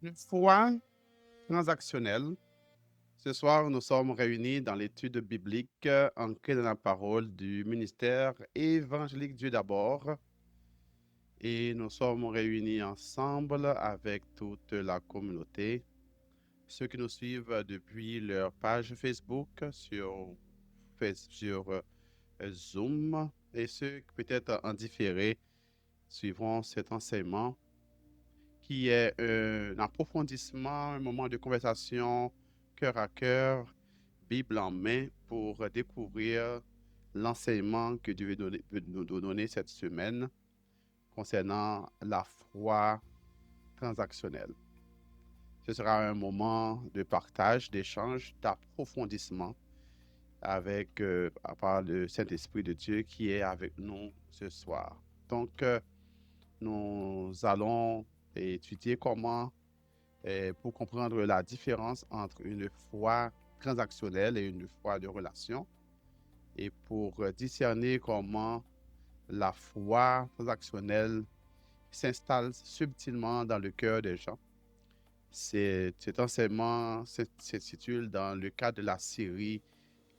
Une foi transactionnelle. Ce soir, nous sommes réunis dans l'étude biblique ancrée dans la parole du ministère évangélique Dieu d'abord. Et nous sommes réunis ensemble avec toute la communauté. Ceux qui nous suivent depuis leur page Facebook sur Zoom et ceux qui peut-être en différé suivront cet enseignement qui est un approfondissement, un moment de conversation cœur à cœur, Bible en main, pour découvrir l'enseignement que Dieu veut nous donner cette semaine concernant la foi transactionnelle. Ce sera un moment de partage, d'échange, d'approfondissement avec par le Saint-Esprit de Dieu qui est avec nous ce soir. Donc, nous allons étudier comment pour comprendre la différence entre une foi transactionnelle et une foi de relation et pour discerner comment la foi transactionnelle s'installe subtilement dans le cœur des gens. Cet enseignement s'intitule dans le cadre de la série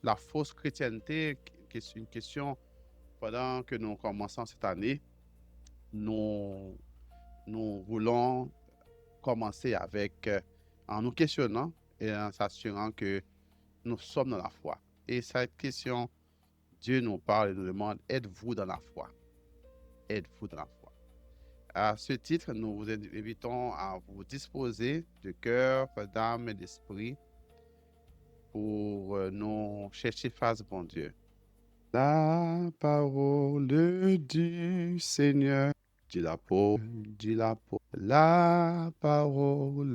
La fausse chrétienté, qui est une question pendant que nous commençons cette année. Nous, nous voulons commencer avec, en nous questionnant et en s'assurant que nous sommes dans la foi. Et cette question, Dieu nous parle et nous demande, êtes-vous dans la foi? Êtes-vous dans la foi? À ce titre, nous vous invitons à vous disposer de cœur, d'âme et d'esprit pour nous chercher face, bon Dieu. La parole du Seigneur, dit l'apôtre, la parole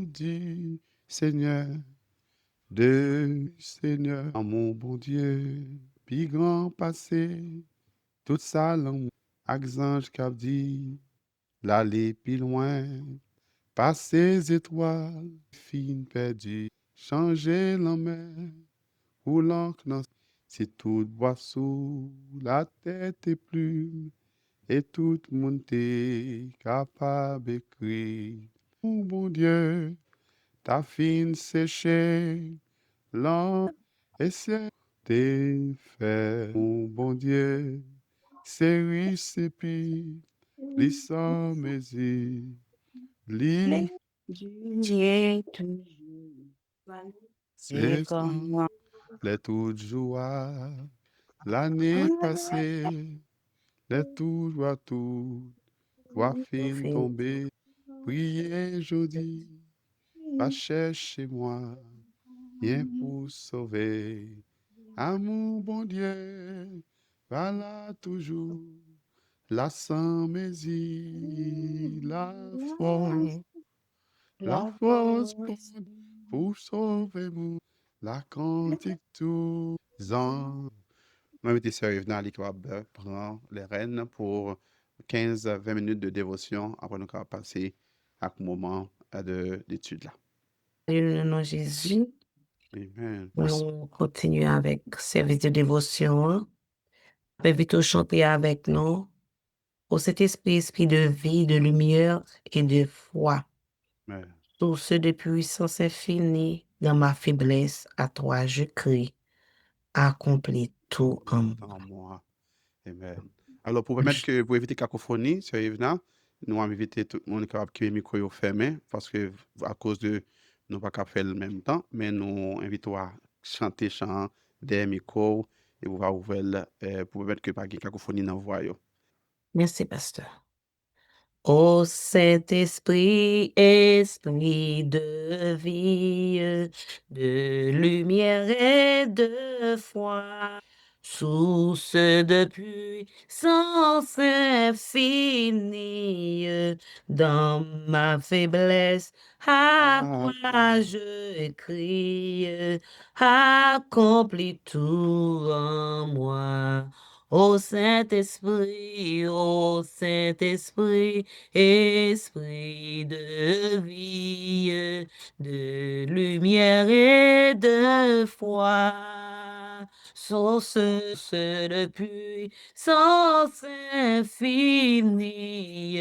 du Seigneur, mon bon Dieu, puis grand passé, toute sa langue, ange cap dit, l'aller plus loin, passer les étoiles, fin perdu, changer la mer, ou l'encre dans si tout boit sous la tête et plume, et tout le monde est capable d'écrire. Oh bon Dieu, ta fine séchée, l'an et c'est tes faits. Oh bon Dieu, c'est riche et puis, l'issue mes yeux, Les l'île, Dieu toujours. C'est c'est comme moi. les toute joie, l'année passée, les tout joie tout. Toi fin tomber, priez jeudi, va chercher moi, rien pour sauver. Amour bon Dieu, va là toujours, la sans mésie, la La force force. pour sauver moi, la cantique tous ans. Moi, je suis Yvna Alikouab prend les rênes pour 15-20 minutes de dévotion avant nous passer à un moment d'étude là. Dans le nom de Jésus, Amen. nous continuons avec service de dévotion. Invite à chanter avec nous. Au Saint-Esprit, esprit de vie, de lumière et de foi. Amen. Source de puissance infinie, dans ma faiblesse, à toi je crie. Accomplis tout en moi. En moi. Amen. Alors, pour éviter cacophonie, c'est Yvna, nous avons invité tout le monde capable qui est micro fermé parce que à cause de nous pas qu'à faire le même temps, mais nous invitons à chanter chant des micros et vous va ouvrir pour permettre que pas de cacophonie dans la voix. Yo. Merci, pasteur. Ô Saint-Esprit, esprit de vie, de lumière et de foi, source de puissance infinie, dans ma faiblesse, à Ah, toi je crie, accomplis tout en moi. Ô Saint-Esprit, esprit de vie, de lumière et de foi, source de puissance infinie.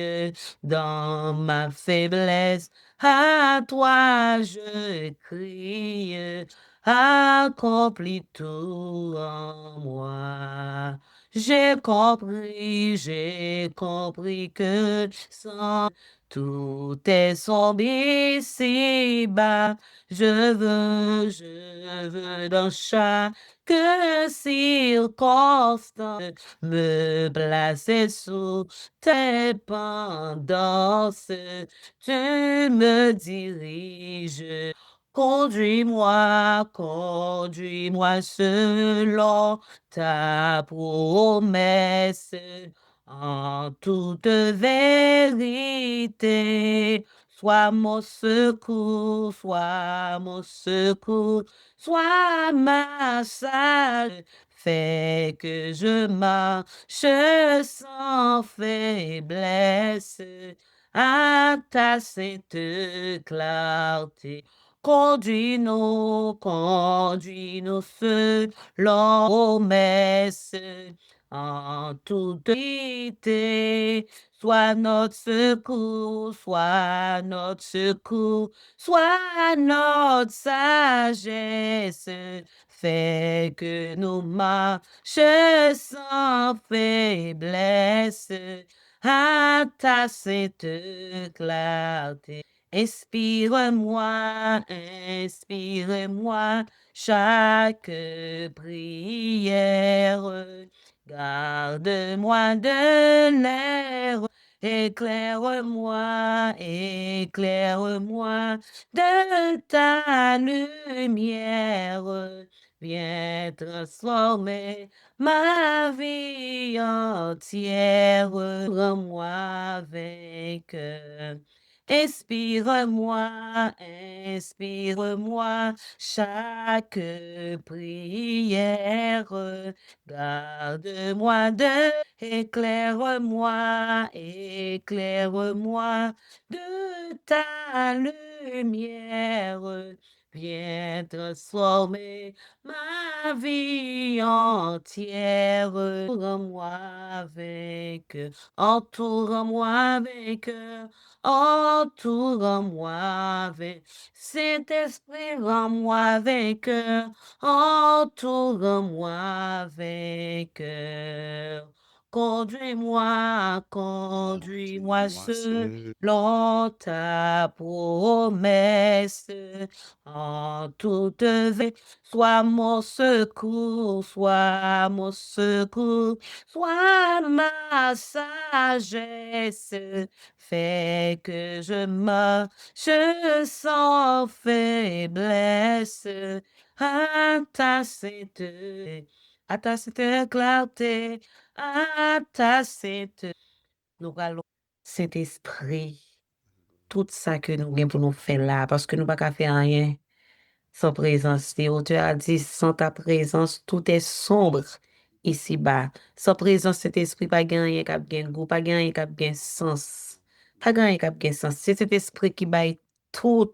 Dans ma faiblesse, à toi je crie. Accomplis tout en moi. J'ai compris que sans tout est sombre ici-bas. Je veux dans chaque circonstance me placer sous tes pendances. Tu me diriges. Conduis-moi selon ta promesse en toute vérité. Sois mon secours, sois ma sage. Fais que je marche sans faiblesse à ta sainte clarté. Conduis-nous selon promesse en toute vérité. Sois notre secours, sois notre sagesse. Fais que nous marchions sans faiblesse à ta sainte clarté. Inspire-moi chaque prière. Garde-moi de l'air, éclaire-moi de ta lumière. Viens transformer ma vie entière. Rends-moi vainqueur. Inspire-moi chaque prière. Garde-moi éclaire-moi de ta lumière. Viens transformer ma vie entière. Entoure-moi vainqueur. Entoure-moi vainqueur. Saint-Esprit, rends-moi vainqueur. Entoure-moi vainqueur. Conduis-moi Conduis-moi seul. selon ta promesse. En toute sois mon secours, sois ma sagesse. Fais que je marche sans faiblesse à ta sainte clarté, à ta sainte. Nous allons, Saint-Esprit, tout ça que nous avons pour nous faire là, parce que nous ne pouvons pas faire rien sans présence. Théo, tu as dit, sans ta présence, tout est sombre ici-bas. Sans présence, cet esprit, pas gagné, cap gain goût, pas gagné, cap gain sens. Pas gagné, cap gain sens. C'est cet esprit qui baille tout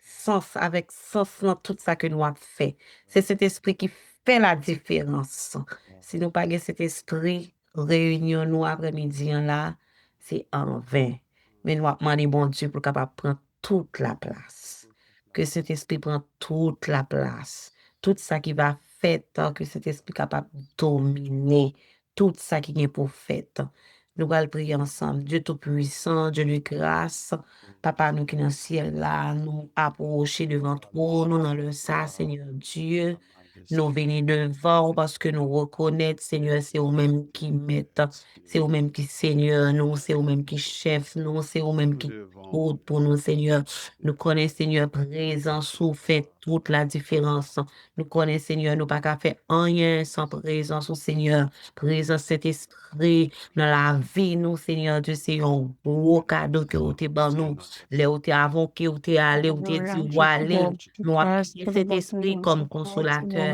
sens, avec sens dans tout ça que nous avons fait. C'est cet esprit qui fait la différence. Si nous pas gagné cet esprit, réunion nous après-midi là, c'est en vain. Mais nous avons demandé bon Dieu pour capable prendre toute la place. Que cet esprit prend toute la place. Tout ça qui va faire que cet esprit capable de dominer. Tout ça qui est pour faire. Nous allons prier ensemble. Dieu Tout-Puissant, Dieu de grâce. Papa, nous qui dans le ciel là, nous approcher devant toi, nous dans le ça, Seigneur Dieu. Nous venons devant parce que nous reconnaissons, Seigneur, c'est vous-même qui mettez, c'est vous-même qui Seigneur, nous, c'est vous-même qui chef, nous, c'est vous-même qui tout pour nous, Seigneur. Nous connaissons, Seigneur, présence, ou fait toute la différence. Nous connaissons, Seigneur, nous pas qu'à faire rien sans présence, au Seigneur. Présence cet esprit dans la vie, nous, Seigneur Dieu, c'est un gros cadeau que vous avez dans nous. Les où tu avant que vous t'es allé, vous t'es dit, où aller. Nous appliquer cet esprit comme consolateur.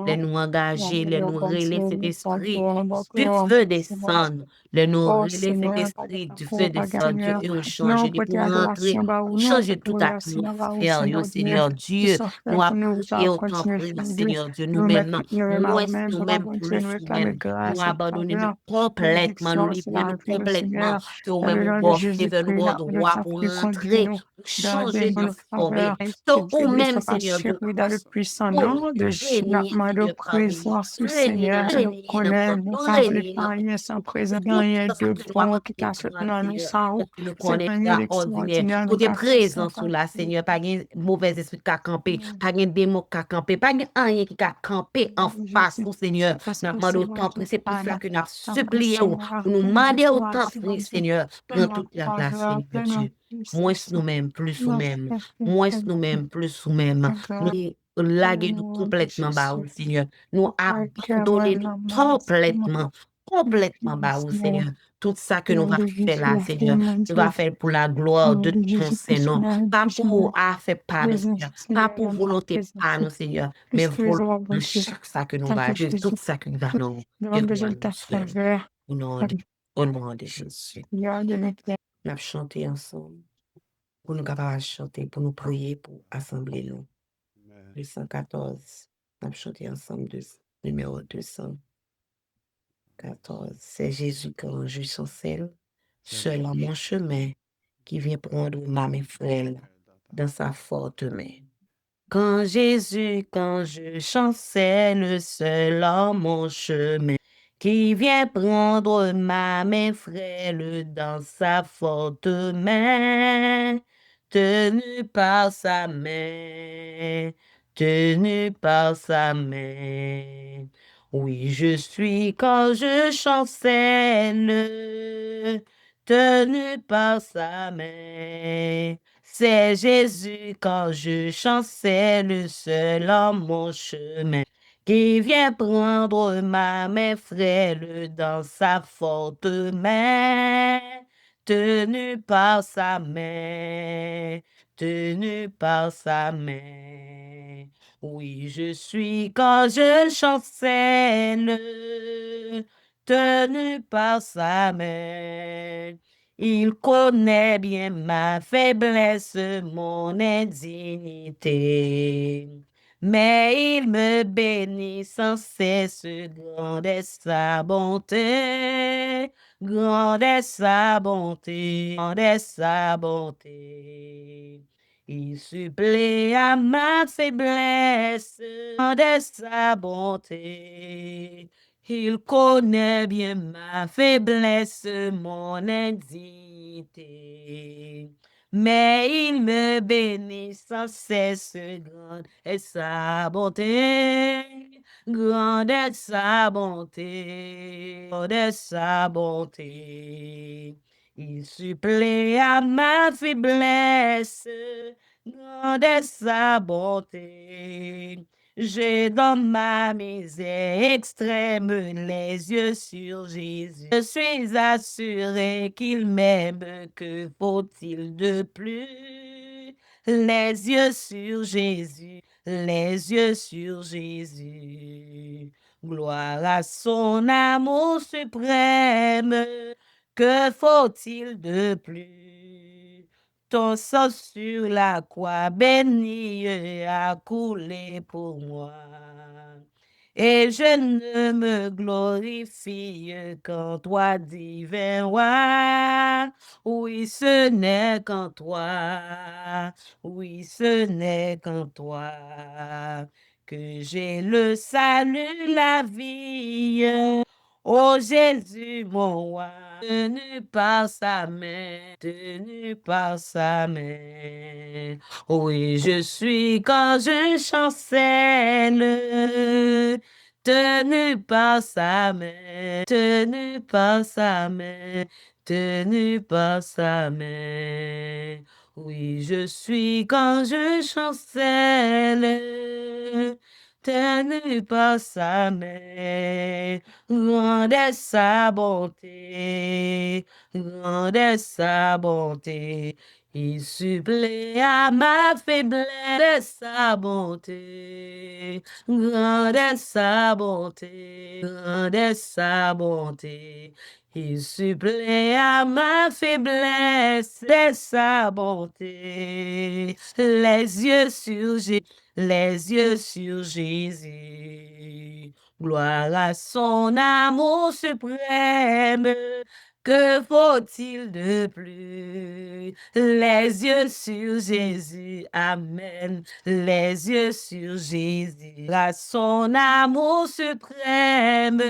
Les nous engager, les nous relayer cet esprit. Tu veux descendre. Les nous relayer cet esprit. Tu veux descendre. Dieu, et on change. Pour rentrer, changer toute atmosphère, yo, Seigneur Dieu. nous prions au temps pris, Seigneur Dieu, nous-mêmes, non. Moins nous-mêmes, plus nous-mêmes. Nous abandonnons nous complètement, nous livrer nous complètement. Que nous-mêmes, nous bon faveur, nous bon droit pour entrer, pour changer de forme. Donc, nous-mêmes, Seigneur Dieu, pour régner, Seigneur, parmi nous. Régner dans notre régner dans tout ça que nous avons Seigneur, que nous connaissons extraordinaire. Pour tes présences là, Seigneur, pas de mauvais esprit qui a campé, pas de démon qui a campé, pas de rien qui a campé en face, nous, Seigneur. Nous demandons autant, c'est pour cela que nous avons supplié, pour nous demander autant, Seigneur, prends toute la place, Seigneur Dieu. Moins nous-mêmes, plus nous-mêmes. Moins nous-mêmes, plus nous-mêmes. Nous laguer-nous complètement bas, Seigneur. Nous abandonner-nous complètement bas, Seigneur. Tout ça que nous va faire là, Seigneur, nous va faire pour la gloire de ton Seigneur. Pas pour faire pas, nous, Seigneur. Pas pour volonté pas, nous, Seigneur. Mais volonté chaque ça que nous va faire, tout ça que nous va nous faire. Au nom de Jésus. Nous allons chanter ensemble. Pour nous capables de chanter, pour nous prier, pour assembler nous. 214. Nous allons chanter ensemble numéro 214. C'est Jésus quand je chancelle, seul en mon chemin, qui vient prendre ma main frêle dans sa forte main. Quand je chancelle, seul en mon chemin, qui vient prendre ma main frêle dans sa forte main, tenue par sa main, tenue par sa main. Oui, je suis quand je chancelle, tenu par sa main. C'est Jésus quand je chancelle seul en mon chemin, qui vient prendre ma main frêle dans sa forte main, tenu par sa main, tenu par sa main. Oui, je suis quand je chancelle, tenu par sa main. Il connaît bien ma faiblesse, mon indignité. Mais il me bénit sans cesse, grande est sa bonté, grande est sa bonté, grande est sa bonté. Il supplée à ma faiblesse, grande est sa bonté. Il connaît bien ma faiblesse, mon indignité. Mais il me bénit sans cesse, grande est sa bonté, grande est sa bonté, grande est sa bonté. Il supplée à ma faiblesse, grande est sa bonté. J'ai dans ma misère extrême les yeux sur Jésus. Je suis assuré qu'il m'aime, que faut-il de plus? Les yeux sur Jésus, les yeux sur Jésus. Gloire à son amour suprême, que faut-il de plus? Ton sang sur la croix bénie a coulé pour moi. Et je ne me glorifie qu'en toi, divin roi. Oui, ce n'est qu'en toi. Oui, ce n'est qu'en toi que j'ai le salut, la vie. Oh Jésus, mon roi, tenu par sa main, tenu par sa main. Oui, je suis quand je chancelle, tenu par sa main, tenu par sa main, tenu par sa main. Oui, je suis quand je chancelle, tenu par sa main. Grande est sa bonté, grande est sa bonté. Il supplée à ma faiblesse sa bonté. Grande est sa bonté. Grande est sa bonté. Il supplée à ma faiblesse de sa bonté. Les yeux sur Jésus. Les yeux sur Jésus. Gloire à son amour suprême. Que faut-il de plus? Les yeux sur Jésus, Amen. Les yeux sur Jésus, à son amour suprême.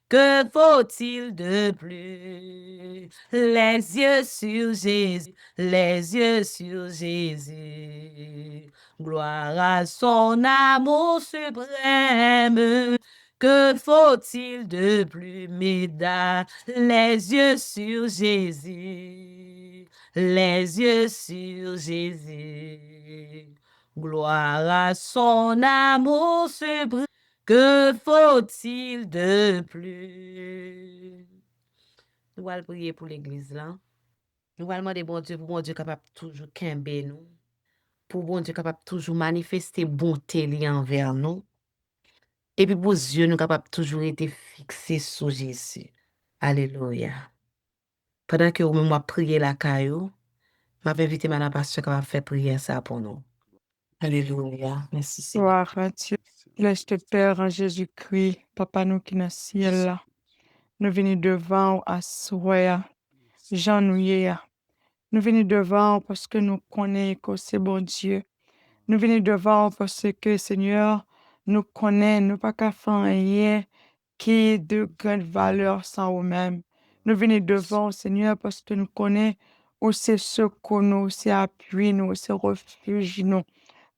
Que faut-il de plus? Les yeux sur Jésus, les yeux sur Jésus. Gloire à son amour suprême. Que faut-il de plus, mesdames? Les yeux sur Jésus, les yeux sur Jésus. Gloire à son amour suprême. Que faut-il de plus? Nous allons prier pour l'église là. Nous allons demander bon Dieu pour bon Dieu capable toujours kembe nous. Pour bon Dieu capable toujours manifester bonté li envers nous. Et puis pour Dieu nous capable toujours être fixé sur Jésus. Alléluia. Pendant que vous m'a prié la caillou, m'a invité madame pasteur capable faire prier ça pour nous. Alléluia. Merci Seigneur. Gloire à Dieu. Laisse te Père en Jésus-Christ, Papa nous qui dans le ciel là. Nous venons devant à soya, Jean nous hier. Nous venons devant parce que nous connaissons que c'est bon Dieu. Nous venons devant parce que Seigneur, nous connaissons, nous pas qu'à faire rien qui est de grande valeur sans nous-mêmes. Nous venons devant Seigneur parce que nous connaissons où c'est secours nous, c'est appui nous, c'est refuge nous.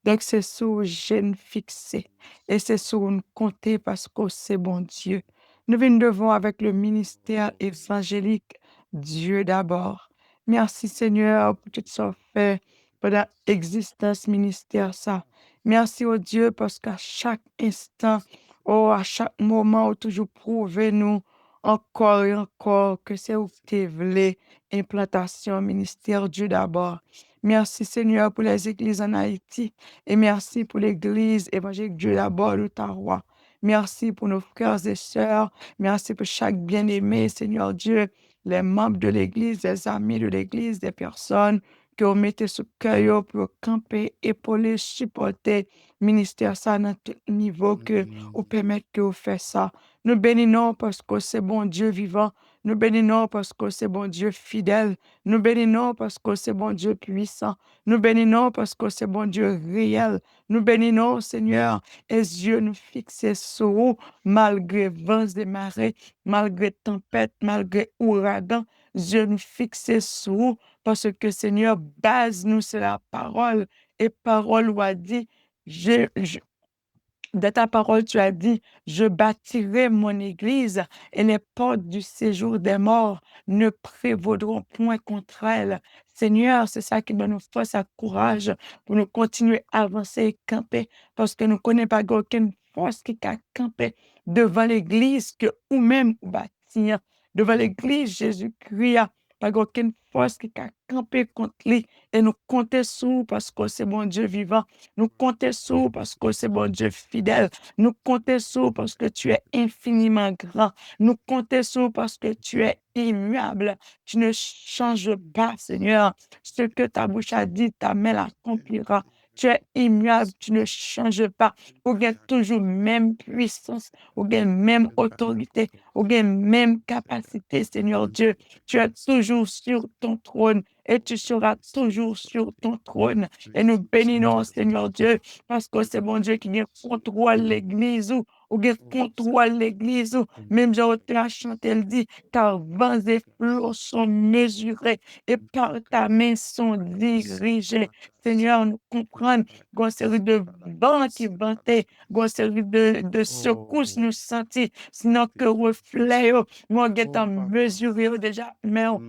Donc, c'est sur jeune fixé et c'est sur nous compter parce que c'est bon Dieu. Nous venons devant avec le ministère évangélique, Dieu d'abord. Merci Seigneur pour tout ce fait pendant l'existence ministère ça. Merci au Dieu parce qu'à chaque instant, à chaque moment, toujours prouvé nous encore et encore que c'est où tu voulais implantation ministère Dieu d'abord. Merci Seigneur pour les églises en Haïti et merci pour l'église évangélique Dieu d'abord de ta roi. Merci pour nos frères et sœurs. Merci pour chaque bien-aimé, Seigneur Dieu, les membres de l'église, les amis de l'église, des personnes que vous mettez sous cœur pour camper, épauler, supporter, ministère ça dans tout niveau que vous permettez que vous fassiez ça. Nous bénissons parce que c'est bon Dieu vivant. Nous bénissons parce que c'est bon Dieu fidèle. Nous bénissons parce que c'est bon Dieu puissant. Nous bénissons parce que c'est bon Dieu réel. Nous bénissons, Seigneur, et Dieu nous fixe sur vous, malgré vents et marées, malgré tempête, malgré ouragan. Dieu nous fixe sur vous parce que, Seigneur, base nous, c'est la parole. Et parole ou a dit, de ta parole, tu as dit, je bâtirai mon église et les portes du séjour des morts ne prévaudront point contre elle. Seigneur, c'est ça qui donne nous force et courage pour nous continuer à avancer et camper parce que nous ne connaissons pas aucune force qui a campé devant l'église que ou-même bâtir. Devant l'église, Jésus-Christ, pas aucune force qui a campé contre lui et nous comptons sur parce que c'est bon Dieu vivant. Nous comptons sur parce que c'est bon Dieu fidèle. Nous comptons sur parce que tu es infiniment grand. Nous comptons sur parce que tu es immuable. Tu ne changes pas, Seigneur. Ce que ta bouche a dit, ta main l'accomplira. Tu es immuable, tu ne changes pas. Ou bien toujours même puissance, ou bien même autorité, ou bien même capacité, Seigneur Dieu. Tu es toujours sur ton trône et tu seras toujours sur ton trône. Et nous bénissons, Seigneur Dieu, parce que c'est bon Dieu qui contrôle l'église ou qui contrôle l'église. Même j'ai à chanter, elle dit, car vents et flots sont mesurés et par ta main sont dirigés. Seigneur, nous comprenons qu'on série de vents qui vantaient, qu'on série de secousses nous sentis, sinon que reflet, nous avons mesuré déjà, mais on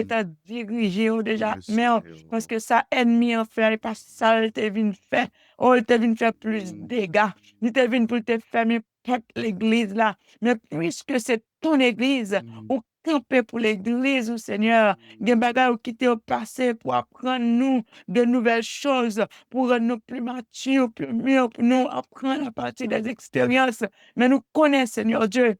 a dirigé déjà, mais parce que ça ennemi en fait, parce que ça te vient faire, il te vient faire plus de dégâts, il te vient pour te fermer l'église là, mais puisque c'est ton église, ou camper pour l'église, ou Seigneur. Gen bagay ou qui te passé pour apprendre nous de nouvelles choses, pour rendre nous plus matures, plus mûrs, pour nous apprendre à partir des expériences. Mais nous connaissons, Seigneur Dieu,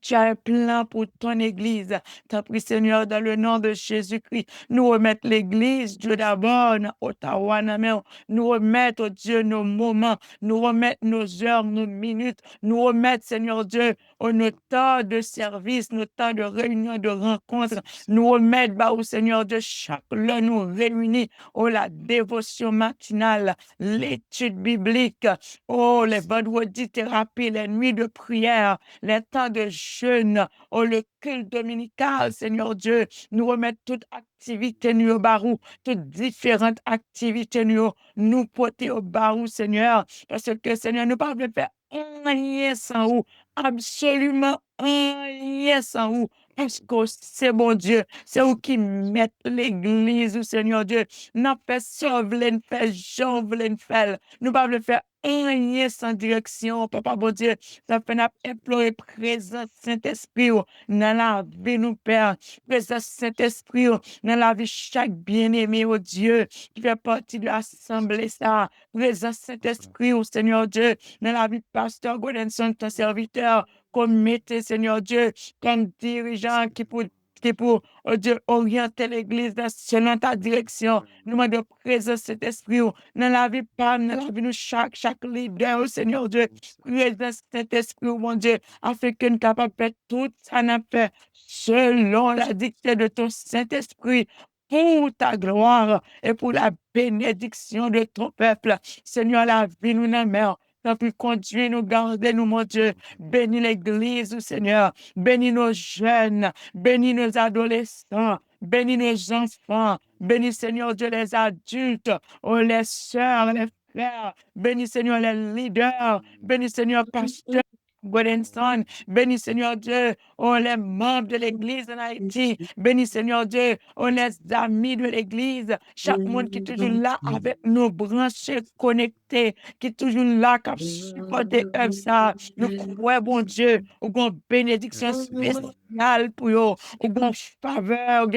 tu as un plan pour ton Église. T'as pris, Seigneur, dans le nom de Jésus-Christ. Nous remettre l'Église, Dieu d'abord, dans Ottawa, dans main. Nous remettre, oh Dieu, nos moments. Nous remettre nos heures, nos minutes. Nous remettre, Seigneur Dieu, nos temps de service, nos temps de réunion, de rencontre. Nous remettre, bah, au Seigneur Dieu, chaque l'heure nous réunit. Oh, la dévotion matinale, l'étude biblique. Oh, les vendredis thérapie, les nuits de prière, les temps de jeûne, oh, le culte dominical, Seigneur Dieu, nous remettre toute activité nous au barou, toutes différentes activités nous porter au barou, Seigneur, parce que, Seigneur, nous ne pouvons pas faire rien sans vous, absolument rien sans vous, parce que c'est bon Dieu, c'est vous qui mettez l'église, Seigneur Dieu, nous fait sauver, nous fait Jean, nous faire, nous ne pouvons pas faire rien sans direction, Papa bon Dieu, ça fait nous implorer présence Saint-Esprit dans la vie nous Père, présence Saint-Esprit dans la vie chaque bien-aimé au Dieu qui fait partie de l'assemblée ça, présence Saint-Esprit au Seigneur Dieu dans la vie de pasteur Godinson, ton serviteur, comme mettez Seigneur Dieu comme dirigeant qui pour oh Dieu, orienter l'Église selon ta direction. Nous demandons présence cet esprit dans la vie, pas dans la vie de chaque leader, oh Seigneur Dieu. Présence cet esprit, oh mon Dieu, afin que nous capables de faire tout ça n'a fait selon la dictée de ton Saint-Esprit. Pour ta gloire et pour la bénédiction de ton peuple. Seigneur, la vie nous n'a mère. T'as pu conduire, nous garder, nous, mon Dieu. Bénis l'Église, Seigneur. Bénis nos jeunes. Bénis nos adolescents. Bénis nos enfants. Bénis, Seigneur Dieu, les adultes. Oh, les sœurs, les frères. Bénis, Seigneur, les leaders. Bénis, Seigneur, pasteur Godinson. Bénis, Seigneur Dieu, oh, les membres de l'Église en Haïti. Bénis, Seigneur Dieu, oh, les amis de l'Église. Chaque monde qui est toujours là avec nous, branchés, connectés, qui est toujours là, qui a supporté œuvre ça. Nous croyons, bon Dieu, au grand bénédiction spéciale pour eux, au grand faveur,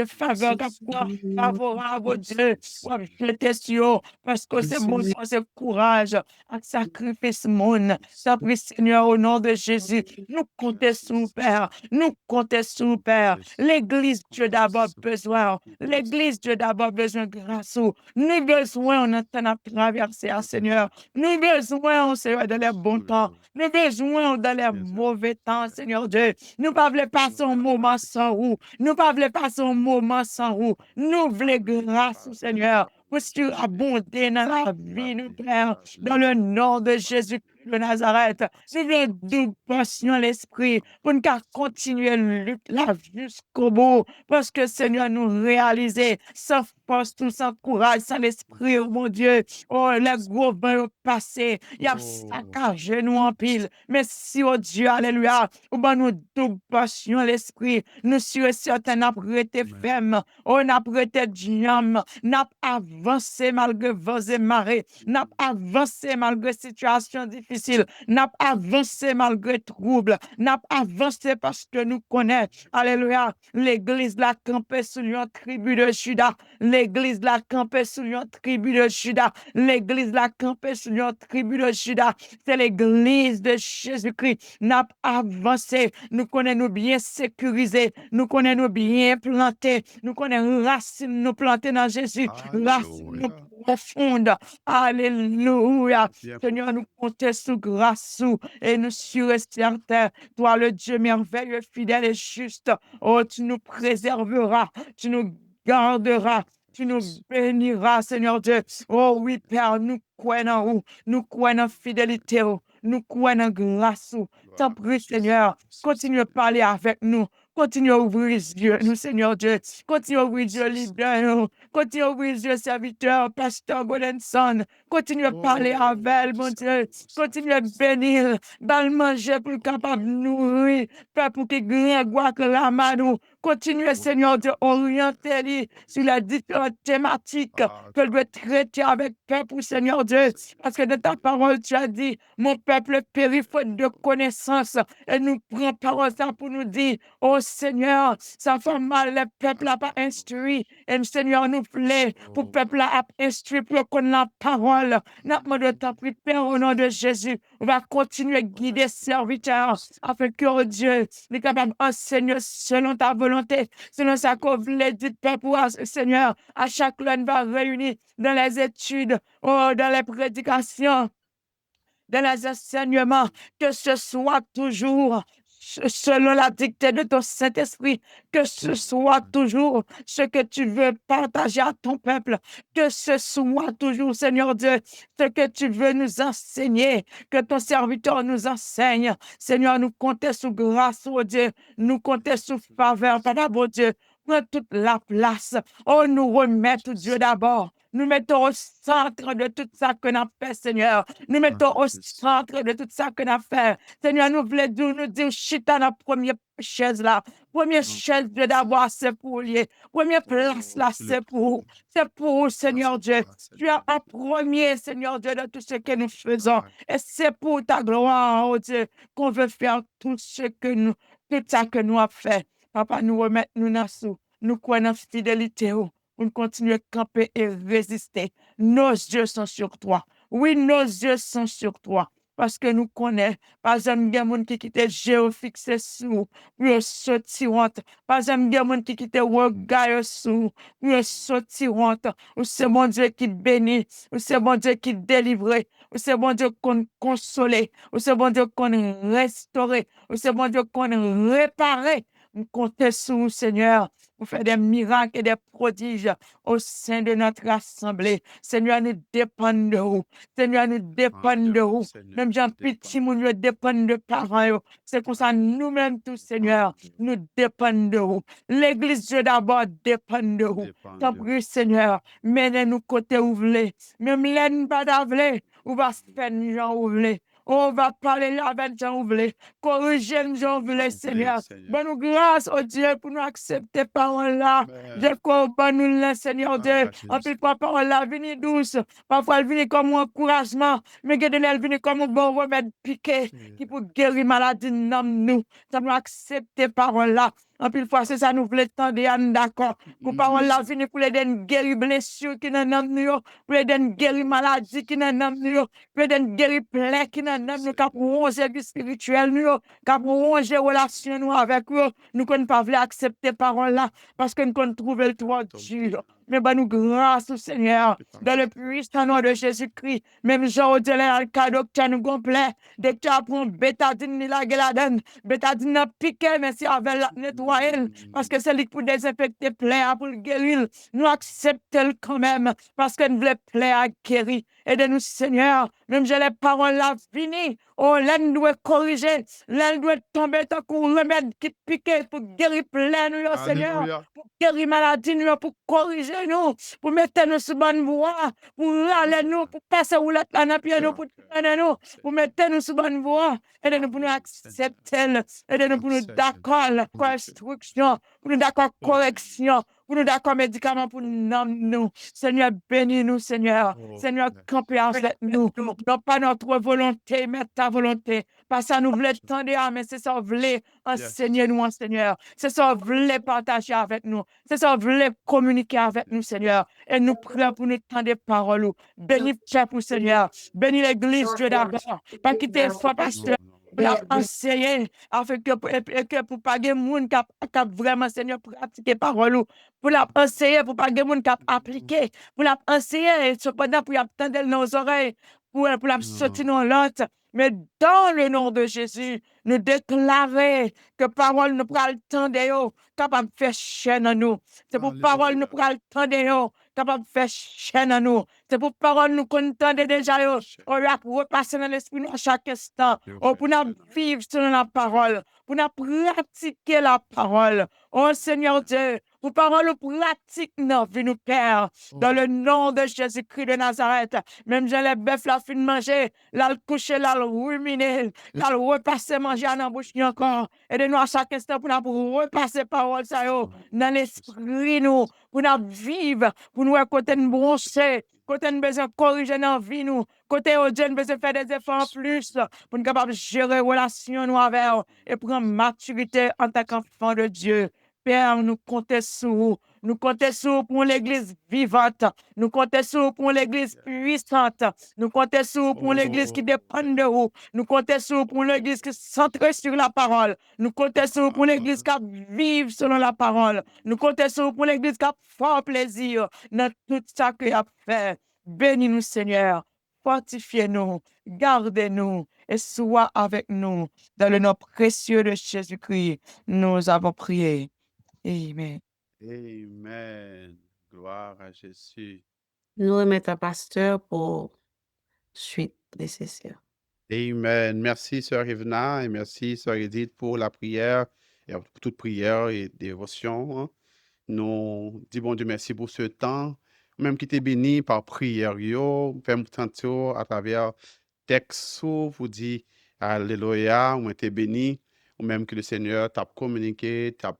favorable, oh Dieu, je te sur parce que c'est bon, c'est courage, un sacrifice, mon. Ça prie, Seigneur, au nom de Jésus. Nous comptons sur Père. Nous comptons sur Père. L'Église, Dieu d'abord besoin. L'Église, Dieu d'abord besoin de grâce. Nous besoin, on entend à traverser, Seigneur. Nous besoin, Seigneur, dans les bons temps. Nous besoin dans les mauvais temps, Seigneur Dieu. Nous ne voulons pas un moment sans vous. Nous ne voulons pas un moment sans vous. Nous voulons grâce, Seigneur. Pour que tu abondes dans la vie, nous, Père, dans le nom de Jésus de Nazareth. C'est une double portion l'esprit pour nous continuer la vie jusqu'au bout. Parce que, Seigneur, nous réaliser sans force, tout sans courage, sans l'esprit, oh mon Dieu. Oh, les gros vents passés. Il y a saccagé nous en pile. Mais si, oh Dieu, alléluia, ou ben nous double portion l'esprit. Nous sommes certains n'apprêter ferme. Oh, n'apprêter diam. N'a avancé malgré vents et marées. N'a avancé malgré situation difficile. N'a avancé malgré trouble. N'a avancé parce que nous connaissons. Alléluia. L'église la campée sous une tribu de Juda. L'église la campée sous une tribu de Juda. L'église la campée sous une tribu de Juda. C'est l'église de Jésus-Christ. N'a avancé. Nous connaissons bien sécurisés. Nous connaissons bien plantés. Nous connaissons racines nous planter dans Jésus. Racines profondes. Alléluia. Seigneur, nous comptons sous grâce et nous sommes certains. Toi, le Dieu merveilleux, fidèle et juste. Oh, tu nous préserveras. Tu nous garderas. Tu nous béniras, Seigneur Dieu. Oh oui, Père, nous croyons en vous. Nous croyons en fidélité. Nous croyons en grâce. T'en prie, Seigneur. Continue à parler avec nous. Continue à ouvrir les yeux, nous, Seigneur Dieu. Continue à ouvrir les yeux, leader. Continue à ouvrir les yeux, serviteur, pasteur Godinson. Continue à parler avec elle, mon Dieu. Continue à bénir, dans le manger pour capable de nourrir. Père, pour que Grégoire clame à nous. continuer, Seigneur Dieu, orienter lui sur les différentes thématiques que doit traiter avec peuple, Seigneur Dieu. Parce que de ta parole, tu as dit, mon peuple périt faute de connaissance. Et nous prenons parole ça pour nous dire, oh Seigneur, ça fait mal, le peuple n'a pas instruit. Et Seigneur, nous plaît, pour le peuple a instruit, pour qu'on la parole. Nous demandons ta prière, Père, au nom de Jésus. On va continuer à guider serviteurs afin que, oh Dieu, nous capables d'enseigner selon ta volonté, selon sa qu'on voulait dire, peuple, Seigneur, à chaque l'un va réunir dans les études, oh, dans les prédications, dans les enseignements, que ce soit toujours selon la dictée de ton Saint-Esprit, que ce soit toujours ce que tu veux partager à ton peuple, que ce soit toujours, Seigneur Dieu, ce que tu veux nous enseigner, que ton serviteur nous enseigne. Seigneur, nous comptons sous grâce, oh Dieu, nous comptons sous faveur, Père, bon Dieu, prends toute la place. Oh, nous remettons Dieu d'abord. Nous mettons au centre de tout ça que nous avons fait, Seigneur. Nous mettons au centre de tout ça que nous avons fait. Seigneur, nous voulons nous dire, chita dans la première chaise là. Première chaise de d'abord, c'est pour lui. Première place là, c'est pour vous. C'est pour vous, Seigneur Dieu. Tu es en premier, Seigneur Dieu, de tout ce que nous faisons. Et c'est pour ta gloire, oh Dieu, qu'on veut faire tout ça que nous avons fait. Papa, nous remettons nous dans sous. Nous croyons en fidélité. Pour continuer à camper et résister. Nos yeux sont sur toi. Oui, nos yeux sont sur toi. Parce que nous connaissons, par exemple, il y a des gens qui quittent Dieu fixé sous, pour sortir honte. Par exemple, il y a des gens qui quittent regard sous, pour sortir honte. Ou c'est mon Dieu qui bénit, ou c'est mon Dieu qui délivre, ou c'est mon Dieu qu'on console, ou c'est mon Dieu qu'on restaure, ou c'est mon Dieu qu'on répare. Nous comptons sur vous, Seigneur, pour faire des miracles et des prodiges au sein de notre assemblée. Seigneur, nous dépendons de vous. Seigneur, nous dépendons de vous. Même Jean Petit, nous dépendons de parents. C'est pour ça nous-mêmes, tous, Seigneur, nous dépendons de vous. L'Église, Dieu d'abord, dépend de vous. T'en prie, Seigneur, menez-nous côté où vous voulez. Même l'aine pas d'avler, ou va se faire gens où vous voulez. On va parler là avec Jean Ouvelé, corriger Jean Ouvelé, Seigneur. Bonne nous grâce, oh Dieu, pour nous accepter parole là. Je crois bonne nous là, Seigneur Dieu. En plus, parole là, venez douce. Parfois, elle vient comme un encouragement, mais elle vient comme un bon remède piqué qui peut guérir maladie dans nous. Ça nous accepter parole là. En plus, fois, c'est ça, nous voulons tendre, d'accord. Pour parole là, venir pour les guérir blessures qui n'en ont nous, pour les guérir maladies qui n'en ont nous, pour les guérir plaies qui n'en ont nous, pour ronger vie spirituelle nous, pour ronger relation nous avec eux. Nous ne pouvons pas accepter parole là, parce que nous ne trouver le toit dur. Mais ben nous grâce au Seigneur, dans le puissant nom de Jésus-Christ. Même Jean de le cadeau que nous complet, dès que tu apprends bétadine ni la gueule, bétadine n'a piqué, mais si avec la nettoyer, parce que c'est lui pour désinfecter plaie, pour le guérir. Nous acceptons quand même, parce que nous voulons plaie à guérir. Aidez-nous, Seigneur, même j'ai les paroles là finies. Oh, l'un doit corriger, l'un doit tomber tant qu'on remède qui pique pour guérir plein, nous, Seigneur, pour guérir maladie, nous, pour corriger nous, pour mettre nous sur bonne voie, pour aller nous, pour passer où la pied nous, pour traîner nous, pour mettre nous sur bonne voie. Aidez-nous pour nous accepter, aidez-nous pour nous d'accord, instruction, pour nous d'accord correction, pour nous d'accord médicaments pour nous. Seigneur, bénis-nous, Seigneur. Seigneur, camper avec nous. Non pas notre volonté, mais ta volonté. Pas ça, nous voulons tendre, mais c'est ça, nous voulons enseigner nous, Seigneur. C'est ça, nous voulons partager avec nous. C'est ça, nous voulons communiquer avec nous, Seigneur. Et nous prions pour nous tendre des paroles. Bénis peuple, Seigneur. Bénis l'église, Dieu d'abord. Pas quitter foi, pasteur. Pour enseigner, afin que pour pas de monde qui a vraiment, Seigneur, pratiquer parole, pour l'enseigner, pour pas de monde qui a appliqué, pour l'enseigner, et cependant, pour attendre dans nos oreilles, pour la sortir dans l'autre. Mais dans le nom de Jésus, nous déclarer que parole nous prend le temps de nous, capable de faire chaîne à nous. C'est pour parole nous prend le temps de nous, capable de faire chaîne à nous. C'est pour parole nous contenter déjà, on va repasser dans l'esprit à chaque instant. Pour nous vivre selon la parole, pour nous pratiquer la parole. Oh Seigneur Dieu, pour parole pratique dans vie nous, Père. Dans le nom de Jésus-Christ de Nazareth, même Jean les bœufs la fin de manger, là le coucher, là le ruminer, là le repasser manger dans la bouche encore. Aidez-nous à chaque instant pour nous repasser parole ça yo dans l'esprit nous, pour nous vivre, pour nous côté nous broncher, côté nous besoin corriger dans vie nous, côté au Dieu nous besoin faire des efforts en plus pour nous capable gérer relation nous avec eux et prendre maturité en tant qu'enfant de Dieu. Père, nous comptons sur vous. Nous comptons sur vous pour l'église vivante. Nous comptons sur vous pour l'église puissante. Nous comptons sur vous pour l'église qui dépend de vous. Nous comptons sur vous pour l'église qui est centrée sur la parole. Nous comptons sur vous pour l'église qui vive selon la parole. Nous comptons sur vous pour l'église qui a fort plaisir dans tout ça qu'il a fait. Bénis-nous, Seigneur. Fortifiez-nous. Gardez-nous et sois avec nous. Dans le nom précieux de Jésus-Christ, nous avons prié. Amen. Amen. Gloire à Jésus. Nous remettons pasteur pour suite nécessaire. Amen. Merci, Sœur Evna, et merci, Sœur Edith, pour la prière, et pour toute prière et dévotion, hein. Nous disons bon Dieu merci pour ce temps, même qui t'est béni par prière, yo, fais tantôt à travers texte, vous dit Alléluia, ou été béni, ou même que le Seigneur t'a communiqué, t'a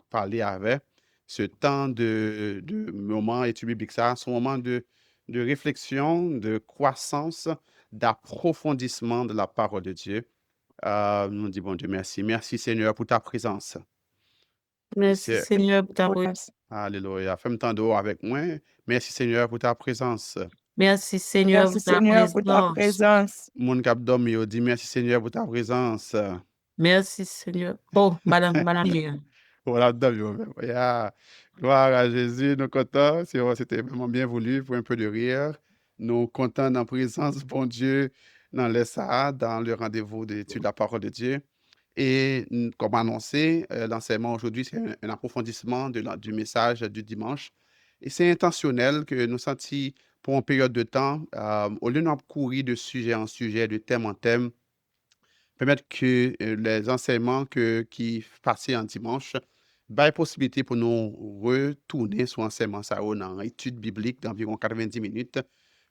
parlé avec. Ce temps de moment étude biblique, ça, ce moment de réflexion, de croissance, d'approfondissement de la parole de Dieu. Nous disons bon Dieu merci. Merci Seigneur pour ta présence. Merci C'est- Seigneur pour ta présence. Alléluia. Fais-moi temps dehors avec moi. Merci Seigneur pour ta présence. Merci Seigneur Merci pour ta Seigneur pour ta présence. présence. Mon cap dormi, yo, dit merci Seigneur pour ta présence. Merci Seigneur. Oh, madame Léa. Voilà, yeah. Gloire à Jésus, nous contents. C'était vraiment bien voulu pour un peu de rire. Nous contents dans la présence, bon Dieu, dans les ça, dans le rendez-vous d'étude de la parole de Dieu. Et comme annoncé, l'enseignement aujourd'hui, c'est un approfondissement du message du dimanche. Et c'est intentionnel que nous sentions pour une période de temps, au lieu de courir de sujet en sujet, de thème en thème, permettre que les enseignements qui passaient en dimanche, la possibilité pour nous retourner sur l'enseignement ça dans étude biblique d'environ 90 minutes.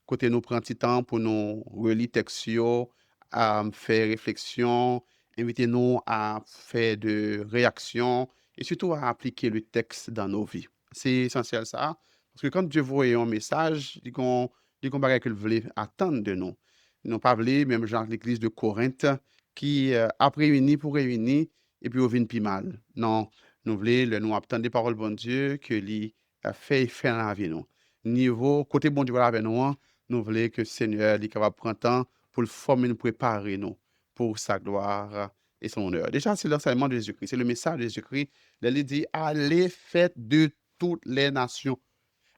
Côté nous prend petit temps pour nous relire texte, faire réflexion, inviter nous à faire de réactions et surtout à appliquer le texte dans nos vies. C'est essentiel ça, parce que quand Dieu voit un message, il y a bagage qu'il voulait attendre de nous. Nous pas voulu, même genre l'église de Corinthe, qui a réuni pour réunir et puis on vient plus mal. Non, nous voulons nous attendre des paroles bon Dieu que lui a fait faire dans la vie nous. Niveau côté bon Dieu avec nous, nous voulons que le Seigneur est capable de prendre temps pour le former, nous préparer nous pour sa gloire et son honneur. Déjà, c'est l'enseignement de Jésus-Christ, c'est le message de Jésus-Christ. Il dit allez, faites de toutes les nations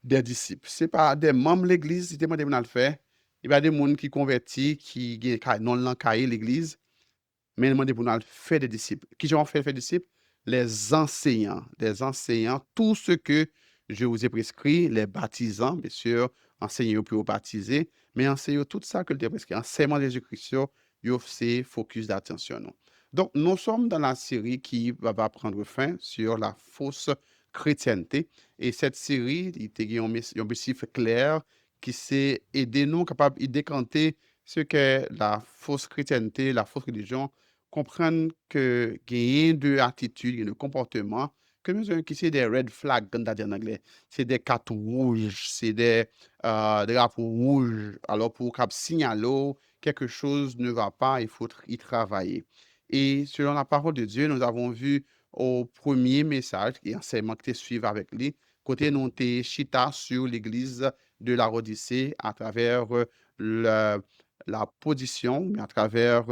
des disciples. Ce n'est pas des membres de l'église qui demandent de le faire. Il y a des gens qui convertis, qui non l'encaillé l'église, mais ils demandent pour nous faire des disciples. Qui ont fait des disciples? Les enseignants, tout ce que je vous ai prescrit, les baptisants, bien sûr, enseignez pour vous baptiser, mais enseignez tout ça que le prescrit. Enseignement de Jésus-Christ, c'est focus d'attention. Non? Donc, nous sommes dans la série qui va prendre fin sur la fausse chrétienté. Et cette série, il y a un objectif clair qui c'est aider nous capables de décanter ce qu'est la fausse chrétienté, la fausse religion, comprendre que il y a deux attitudes, de comportements, que nous qui c'est des red flags, comme on dit en anglais. C'est des cartes rouges, c'est des drapeaux rouges. Alors, pour signaler quelque chose ne va pas, il faut y travailler. Et selon la parole de Dieu, nous avons vu au premier message, et enseignement que tu suivi avec lui, côté nous t'es chita sur l'église de la Odyssée à travers la position, mais à travers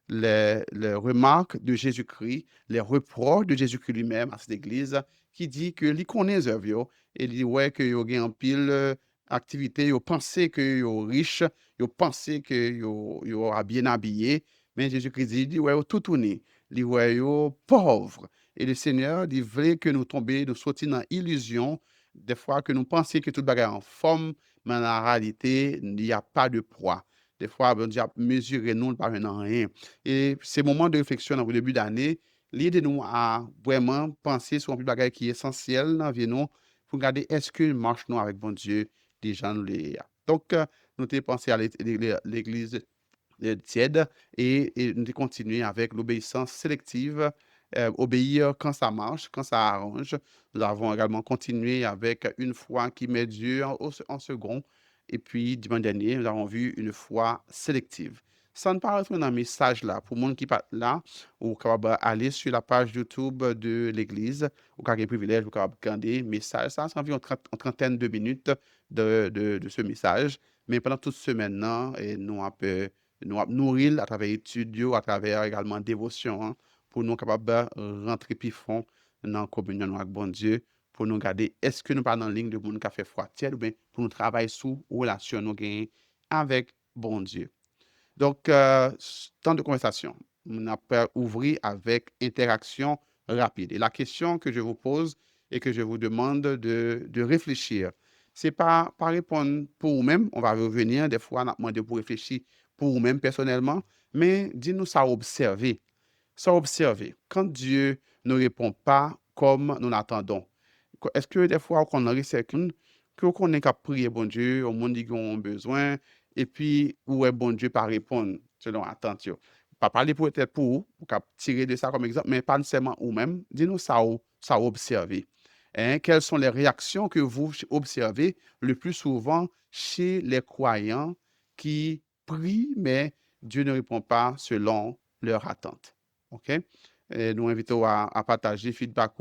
les remarques de Jésus-Christ, les reproches de Jésus-Christ lui-même à cette église, qui dit que lui connaît les œuvres, et il dit ouais que yo gen en pile activité, yo pensé que yo riche, yo pensé que yo bien habillé, mais Jésus-Christ dit ouais yo tout tourné, il ouais yo pauvre. Et le Seigneur dit voulait que nous tombions, nous sortions dans l'illusion, des fois que nous pensions que tout bagage en forme, mais en réalité, il n'y a pas de poids. Des fois, on dit mesurer nous, pas maintenant rien. Et ces moments de réflexion dans le début d'année, l'idée nous à vraiment penser sur un bagage qui est essentiel dans la vie nous pour regarder est-ce que marche nous avec bon Dieu déjà nous les. Donc nous t'ai pensé à l'église tiède et nous continuer avec l'obéissance sélective, obéir quand ça marche, quand ça arrange. Nous avons également continué avec une foi qui met Dieu en second. Et puis, dimanche dernier, nous avons vu une foi sélective. Ça ne parle pas dans le message là. Pour les gens qui sont là, ou capable aller sur la page YouTube de l'Église, ou qui a le privilège, ou capable regarder le message. Ça, c'est environ une trentaine de minutes de ce message. Mais pendant toute semaine, là, et nous avons nourrir à travers études, à travers également dévotion, hein, pour nous capables de rentrer plus fond dans la communion avec bon Dieu, pour nous garder, est-ce que nous pas dans la ligne de monde qui a fait foi tiède, ou bien pour nous travailler sur la relation nous gagnons avec bon Dieu. Donc, temps de conversation, on a ouvrir avec interaction rapide. Et la question que je vous pose et que je vous demande de réfléchir, c'est pas répondre pour vous-même, on va revenir, des fois, on a demandé pour réfléchir pour vous-même personnellement, mais dis-nous ça observer. Ça observer. Quand Dieu ne répond pas comme nous l'attendons, est-ce que des fois, on a qu'on est qu'à prier bon Dieu, au monde qui ont besoin, et puis, où est bon Dieu par répondre selon attente. Pas parler peut-être pour vous, pour tirer de ça comme exemple, mais pas nécessairement vous-même. Dis-nous ça observer. Hein? Quelles sont les réactions que vous observez le plus souvent chez les croyants qui prient, mais Dieu ne répond pas selon leur attente. OK? Et nous invitons à partager feedback.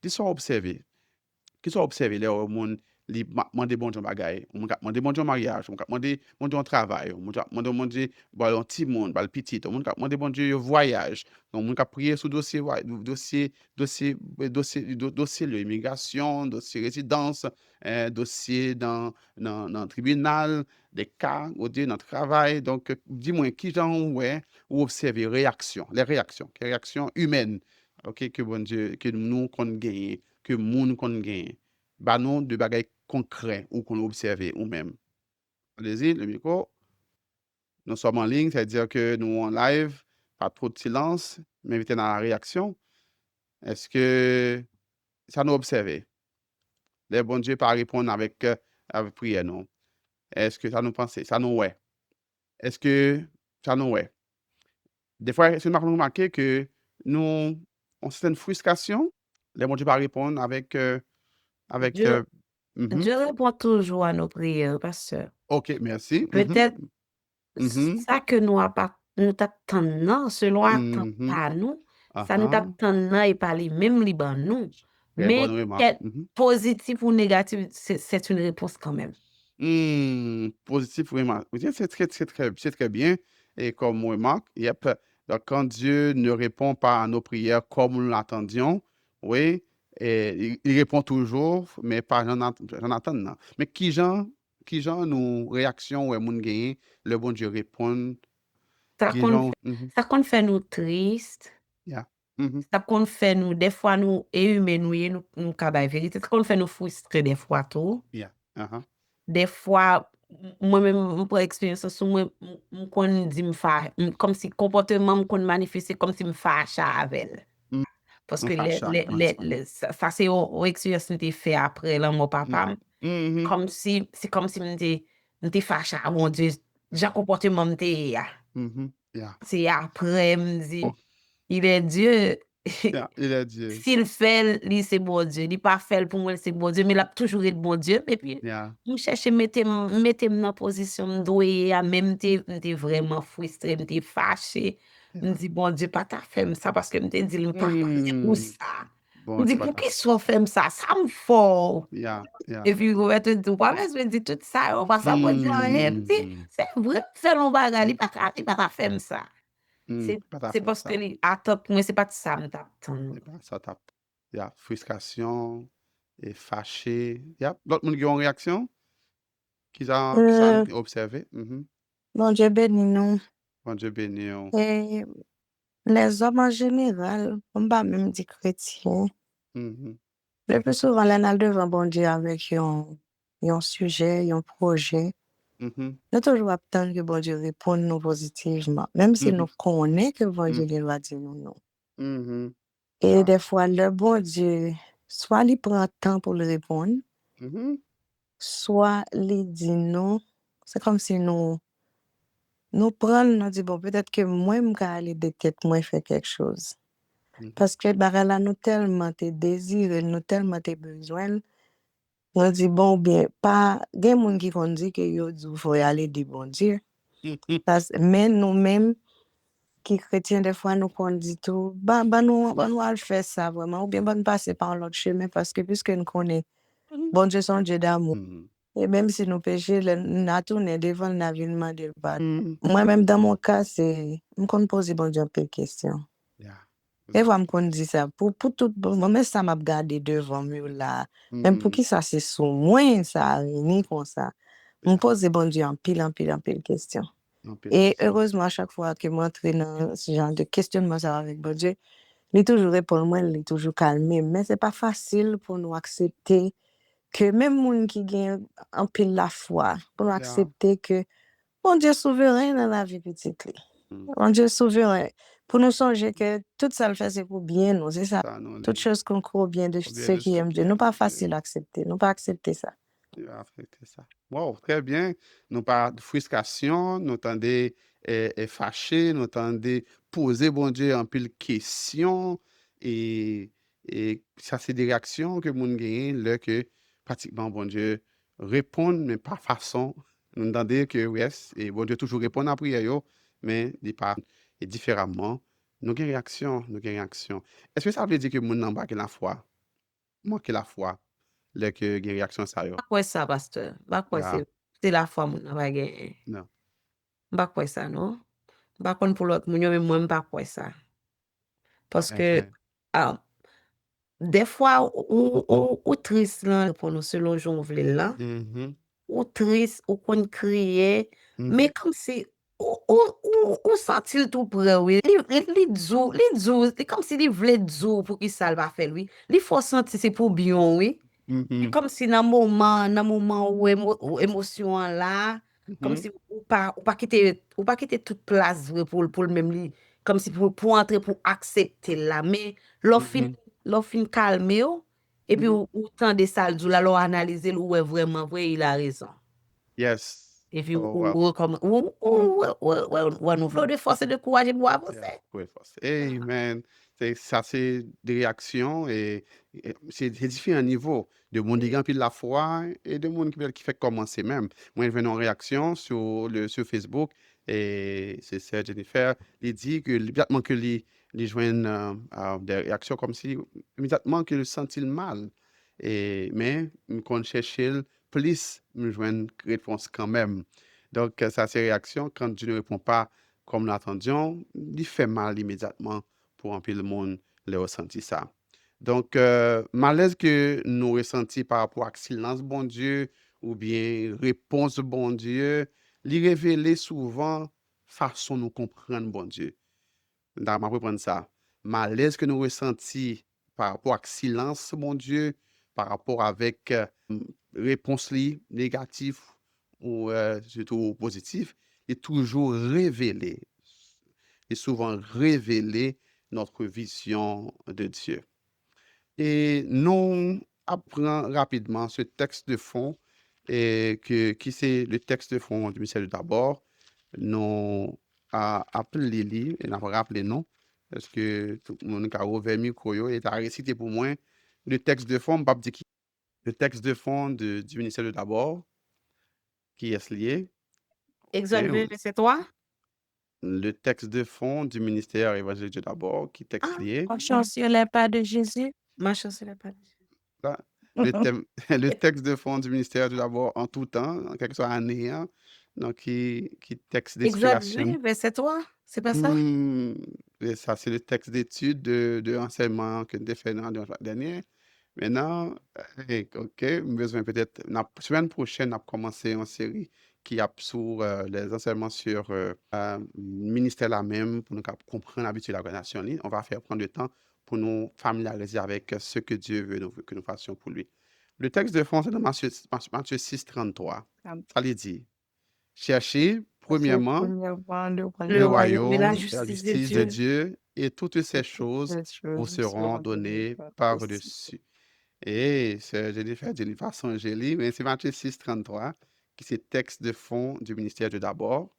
Dis ça observer. Qui sont observés les monde li demander bon Dieu bagaille, on ka demander bon Dieu mariage, on ka demander bon Dieu travail, on ka demander bon Dieu un petit monde, le petit, on ka demander bon Dieu voyage. Donc on ka prier sur dossier l'immigration, dossier résidence, dossier dans tribunal, des cas au Dieu dans travail. Donc dis-moi qui genre ouais ou observer les réactions humaines. OK que bon Dieu que nous qu'on gagne que moun qu'on gagne. Bah non de bagages concrets ou qu'on observe ou même. Allez-y, le micro. Nous sommes en ligne, c'est-à-dire que nous en live, pas trop de silence, m'inviter dans la réaction. Est-ce que ça nous observe? Les bons Dieu pas répondre avec prière, non? Est-ce que ça nous pense? Ça nous ouais? Est-ce que ça nous ouais? Des fois, c'est remarqué que nous, on certaine frustration, les bons Dieu pas répondre avec Dieu, mhm. Dieu répond toujours à nos prières, pasteur. OK, merci. Peut-être Mhm. ça que nous t'attendons, selon attend Mhm. pas nous, ça nous Aha. t'attendons et pas les mêmes libres nous. Très bonne Mais remarque. positif ou négatif, c'est une réponse quand même. Positif remarque. Oui, c'est très bien. Et comme remarque, yep. Donc, quand Dieu ne répond pas à nos prières comme nous l'attendions, oui, et il répond toujours, mais pas j'en attends. Non. Mais qui genre nous réaction ou moun gagné, le bon Dieu répond, Ça qui qu'on genre, fait, ça qu'on fait nous tristes, yeah. Mhm. ça qu'on fait nous, des fois nous, et humains, nous cabay vérité, ça qu'on fait nous frustrer des fois tout. Yeah. Uh-huh. Des fois, moi-même, pour expérience, sur moi, qu'on dit comme si comportement qu'on manifeste comme si me fâche avec elle. Mm. Parce On que fâche ça, honnêtement. ça c'est une expérience que j'ai fait après là, mon papa. Mhm. C'est comme si m'était fâche à mon Dieu, j'ai comportement m'était, Mhm. Yeah. c'est après, me dit, Oh, il est Dieu. yeah. Il a dit. S'il fait, lui, c'est bon Dieu. Il pas fait pour moi, c'est bon Dieu. Mais il a toujours été bon Dieu. Et puis, Yeah. je cherche mettre dans la position de même m'étais vraiment frustré, m'étais fâché. Je me dis, bon Dieu, pas ta fait ça parce que m'étais dit, il pas pour ça. Bon, Je c'est dis, pas pour ta qui soit fait ça? Ça me faut. Yeah, yeah. Et puis, je te dis, pas besoin de dire tout ça. On va ça pour dire rien. Je dis, c'est vrai, c'est l'on bagarre. Il pas ta fait ça. Pas ta C'est fait parce que ça. attends, mais c'est pas ça, m'attend. C'est pas ça ta. Yeah, frustration et fâché. Yeah. D'autres monde qui ont réaction, qui ça Euh, observé. bon Dieu béni nous. Bon Dieu béni. Et les hommes en général, on va même dire chrétiens, Mhm. le plus souvent, là, on devant bon Dieu avec un sujet, un projet. Mhm. Nous toujours attendre que bon Dieu réponde nous positivement, même si nous Mhm. connaissons que bon Dieu Mhm. il va dire nous non. Mhm. Et Ah. des fois, le bon Dieu, soit il prend temps pour le répondre, Mhm. soit il dit non. C'est comme si nous prenons, nous disons, bon, peut-être que moi, je vais aller de tête, moi, faire quelque chose. Mhm. Parce que là, nous tellement te désirons, nous tellement te besoin. On dit, bon, bien, pas, il y a des gens qui vont dire que il faut aller dire bon Dieu. Mais nous-mêmes, qui chrétiens, des fois, nous qu'on dit tout, nous allons faire ça vraiment, ou bien, nous passer par l'autre chemin, parce que puisque nous connaissons, bon Dieu, son Dieu d'amour. Mhm. Et même si nous péchons, nous avons tourné devant le navire de pardon. Mhm. Moi-même, dans mon cas, c'est, je me pose bon Dieu un peu de questions. Yeah. Et voilà, je me dis ça, pour tout, moi, ça m'a gardé devant moi là. Même pour Mhm. qui ça, c'est sous moi, ça, ni comme ça. Je me pose bon Dieu en pile de questions. Non, pile Et question. heureusement, à chaque fois que je m'entre dans ce genre de questionnement ça avec bon Dieu, il est toujours répond moi, il est toujours calmé. Mais c'est pas facile pour nous accepter que même les gens qui gagnent en pile la foi, pour nous Yeah. accepter que bon Dieu est souverain dans la vie petite. Mhm. Bon Dieu est souverain. Pour nous songer que tout ça le fait, c'est pour bien nous, c'est ça. Ça, non, Toutes choses qu'on croit bien de bien ceux de qui ceux aiment qui Dieu. Nous pas aiment Dieu. facile à accepter. Nous pas accepter ça. Il va affecter ça. Wow, très bien. Nous pas de frustration, nous tendez fâché, nous tendez poser bon Dieu en pile question et ça c'est des réactions que moun gagne là que pratiquement bon Dieu répond mais pas façon. Nous entendez que yes et bon Dieu toujours répond à prière yo, mais il pas et différemment. Nous avons réaction, nous avons réaction. Est-ce que ça veut dire que moun nan manque la foi? Manque la foi, là que une réaction ça yo. Pas quoi ça, pasteur. Pas quoi Yeah. c'est la foi mon n'a pas gagné. Non. Pas quoi ça, non? Par contre, pour l'autre, moi, même pas quoi ça. Parce que, ah, des fois, ou triste là, pour nous, selon Jean Vlel là, Mhm. ou triste, ou qu'on criait, Mhm. mais comme si, ou sentit tout près, oui. C'est comme si il voulait dire pour qu'il ça va faire, lui. Il faut sentir, c'est pour bien, oui. C'est Mhm. comme si dans moment où émotion là, comme Mhm. si ou pas quitter toute place vrai, pour le même lit, comme si pour entrer pour accepter là, mais Mhm. l'offre fin calmer yo, et puis Mhm. ou temps de ça là l'on analyser ou est vraiment vrai il a raison. Yes. Et puis Oh, wow. ou comme ou nous voulons de force et de courage pour Yeah. avancer. Oui, force. Amen. Ça, c'est des réactions et c'est différents niveaux. De monde qui remplit la foi et de monde qui fait commencer même. Moi, je viens en réaction sur Facebook et c'est ça, Jennifer. Il dit que immédiatement que les joignent des réactions comme si immédiatement que le sentit mal. Mais quand je cherche plus, me joignent réponse quand même. Donc, ça, c'est réaction. Quand Dieu ne répond pas comme nous l'attendions, il fait mal immédiatement pour un peu le monde le ressentir ça. Donc, malaise que nous ressentons par rapport à silence bon Dieu ou bien réponse bon Dieu, lui révéler souvent façon nous comprendre bon Dieu. Dans ma reprendre ça. Malaise que nous ressentons par rapport à silence bon Dieu, par rapport avec réponse négative ou surtout positive, est toujours révélé et souvent révéler notre vision de Dieu. Et nous apprenons rapidement ce texte de fond, qui c'est le texte de fond du Michel d'abord. Nous appelé lui et nous avons rappelé nous, parce que tout le monde a ouvert le micro et a récité pour moi le texte de fond, pas dire qui. Le texte de fond du ministère de d'abord, qui est lié. Exode OK? verset 3. Le texte de fond du ministère évangélique de d'abord, qui est texte Ah, lié. Marchons sur les pas de Jésus. ma chance c'est la pas. Là, le texte de fond du ministère de d'abord en tout temps, en quelque soit année, hein, donc qui texte Exode d'inspiration. 20 verset 3, c'est pas ça? Hmm, et ça, c'est le texte d'étude de enseignement que nous avons fait dans le dernier. Maintenant, OK, besoin peut-être, la semaine prochaine, on a commencé une série qui a sur les enseignements sur le ministère là même, pour nous comprendre l'habitude de la relation. On va faire prendre le temps pour nous familiariser avec ce que Dieu veut que nous fassions pour lui. Le texte de fond, c'est dans Matthieu 6, 33. Ça lui dit, cherchez premièrement, premièrement le le le royaume et royaume la royaume de et la justice de justice de Dieu. Dieu, et toutes ces et toutes choses ces vous choses vous seront seront données données par-dessus. par-dessus. Et c'est Jennifer, Jennifer Songeli, mais c'est Matthieu 6, 33, qui c'est texte de fond du ministère de d'abord.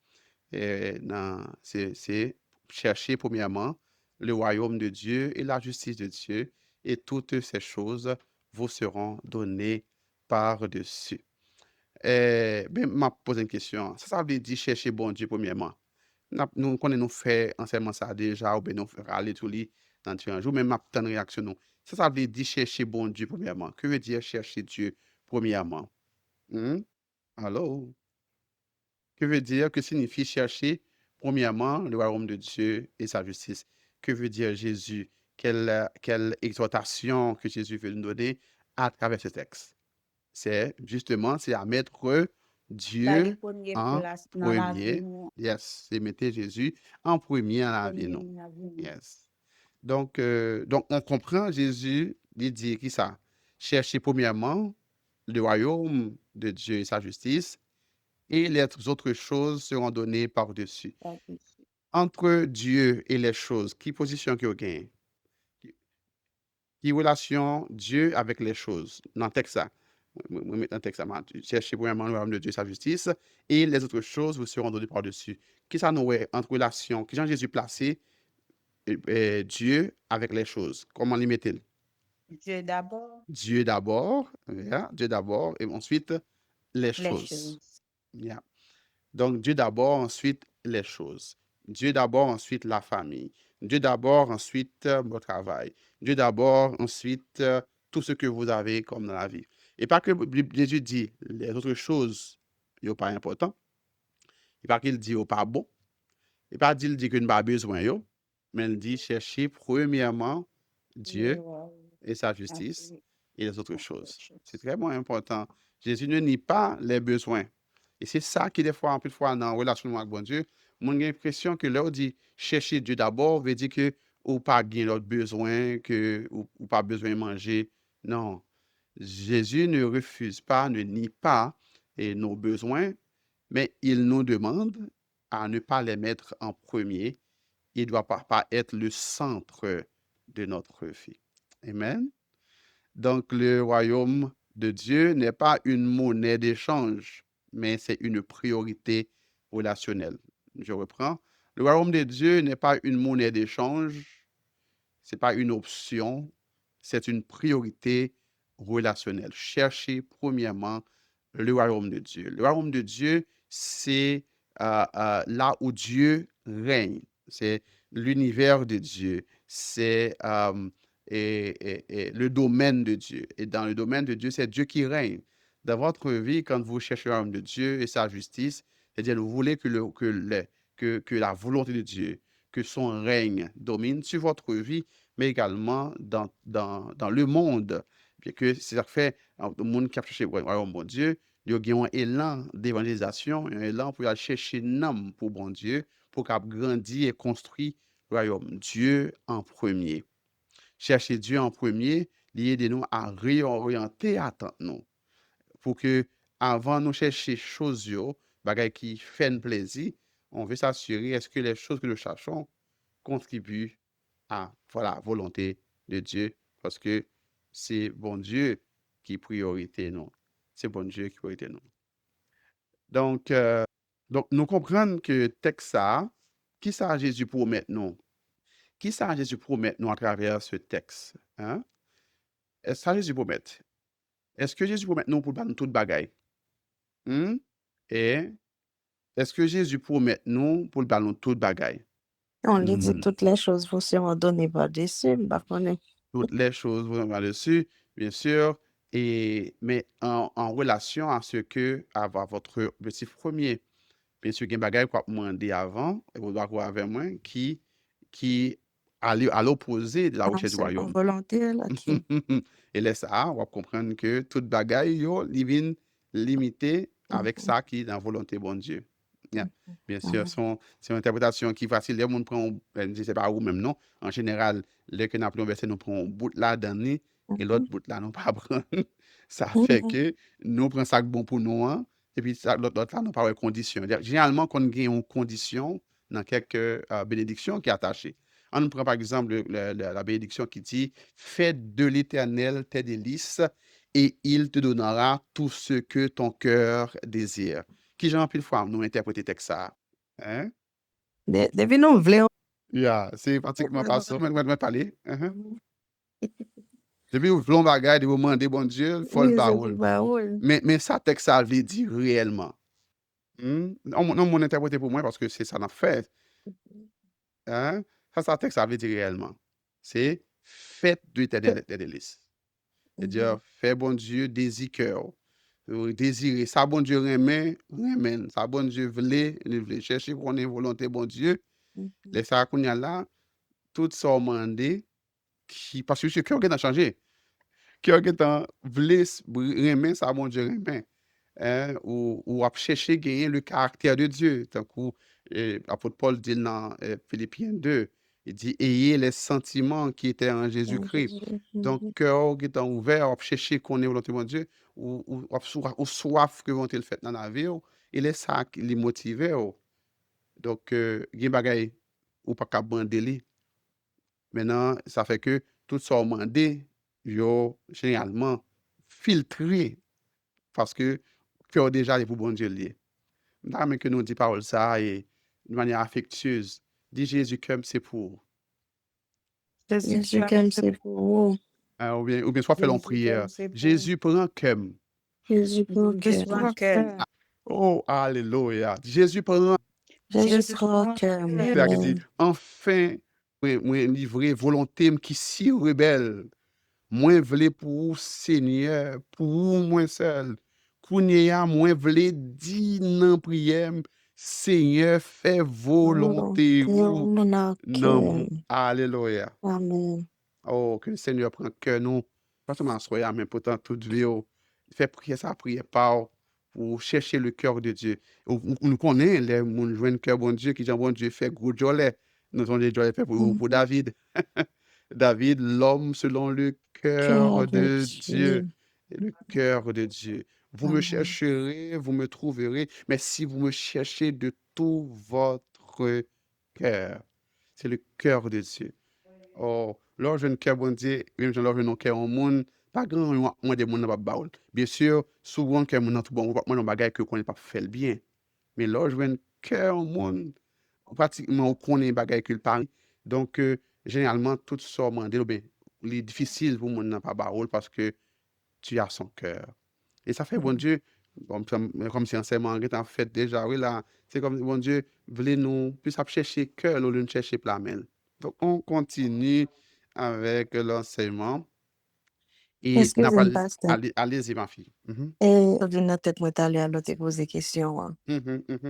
Et c'est chercher premièrement le royaume de Dieu et la justice de Dieu, et toutes ces choses vous seront données par-dessus. Ben, m'a posé une question. Ça veut dire chercher bon Dieu premièrement. Nous connaissons nous fait enseignement ça déjà, ou bien nous aller tout lit dans un jour, mais m'a une réaction nous. Ça veut dire chercher bon Dieu premièrement. Que veut dire chercher Dieu premièrement? Hmm? Allô? Que veut dire, que signifie chercher premièrement le royaume de Dieu et sa justice? Que veut dire Jésus? Quelle exhortation que Jésus veut nous donner à travers ce texte? C'est justement, c'est à mettre Bagay Dieu premier en place dans la vie premier. nous, Yes, c'est mettre Jésus en premier dans la vie, premier non? dans la vie nous. Yes. Donc on comprend Jésus, il dit qui ça? Chercher premièrement le royaume de Dieu et sa justice, et les autres choses seront données par-dessus. Entre Dieu et les choses, qui position que vous gagnez? Qui relation Dieu avec les choses? Dans le texte, ça. Moi, mettre dans le texte, ça. Cherchez premièrement le royaume de Dieu et sa justice, et les autres choses vous seront données par-dessus. Qui ça nous est entre relation? Qui Jean Jésus placé Dieu avec les choses? Comment l'y met-il? Dieu d'abord, Dieu d'abord, yeah, Dieu d'abord, et ensuite les les choses. choses. Yeah. Donc, Dieu d'abord, ensuite les choses. Dieu d'abord, ensuite la famille. Dieu d'abord, ensuite votre travail. Dieu d'abord, ensuite tout ce que vous avez comme dans la vie. Et pas que Jésus dit les autres choses, ce n'est pas important. Et pas qu'il dit ce n'est pas bon. Et pas qu'il dit qu'il n'a pas besoin, mais il dit chercher premièrement Dieu et sa justice et les autres choses. C'est très important. Jésus ne nie pas les besoins. Et c'est ça qui, des fois, en plus de fois, dans la relation avec bon Dieu, on a l'impression que là, on dit chercher Dieu d'abord, veut dire que ou pas gain l'autre besoin, que ou pas besoin de manger. Non. Jésus ne refuse pas, ne nie pas nos besoins, mais il nous demande à ne pas les mettre en premier. Il ne doit pas être le centre de notre vie. Amen. Donc, le royaume de Dieu n'est pas une monnaie d'échange, mais c'est une priorité relationnelle. Je reprends. Le royaume de Dieu n'est pas une monnaie d'échange, ce n'est pas une option, c'est une priorité relationnelle. Cherchez premièrement le royaume de Dieu. Le royaume de Dieu, c'est là où Dieu règne. C'est l'univers de Dieu. C'est et le domaine de Dieu. Et dans le domaine de Dieu, c'est Dieu qui règne. Dans votre vie, quand vous cherchez le royaume de Dieu et sa justice, c'est-à-dire vous voulez que la volonté de Dieu, que son règne domine sur votre vie, mais également dans le monde. Bien que c'est ça fait, le monde qui a cherché le royaume de Dieu, il y a un élan d'évangélisation, un élan pour aller chercher un homme pour bon Dieu, pour qu'il grandisse et construise le royaume. Dieu en premier. Chercher Dieu en premier, l'aider nous à réorienter attente nous. Pour que, avant nous chercher choses, bagaille qui fait plaisir, on veut s'assurer est-ce que les choses que nous cherchons contribuent à voilà, volonté de Dieu, parce que c'est bon Dieu qui priorité nous. C'est bon Dieu qui priorité nous. Donc, nous comprenons que texte ça, qui ça Jésus promet nous? Qui ça Jésus promet nous à travers ce texte? Hein? Est-ce que Jésus promet? Est-ce que Jésus promet nous pour nous toute bagaille? Hmm? Et est-ce que Jésus promet nous pour nous toute bagaille? On lui dit toutes les choses vous seront données par-dessus, bah, Toutes les choses vont là-dessus, bien sûr, mais en relation à ce que avoir votre objectif premier. Bien sûr, il y a des bagages qu'on a demandé avant, et vous doit voir avec moi, qui allait à l'opposé de la recherche du c'est en royaume. volonté là-dessus. Et là, ça, on va comprendre que toute bagaille, il vient limité avec ça qui est dans la volonté de bon Dieu. Yeah. Bien sûr, c'est une interprétation qui est facile. Les gens prennent, je ne sais pas où même, non. En général, les que nous appelons verset, nous prenons un bout là dans et l'autre bout là, nous pas prendre. Ça fait que nous prenons ça bon pour nous, hein. et puis l'autre là, nous pas de condition. Généralement, quand on a une condition dans quelques bénédictions qui est attachée. On nous prend par exemple la bénédiction qui dit fais de l'Éternel tes délices et il te donnera tout ce que ton cœur désire. Qui j'en pile fois nous interpréter texte ça? Hein? Depuis nous voulons. C'est pratiquement pas ça. Je parler. Depuis vous voulez bagaille de vous demander bon Dieu, il faut le parole. Mais ça texte ça veut dire réellement. Non, mon interpréter pour moi parce que c'est ça n'a fait. Hein? Ça texte ça veut dire réellement. C'est faites de l'éternel des délices. C'est-à-dire, fais bon Dieu désir cœur. Désirer. Ça bon Dieu remet. Ça bon Dieu voulait, chercher qu'on ait volonté bon Dieu. Les ça qu'on y a là, tout ça demandé qui parce que ce cœur qui a changé. Cœur qui a voulu remet ça bon Dieu remet. Ou à chercher gagner le caractère de Dieu. Tant que l'apôtre Paul dit dans Philippiens 2, il dit ayez les sentiments qui étaient en Jésus-Christ. Donc, cœur qui est ouvert à chercher qu'on est volonté de Dieu, ou soif que vont le fait dans la vie, il est ça qui les motive. Donc, il y a des bagailles ou pas qu'à bander. Maintenant, ça fait que tout ça demandé, yo généralement filtré parce que cœur déjà est pour bon Dieu lié. Mais que nous dit parole ça et de manière affectueuse. Dit Jésus comme c'est pour. Jésus comme c'est pour vous. Ou bien soit fait en prière. Jésus prend comme. Jésus prend cœur. Oh, alléluia. Jésus prend. Jésus prend cœur. C'est-à-dire qu'il dit, enfin, moi livré volonté qui si rebelle. Moi vle pour Seigneur, pour moi seul. Kounya moi vle di nan prière, Seigneur fait volonté ou non. Alléluia. Amen. Oh, que le Seigneur prenne cœur nous. Pas seulement soyez, mais pourtant toute vie. Fait prier ça, prier pas pour chercher le cœur de Dieu. Nous connaissons les gens qui jouent le cœur bon Dieu, qui dit bon Dieu fait gros jolet. Nous avons des jolets fait pour David. David, l'homme selon le cœur de Dieu. Le cœur de Dieu. Vous me chercherez, vous me trouverez, mais si vous me cherchez de tout votre cœur, c'est le cœur de Dieu. Oh, lorsque je ne cœur bon Dieu, même lorsque je ne cœur au monde, pas grand moins de monde dans baoul. Bien sûr, souvent que mon tout bon, moi dans bagaille que connaît pas fait le bien. Mais lorsque je un cœur au monde, pratiquement on connaît bagaille que le parle. Donc généralement tout ça mandé bien, il est difficile pour mon pas baoul parce que tu as son cœur. Et ça fait bon Dieu comme si enseignement est en fait déjà oui là, c'est comme bon Dieu voulait nous plus chercher cœur au lieu de chercher plamel. Donc, on continue avec l'enseignement. Et Excusez-moi, pasteur. allez-y, ma fille. Et de notre tête, moi, t'allais à l'autre poser question.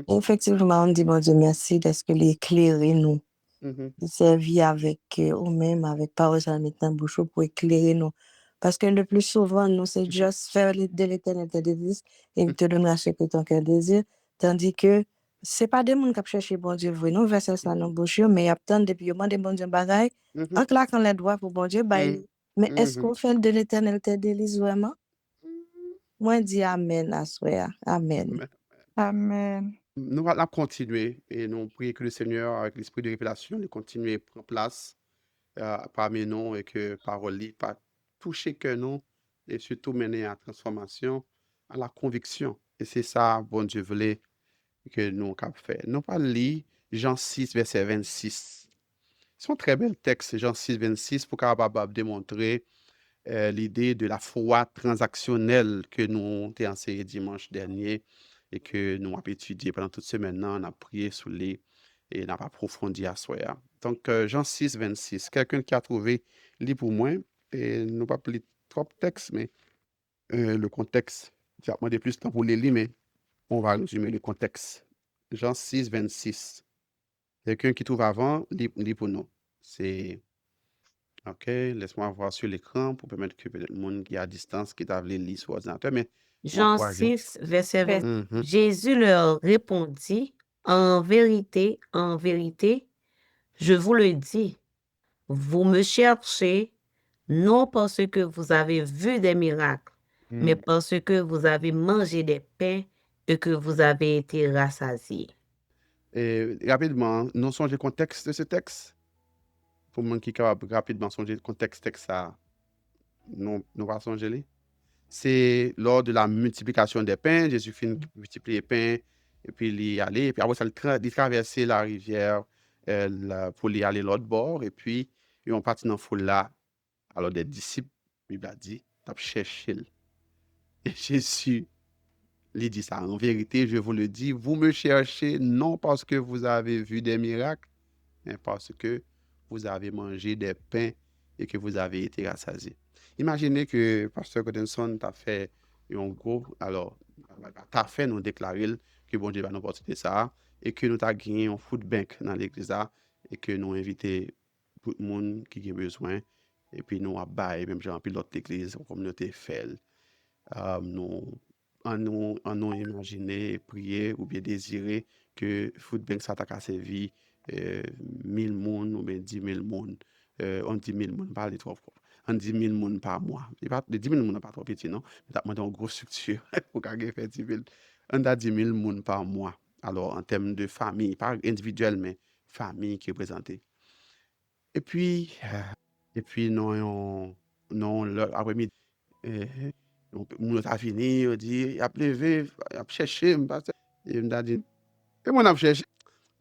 Effectivement, on dit, bon Dieu, merci parce que l'éclairer nous. Il servit avec nous-mêmes, avec parole à mettre en bouche pour éclairer nous. Parce que le plus souvent, nous, c'est juste faire de l'éternel tes désirs et il te donnera ce que ton cœur désire. Tandis que c'est pas des gens qui cherchent bon Dieu vrai. Nous, verset ça dans bouche, mais il y a tant depuis au des bon Dieu bagaille, en claquant les doigts pour bon Dieu, mais est-ce qu'on fait de l'éternel tes délices vraiment? Moi, je dis Amen à soi. Amen. Amen. Nous allons continuer et nous prions que le Seigneur, avec l'esprit de révélation, de continuer à prendre place parmi nous et que parole pas toucher que nous et surtout mener à la transformation, à la conviction. Et c'est ça, bon Dieu voulait que nous avons fait. Nous allons lire Jean 6, verset 26. C'est un très bel texte, Jean 6, 26, pour capable démontrer l'idée de la foi transactionnelle que nous avons enseigné dimanche dernier et que nous avons étudié pendant toute semaine. On a prié sur les et on a approfondi à soi. Donc, Jean 6, 26. Quelqu'un qui a trouvé, lit pour moi. Et nous pas lire trop texte, mais le contexte. J'ai demandé plus de temps pour les lire, mais on va résumer le contexte. Jean 6, 26. Quelqu'un qui trouve avant, lit pour nous. C'est OK, laisse-moi voir sur l'écran pour permettre que peut-être le monde qui est à distance, qui t'a lire sur l'ordinateur, mais Jean 6, verset 20. Jésus leur répondit, en vérité, je vous le dis, vous me cherchez non parce que vous avez vu des miracles, mais parce que vous avez mangé des pains et que vous avez été rassasiés. Et rapidement, nous songeons le contexte de ce texte. Pour moi qui est capable rapidement songer le contexte texte ça, nous va songer lui. C'est lors de la multiplication des pains, Jésus finit multiplier les pains, et puis il y allait, et puis après ça, il traversait la rivière pour y aller l'autre bord, et puis ils ont parti dans la foule là. Alors des disciples, la Bible a dit, t'as cherché. Et Jésus lui dit ça. En vérité, je vous le dis, vous me cherchez non parce que vous avez vu des miracles, mais parce que vous avez mangé des pains et que vous avez été rassasiés. Imaginez que Pasteur Godinson t'a fait un gros, alors, t'a fait nous déclarer que bon Dieu va nous porter ça et que nous avons gagné un food bank dans l'église là et que nous invité tout le monde qui a besoin et puis nous avons baillé même genre puis l'autre église, la communauté fait. Nous en nous imaginer, prier ou bien désirer que food bank ça t'a servi 1000 moun ou bien 10 000 moun. On dit 1000 moun, pas les trop fort. On dit 1000 moun par mois. Et pas, 10 000 moun n'est pas trop petit, non? Mais t'as demandé une grosse structure pour qu'on fait 10 000. On a 10 000 moun par mois. Alors, en termes de famille, pas individuel, mais famille qui est présentée. Et puis, non, après-midi, moun a fini, on dit, il a plevé, il a cherché, et on a dit, et moi, on a cherché.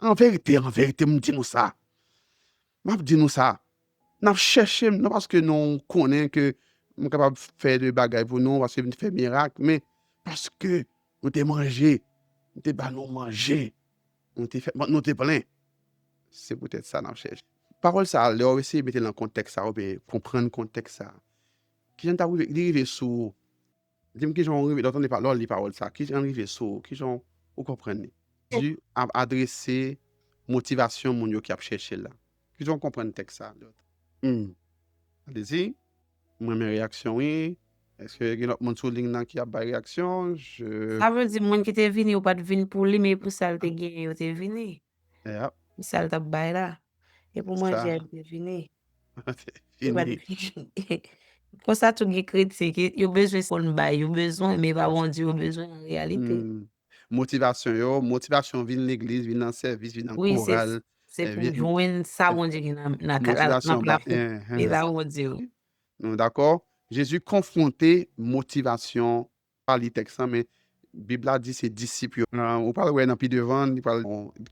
En vérité, me dit nous ça. M'a dit nous ça. N'a cherché non parce que nous connaissons que nous sommes capables de faire des bagages pour nous, parce que nous faisons des miracles, mais parce que nous avons mangé, nous avons mangé, nous avons plein. C'est peut-être ça nous cherche. Parole ça, là, essayer de mettre dans le contexte ça, ou bien comprendre le contexte ça. Qui j'en arrivé sur, dis-moi qui j'en arrivé d'entendre les paroles ça, qui j'en arrivé sur, qui j'en, vous comprenez? Dieu a adressé motivation mon yo qui a cherché là. Qui j'en comprendre le texte ça. Allez-y. Moi mes réactions oui. Est-ce que il y a mon sur ligne là qui a pas réaction? Ça veut dire moun qui te vini ou pas vini pour lui, mais pour ça te gagné ou te vini. Yeah, Ça t'a bay là. Et pour manger, ça. elle te vini. C'est Ou pas fini. Pour ça, tout les critique, il a besoin de qu'on bail, il a besoin, mais pas bon Dieu, il a besoin en réalité. Motivation vient l'église, vient dans le service, vient dans le Oui, choral. c'est euh, pour vient- joindre ça, euh, bon Dieu, qui dans motivation, la mais pas bon Dieu. d'accord? Jésus confronté motivation par les textes, hein, mais la Bible a dit c'est disciples. On parle ouais, dans pile devant, il parle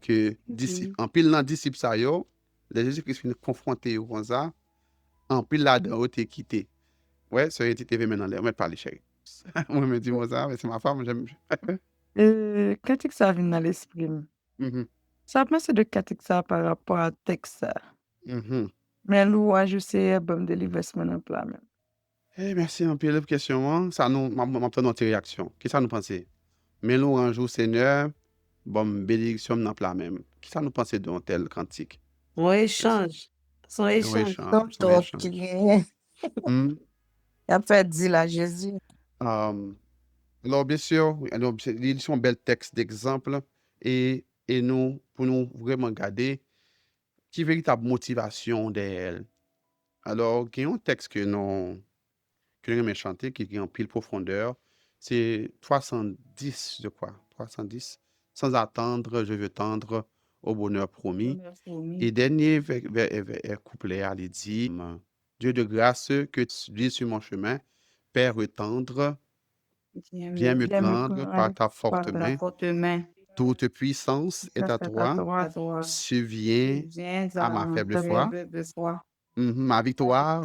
que disciples, en pile dans disciples ça yo, les Jésus-Christ vient confronter comme ça, en pile là-dedans, t'es quitté. Ouais, ça a été TV maintenant, on va parler chérie. Moi, me dis moi ça, mais c'est ma femme, j'aime. Quand ça vient dans l'esprit, Mhm, ça pense de quand ça par rapport à texte ça. mhm. Mais louange, c'est bon délivrer ce en plat même. Merci un peu de question. Hein. Ça nous, m'entend notre réaction. Qu'est-ce que ça nous pensez? Mais nous, un jour, Seigneur, bon, bénédiction dans plat même. Qu'est-ce que ça nous pensez d'un tel cantique? On échange. Son Oui, échange. change, son Donc, échange. il Hmm. a fait dire la Jésus. Alors, bien sûr, alors, ils sont bel texte d'exemple et nous, pour nous vraiment garder qui véritable motivation d'elle. Alors, il y a un texte que nous aimons chanter, qui est en pile profondeur, c'est 310, je crois, 310. Sans attendre, je veux tendre au bonheur promis. Et dernier couplet, elle dit, Dieu de grâce que tu vis sur mon chemin, Père tendre, viens me prendre par ta forte main. Toute puissance est à toi, subviens à ma faible foi. Ma victoire,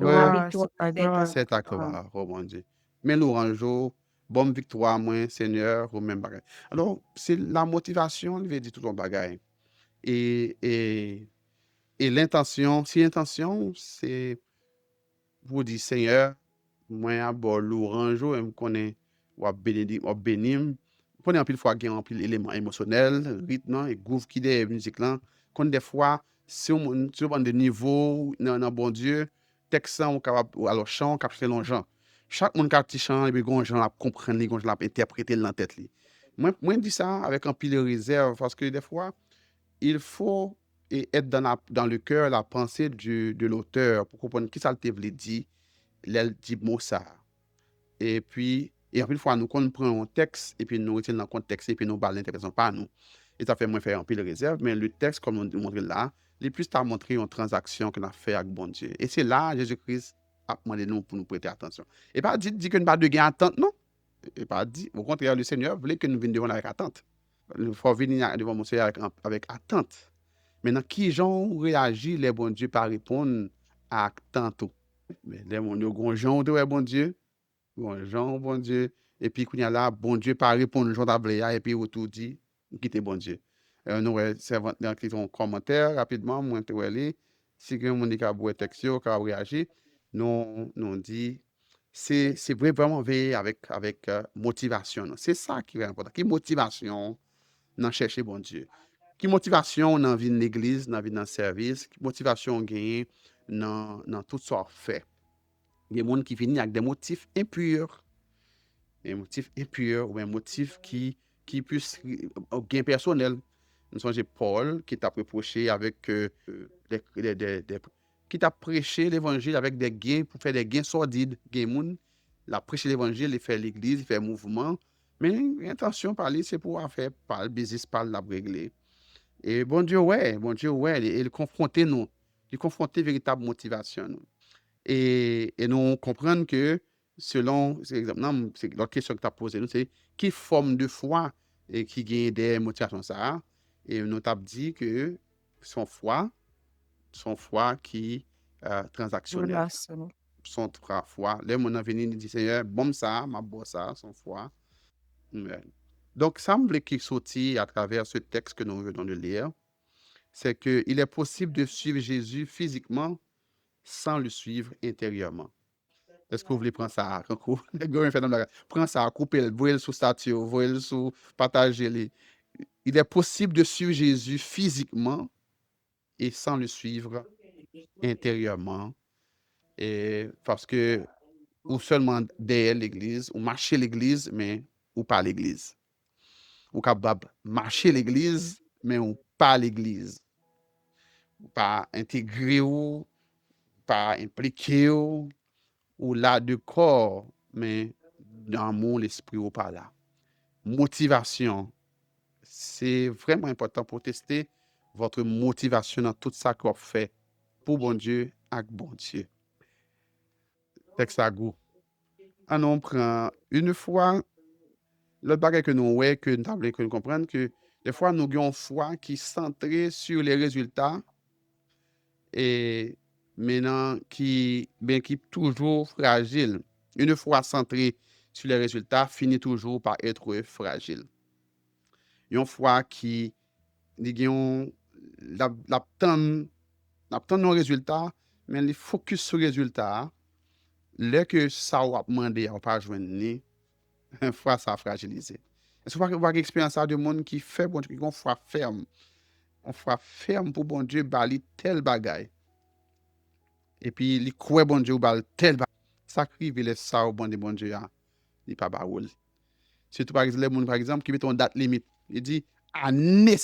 c'est ta gloire, oh mon Dieu. Mais l'orangeau, bonne victoire, moi, Seigneur, au même bagage. Alors, c'est la motivation, il veut dire tout ton bagage. Et, et, et l'intention, si l'intention, c'est pour dire, Seigneur, moi, à bord l'orangeau, je me connais, ou bénim. Je connais en pile fois qu'il y a un pile élément émotionnel, rythme, et groove qui est musique là. Quand des fois, si on a des niveaux, dans bon Dieu, texte on capable, alors chant, capter l'enjeu. Chaque monde qui a petit chant, et puis gon gens la comprendre, gon gens la interpréter dans la tête li. Moi dis ça avec un pile de réserve parce que des fois, il faut être dans le cœur, la pensée de l'auteur pour comprendre qui ça le voulait dire, l'elle dit mot ça. Et puis, Et en plus, fois, nous, quand nous prenons un texte, et puis nous retenons dans le contexte, et puis nous parlons l'interprétation pas nous. Et ça fait moins faire un peu de réserve, mais le texte, comme on montre là, les plus t'a montré une transaction qu'on a fait avec bon Dieu. Et c'est là, Jésus-Christ a demandé nous pour nous prêter attention. Et pas dit que nous pas de gain attente, non. Et pas dit, au contraire, le Seigneur voulait que nous venions devant avec attente. Il faut venir devant mon Seigneur avec attente. Maintenant, qui gens réagit, les bons Dieu, par répondre à attente? Mais les gros gens de bon Dieu, bon Dieu, et puis quand il y a là, bon Dieu, par répondre, Jean d'Abléa, et puis autour dit, quittez bon Dieu. Nous, servant dans un commentaire rapidement, moi, si quelqu'un dit qu'il a beau texte, qu'il a réagi, nous dit, c'est vraiment veiller avec motivation. C'est ça qui est important. Qui motivation dans chercher bon Dieu? Qui motivation dans vie de l'église, dans vie dans le service? Qui motivation gagner dans tout ça fait? Il y a des gens qui viennent avec des motifs impurs. Des motifs impurs ou un motif qui puisse au gain personnel. Nous sommes Paul qui t'a reproché avec qui t'a prêché l'évangile avec des gains pour faire des gains sordides. Il a prêché l'évangile, il fait l'église, il fait mouvement. Mais l'intention par lui, c'est pour faire par le business, par la régler. Et bon Dieu, il confronte nous. Il confronte véritable motivation. Nous. Et nous comprenons que selon, c'est la question que tu as posée, c'est qui forme de foi et qui gagne des motivations ça. Et nous t'avons dit que son foi qui transactionnel. Voilà, c'est nous. Son foi. Là, mon avenir dit Seigneur, bon ça, ma bon ça, son foi. Ouais. Donc, semble qu'il sortit à travers ce texte que nous venons de lire, c'est qu'il est possible de suivre Jésus physiquement sans le suivre intérieurement. Est-ce que vous voulez prendre ça? Prends ça, coupez-le, voyez-le sous statut, voyez-le sous partagez-le. Il est possible de suivre Jésus physiquement et sans le suivre intérieurement. Et parce que ou seulement derrière l'église, ou marcher l'église, mais ou pas l'église. Ou capable marcher l'église, mais ou pas l'église. Ou pas intégrer ou pas impliqué ou là de corps, mais dans mon esprit ou pas là. Motivation, c'est vraiment important pour tester votre motivation dans tout ça qu'on fait pour bon Dieu avec bon Dieu. Texte à goût. On prend une fois, l'autre bagage que nous voyons, que nous avons que nous comprendre que des fois nous avons une foi qui est centrée sur les résultats et maintenant qui est toujours fragile. Une foi centrée sur les résultats finit toujours par être fragile. Une foi qui l'attend nos résultats, mais les focus sur les résultats, là que ça va demander à pas joindre ni, une foi ça fragilisé. Est-ce que vous avez expérience de monde qui fait bon Dieu, qui ont foi ferme, on foi ferme pour bon Dieu bali tel bagaille. Et puis il croit bon Dieu bali tel bagaille. Ça crive les ça au bon Dieu a, il pas baoul. Surtout par exemple les monde par exemple qui met une date limite. Il dit année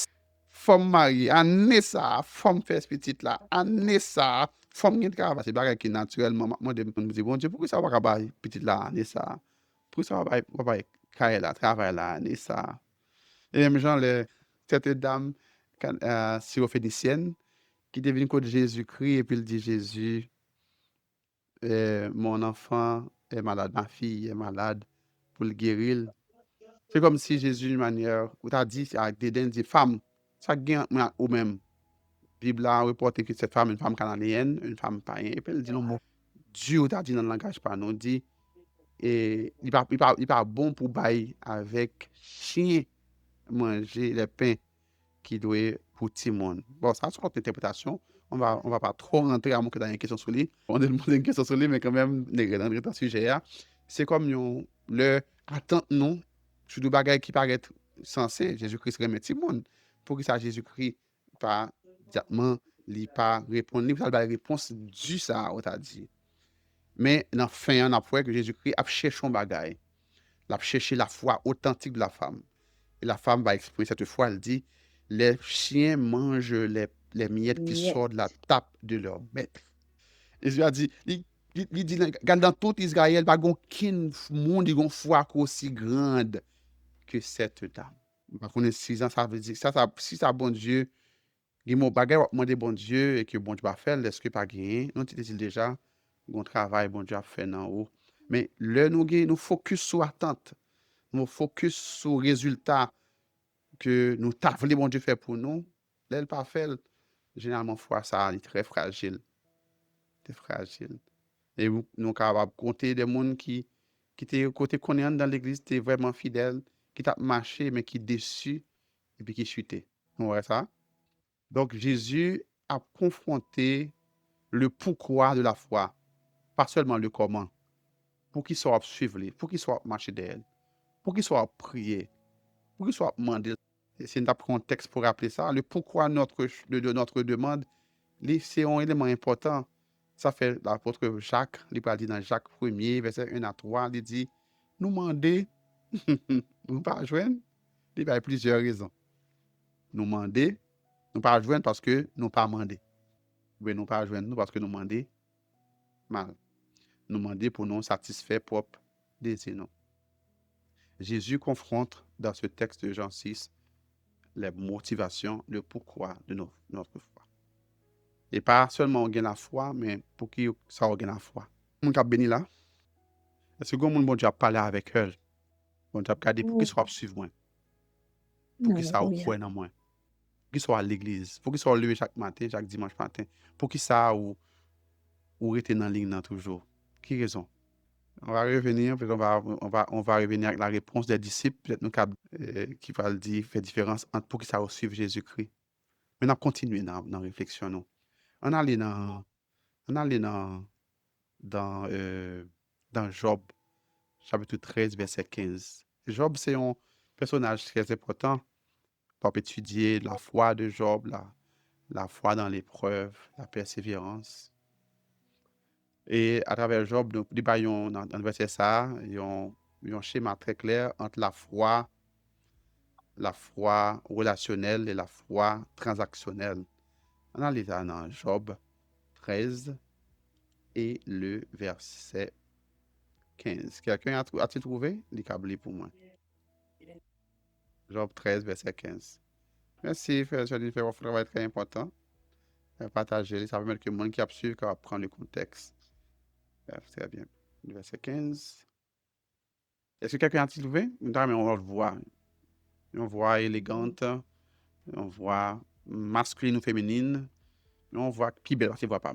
femme mariée, année ça, femme fait petite là, année ça, femme qui travaille, c'est bagage qui naturellement moi de me dire bon Dieu pourquoi ça va pas petite là année ça. Pourquoi ça va pas carré là, travail là année ça. Et même genre cette dame syrophénicienne qui devient contre Jésus-Christ et puis il dit Jésus mon enfant est malade, ma fille est malade pour le guérir. C'est comme si Jésus, d'une manière, où tu as dit avec des dents, dit femme, ça gagne ou même. La Bible a reporté que cette femme est une femme canadienne, une femme païenne. Et puis elle dit non, Dieu t'a dit dans le langage pas, non, dit, et il pas bon pour bailler avec chien manger les pains qui doit pour tout le monde. Bon, ça, c'est notre interprétation. On va pas trop rentrer à mon dans une question sur lui. On a demandé une question sur lui, mais quand même, dans le sujet, c'est comme nous, le attente nous sur des bagages qui paraissent censés. Jésus-Christ remet tout le monde. Pour que ça, Jésus-Christ, pas directement, il pas répondre, il pas la réponse du ça, on t'a dit. Mais dans la fin, on a vu que Jésus-Christ a cherché son bagage. Il a cherché la foi authentique de la femme. Et la femme va exprimer cette fois, elle dit, les chiens mangent les miettes qui sortent de la table de leur maître. Jésus a dit, Il dit, regarde, dans tout Israël, pas aucun monde qui a une foi aussi grande que cette dame. Par contre, 6 ans, ça veut dire, si ça, bon Dieu, il m'a bagay, demander bon Dieu et que bon Dieu va faire, est-ce que pas gagné? Non, tu dis déjà, bon travail, bon Dieu a fait en haut. Mais là, nous focus sur l'attente, nous focus sur le résultat que nous t'avons bon Dieu fait pour nous. Là, il pas fait, généralement, foi, ça est très fragile. C'est fragile. Et nous sommes capables de compter des gens qui étaient côté connaissant dans l'église, étaient vraiment fidèles, qui t'a marché, mais qui déçus et puis qui chuté. Vous voyez ça? Donc, Jésus a confronté le pourquoi de la foi, pas seulement le comment, pour qu'il soit suivre, pour qu'il soit marché d'elle, pour qu'il soit prié, pour qu'il soit demandé. C'est un contexte pour rappeler ça. Le pourquoi de notre demande, c'est un élément important. Ça fait l'apôtre Jacques, il va dire dans Jacques 1er, verset 1 à 3, il dit, nous demander, nous pas joindre, il y a plusieurs raisons. Nous demander, nous pas joindre parce que nous pas demandé. Oui, nous pas joindre nous parce que nous demander mal. Nous demander pour nous satisfaire propre désir. Non. Jésus confronte dans ce texte de Jean 6 les motivations, le pourquoi de notre foi. Et pas seulement on gagne la foi, mais pour qui ça on gagne la foi. Mon cap béni là, est-ce que mon bon Dieu a parlé avec elle? Bon Dieu a regardé pour qu'il soit suivre moi, pour qu'il soit au Alléluia. coin dans moi, pour qu'il soit à l'église, pour qu'il soit levé chaque matin, chaque dimanche matin, pour qu'il soit ou rester dans la ligne toujours. Qui raison? On va revenir, peut-être on va revenir avec la réponse des disciples, peut-être nous qui va le dire, fait différence entre pour qui ça suivre Jésus-Christ. Mais on a continué dans la réflexion. Nous. On allait dans, on allait dans Job, chapitre 13, verset 15. Job, c'est un personnage très important pour étudier la foi de Job, la foi dans l'épreuve, la persévérance. Et à travers Job, nous débattons dans le verset ça, il y a un schéma très clair entre la foi relationnelle et la foi transactionnelle. On a les dans Job 13 et le verset 15. Quelqu'un a-t-il trouvé? Les câbles pour moi. Job 13, verset 15. Merci, frère Jennifer, votre travail très important. Partager, ça permet que le monde qui a suivi va prendre le contexte. Très bien. Le verset 15. Est-ce que quelqu'un a-t-il trouvé? On le voit. Une voix élégante, une voix masculine ou féminine, une voix qui belle, tu vois pas.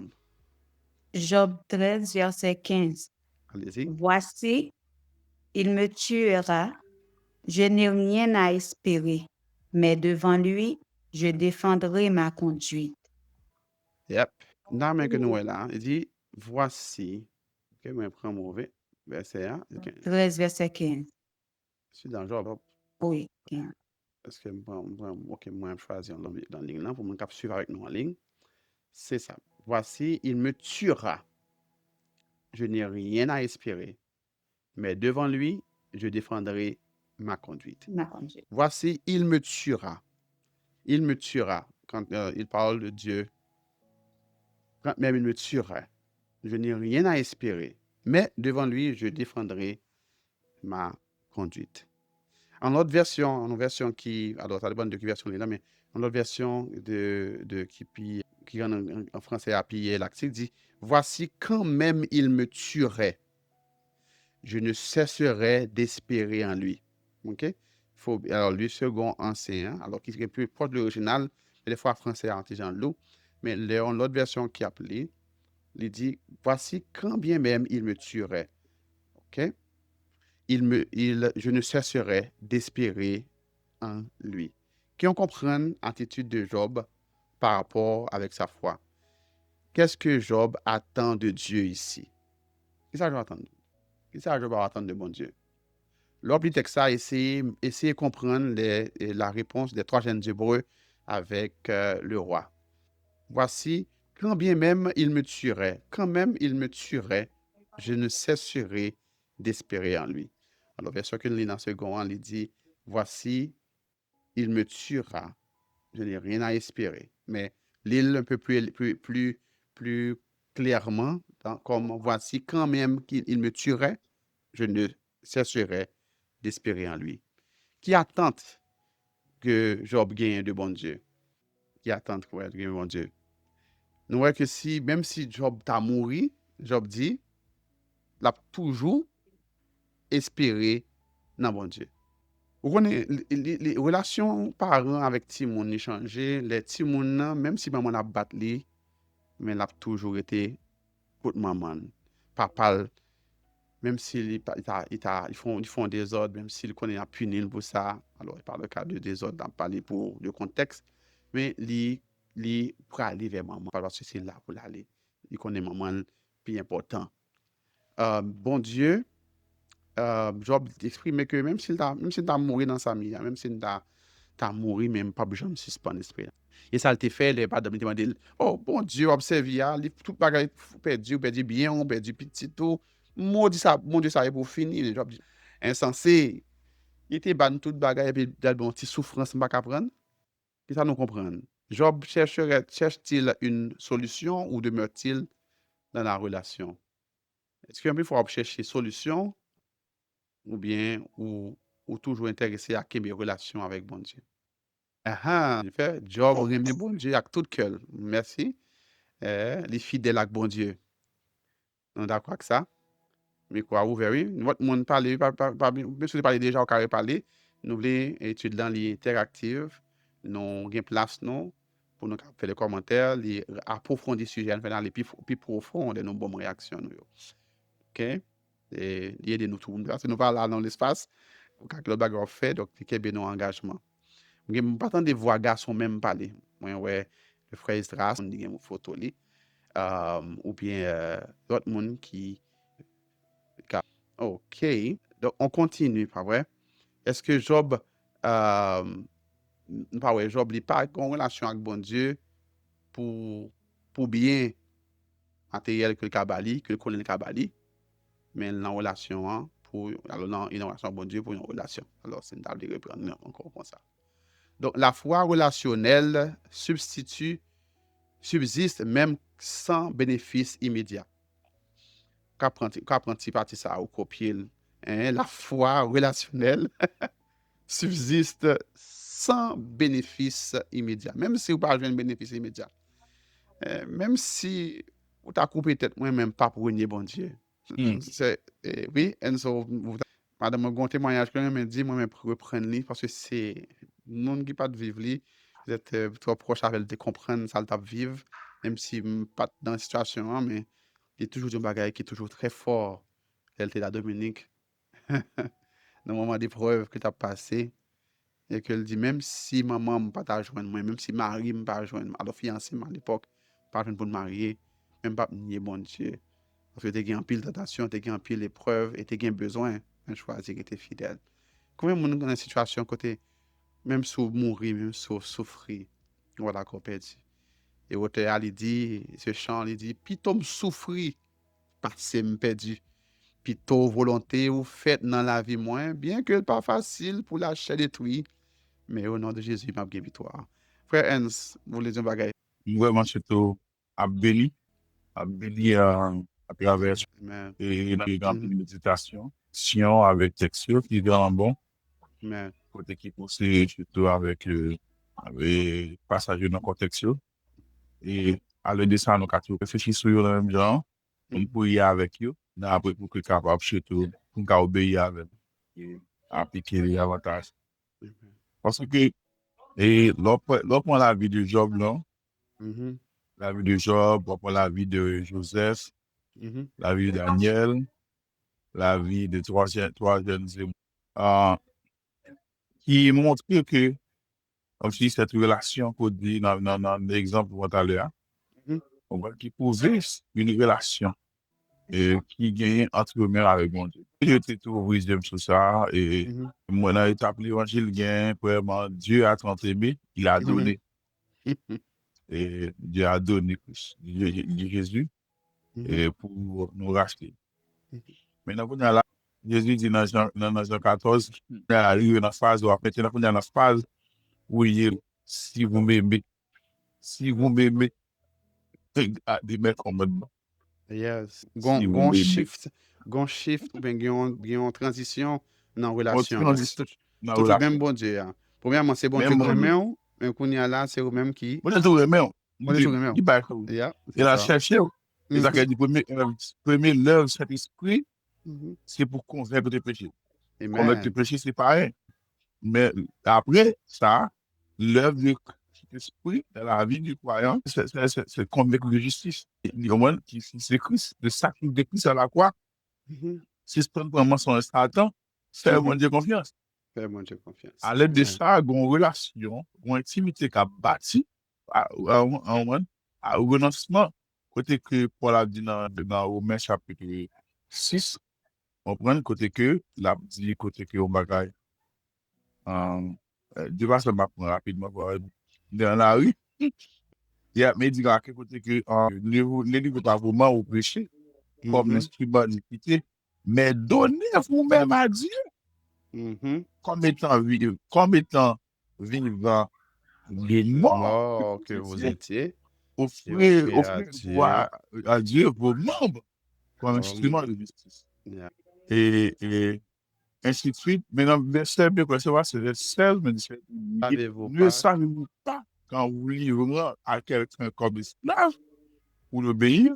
Job 13, verset 15. Allez-y. Voici, il me tuera, je n'ai rien à espérer, mais devant lui, je défendrai ma conduite. Yep. Dans que nous est là, il dit, voici, ok, moi je prends mauvais, verset 1, 13, verset 15. je suis dans le Job, Oui. 15. parce que moi je choisis dans la ligne là, pour me suivre avec nous en ligne. C'est ça. Voici, il me tuera. Je n'ai rien à espérer, mais devant lui, je défendrai ma conduite. Ma conduite. Voici, il me tuera. Il me tuera. Quand il parle de Dieu, quand même il me tuera. Je n'ai rien à espérer, mais devant lui, je défendrai ma conduite. En autre version, qui, alors ça dépend de quelle version il est là, mais en autre version qui en français a pillé l'article dit, voici quand même il me tuerait, je ne cesserai d'espérer en lui. OK? Alors, le second ancien, alors qui est plus proche de l'original, mais des fois français artisan l'eau, mais l'autre version qui est appelée, il dit, voici quand bien même il me tuerait. OK? Je ne cesserai d'espérer en lui. Qu'on comprenne l'attitude de Job par rapport avec sa foi. Qu'est-ce que Job attend de Dieu ici? Qu'est-ce que Job attend? Qu'est-ce que Job attend de bon Dieu? L'autre texte ça, essayez de comprendre la réponse des 3 jeunes Hébreux avec le roi. Voici, quand bien même il me tuerait, je ne cesserai d'espérer en lui. Alors, verset que nous lisons dans ce second, il dit, voici, il me tuera, je n'ai rien à espérer. Mais l'île un peu plus clairement, comme voici quand même qu'il me tuerait, je ne cesserai d'espérer en lui. Qui attend que Job gagne de bon Dieu? Qui attend que Job gagne de bon Dieu? Nous voyons que si, même si Job t'a mouru, Job dit, il a toujours espéré dans bon Dieu. Vous connaissez, les relations parents avec Timon ont changé. Les Timon, même si maman a battu, mais il a toujours été pour maman. Papa, même s'ils ils font des ordres, même s'ils connaissent à punir pour ça, alors par le cas de désordre, on parle pour le contexte, mais il pour aller vers maman, parce que c'est là pour l'aller. Il connaît maman, plus important. Bon Dieu, Job exprime que même s'il t'a mouru dans sa vie, même s'il t'a mouru, même pas besoin de suspendre l'esprit. Et ça, il t'a fait, les pas de demander, oh, bon Dieu, observe, tout bagage perdu bien, on perdu petit tout. Mon Dieu, ça est pour finir. Job dit, insensé, il était ban tout bagage, et puis, il a une petite souffrance, on va pas prendre. Et ça, nous comprendre. Job cherche-t-il une solution ou demeure-t-il dans la relation? Est-ce qu'il faut chercher solution ou bien ou toujours intéressé à quelle relation avec bon Dieu? En fait, Job remet bon Dieu avec tout cœur. Merci. Les fidèles avec bon Dieu. On est d'accord avec ça? Mais quoi, vous verrez, votre monde parle, même si vous parlez déjà au carré parler, nous voulons étudier dans les interactives, nous avons place non, pour nous faire des commentaires, les approfondir le sujet, faire dans les plus profonds de nos bonnes réactions. OK? Et aider nous tout. Parce que nous parlons là dans l'espace, quand le bagarre fait, donc c'est bien nos engagements. Je ne pas tant de voir garçons même parler. Moi, ouais, le frère Isras, on dit une photo li, ou bien d'autres monde qui. OK. Donc, on continue, pas vrai? Est-ce que Job, pas vrai, Job n'est pas en relation avec bon Dieu pour bien matériel que le Kabali, que le connaît le Kabali, mais en relation, hein, alors non, une relation avec bon Dieu pour une relation. Alors, c'est une table de reprendre encore comme ça. Donc, la foi relationnelle subsiste même sans bénéfice immédiat. Qu'apprenti parti ça ou copier, hein? La foi relationnelle subsiste sans bénéfice immédiat. Même si vous parlez de bénéfice immédiat. Même si vous t'as coupé tête, moi-même, pas pour renier bon Dieu. Oui, et so, madame, un témoignage que je dit, moi-même, pour reprendre lui, parce que c'est le monde qui pas de vivre lui, vous êtes trop proche avec de comprendre ça, le tape vivre, même si pas dans la situation, hein, mais il y a toujours un bagage qui est toujours très fort. Elle était la Dominique, dans le moment d'épreuve que tu as passé, et qu'elle dit, même si maman ne pas t'a joindre moi, même si Marie ne pas joindre, alors fiancée à l'époque, pas pour me marier, même pas nier bon Dieu. Parce que tu as un pile tentation, tu as un pile épreuve, et tu as besoin de choisir que tu es fidèle. Combien de monde dans une situation côté, même si mourir, même si souffrir, voilà qu'on perdu. Et l'auteur, il dit, ce chant, il dit, plutôt me souffrir, parce que me perdu. Plutôt volonté ou fait dans la vie moins, bien que pas facile pour la chair détruite, mais au nom de Jésus, m'a bien victoire. Frère Hans, vous voulez dire un bagage? Vraiment, surtout, à béni à travers Amen. et les grandes méditations, sion avec texture qui est vraiment bon. Amen. Côté qui poussé surtout avec passage dans le contexte. Et à l'aide de ça, nous avons réfléchi sur le même genre, on peut y aller avec eux, après pour que capable surtout pour obéir avec et appliquer les avantages. Parce que l'autre la vie de Job, non? La vie de Job, la vie de Joseph, la vie de Daniel, la vie de trois jeunes qui montre que, comme je dis, cette relation qu'on dit dans l'exemple tout à l'heure, on voit qu'il pouvait une relation qui gagne entre eux-mêmes avec mon Dieu. J'étais tout wisdom sur ça et moi, dans l'étape l'évangile, gagne vraiment Dieu a tant aimé, il a donné. Et Dieu a donné Jésus pour nous racheter. Maintenant, là, Jésus dit dans Jean 14, il arrive dans la phase où après, dans la phase où il est, si vous m'aimez, gardez mes commandements. Yes. Si vous Gon l'aimez. shift ou bien gon transition dans On relation. transition dans la Tout relation. même bon Dieu. Hein. Premièrement, c'est bon Dieu Même qui bon remet Dieu. ou, mais qu'on y a là, c'est eux-mêmes qui. Moi, j'ai trouvé même. On est tout remet. Il bat. Yeah, Il c'est a ça. cherché. Et ça, Mhm. dit, premier l'œuvre de cet esprit, Mhm. c'est pour convaincre tes péchés. Convaincre tes Amen. péchés, c'est pareil. Mais après ça, l'œuvre de l'esprit dans la vie du croyant, c'est convaincre de justice. C'est Christ, le sacrifice de Christ à la croix. Mhm. Si ce n'est pas vraiment son Satan, c'est Mhm. mon Dieu confiance. Fais bon Dieu confiance. À l'aide de Ouais. ça, il y a une relation, une intimité qui a bâti à renoncement. Côté que Paul a dit dans Romains chapitre 6, on prend le côté que, l'a dit côté que on bagaille. Je vais se mettre rapidement dans la rue. Il y a mais dit à quel côté que ne livrez pas vraiment au péché comme Mhm. instrument d'iniquité, mais donnez vous-même à Dieu Mhm. comme étant vivant les morts Mort que vous étiez, et offrez à offrez Dieu. à Dieu vos membres comme Comme- instrument de justice. Yeah. Et ainsi de suite. Maintenant, verset bien qu'on va c'est verset 16, mais Savez-vous ne pas? savez-vous pas quand vous livrez à quelqu'un comme esclave pour l'obéir,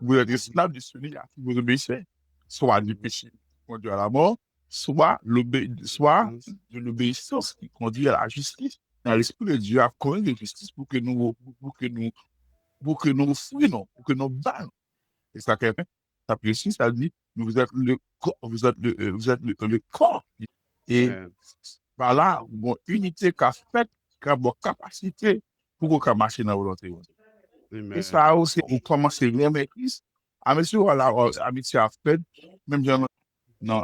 vous êtes esclave de celui à qui vous obéissez, soit du péché qui conduit à la mort, soit de l'obéissance qui conduit à la justice. Dans l'esprit de Dieu a connu de justice pour que nous fouillons, pour que nous battions. Et ça, quelqu'un, ça précise, ça dit, vous êtes le corps, vous êtes le corps. Et Ouais. par là, une unité qu'a fait, qu'a une capacité pour qu'on marche dans la volonté. Et Amen. ça aussi, on commence à aimer Christ. À mesure où l'amitié a fait, même dans la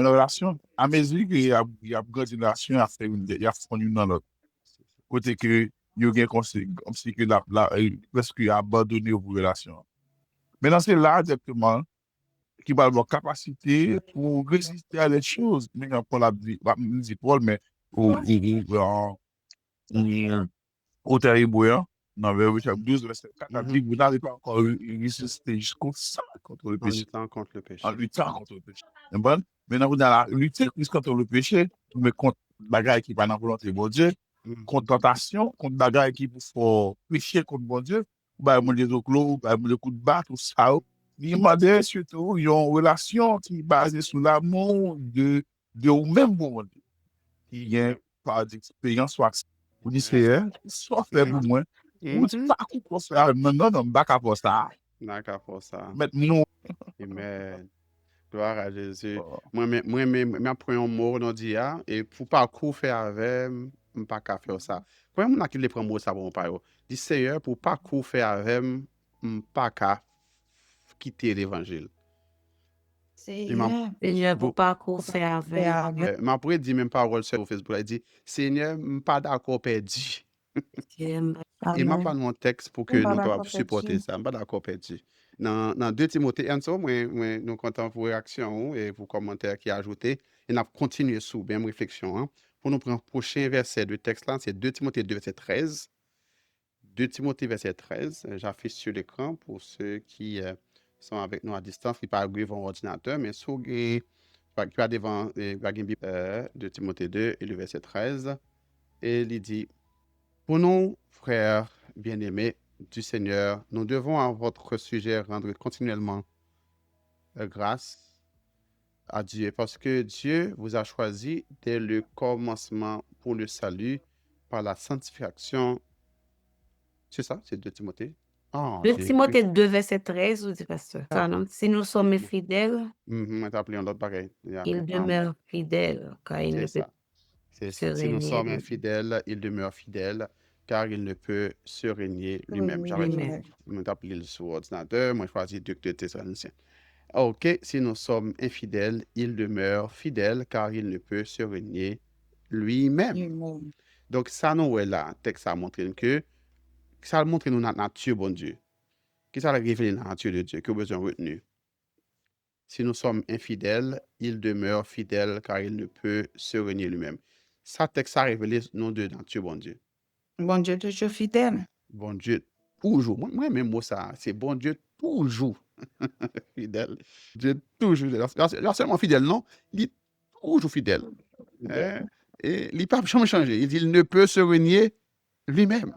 relation, à mesure qu'il y a grandi une relation, il y a fondu dans l'autre. Côté que, il y a comme si que presque abandonné aux relations. Maintenant, c'est là directement qui va avoir capacité pour résister à des choses. Mais pour la vie, Paul, mais au terrible, dans le chapitre 12, verset 4, il dit, vous n'avez pas encore résisté jusqu'au sang contre le En péché. luttant contre le péché. En luttant contre le péché. Bon? Maintenant, vous allez lutter contre le péché, mais contre bagaille qui va dans la volonté de bon Dieu, contre tentation, contre bagaille qui vous faut pécher contre bon Dieu, bah, mon les clos, bah, mon coup de batte, tout ça. Il m'a dit surtout, il y a une relation qui est basée sur l'amour de vous-même, bon Dieu. Qui vient par d'expérience, soit vous dites, soit fait pour moi. Vous dites, pas pour faire, non, pas pour ça. D'accord pour ça. Maintenant, Amen. Gloire à Jésus. Moi, prends un mot dans dia et pour pas faire avec, pas qu'à faire ça. Quand on a qui les prend mot ça bon pas yo. Dis Seigneur pour pas faire avec, pas qu'à quitter l'évangile. Et m'a Seigneur, Vous- pour pas qu'on fait avec. m'a pourrait dire même parole sur Facebook, elle dit Seigneur, pas d'accord perdu. Et m'a pas un texte pour que Pas nous d'accord capables supporter perdu. ça, pas d'accord perdu. Dans 2 Timothée 1, moi, nous comptons pour réaction et pour commentaires qui ajouté et n'a continué sous même réflexion hein. Pour nous prendre prochain verset de texte là, c'est 2 Timothée 2 verset 13. 2 Timothée verset 13, j'affiche sur l'écran pour ceux qui sont avec nous à distance, qui parlent devant ordinateur, mais ceux qui pas devant 2 Timothée 2 et le verset 13 et il dit pour nous, frères bien-aimés du Seigneur, nous devons à votre sujet rendre continuellement grâce à Dieu parce que Dieu vous a choisi dès le commencement pour le salut par la sanctification. C'est ça, c'est 2 Timothée. Ah, Le j'ai écrit. Timothée 2, verset 13, vous dites pasteur. Ça, non? Si nous sommes fidèles, On t'a appelé un autre pareil. il demeure fidèle, car il C'est ne peut ça. C'est se si nous régner sommes lui-même. infidèles, il demeure fidèle, car il ne peut se régner lui-même. J'avais Lui-même. appelé le sur ordinateur, moi, je choisis 2 Thessaloniciens. Ok, si nous sommes infidèles, il demeure fidèle, car il ne peut se régner lui-même. Donc, ça nous est là, texte ça montre que ça montre nous notre nature, bon Dieu. Qui ça révèle la nature de Dieu, que vous besoin retenir. Si nous sommes infidèles, il demeure fidèle, car il ne peut se régner lui-même. Ça texte ça révèle nos deux natures, bon Dieu. Bon Dieu toujours fidèle. Bon Dieu, toujours. Moi-même, moi, ça, c'est bon Dieu toujours fidèle. Dieu toujours fidèle. Là, seulement fidèle, non, il est toujours fidèle. Hein? Et il n'a pas jamais changé. Il dit, il ne peut se renier lui-même.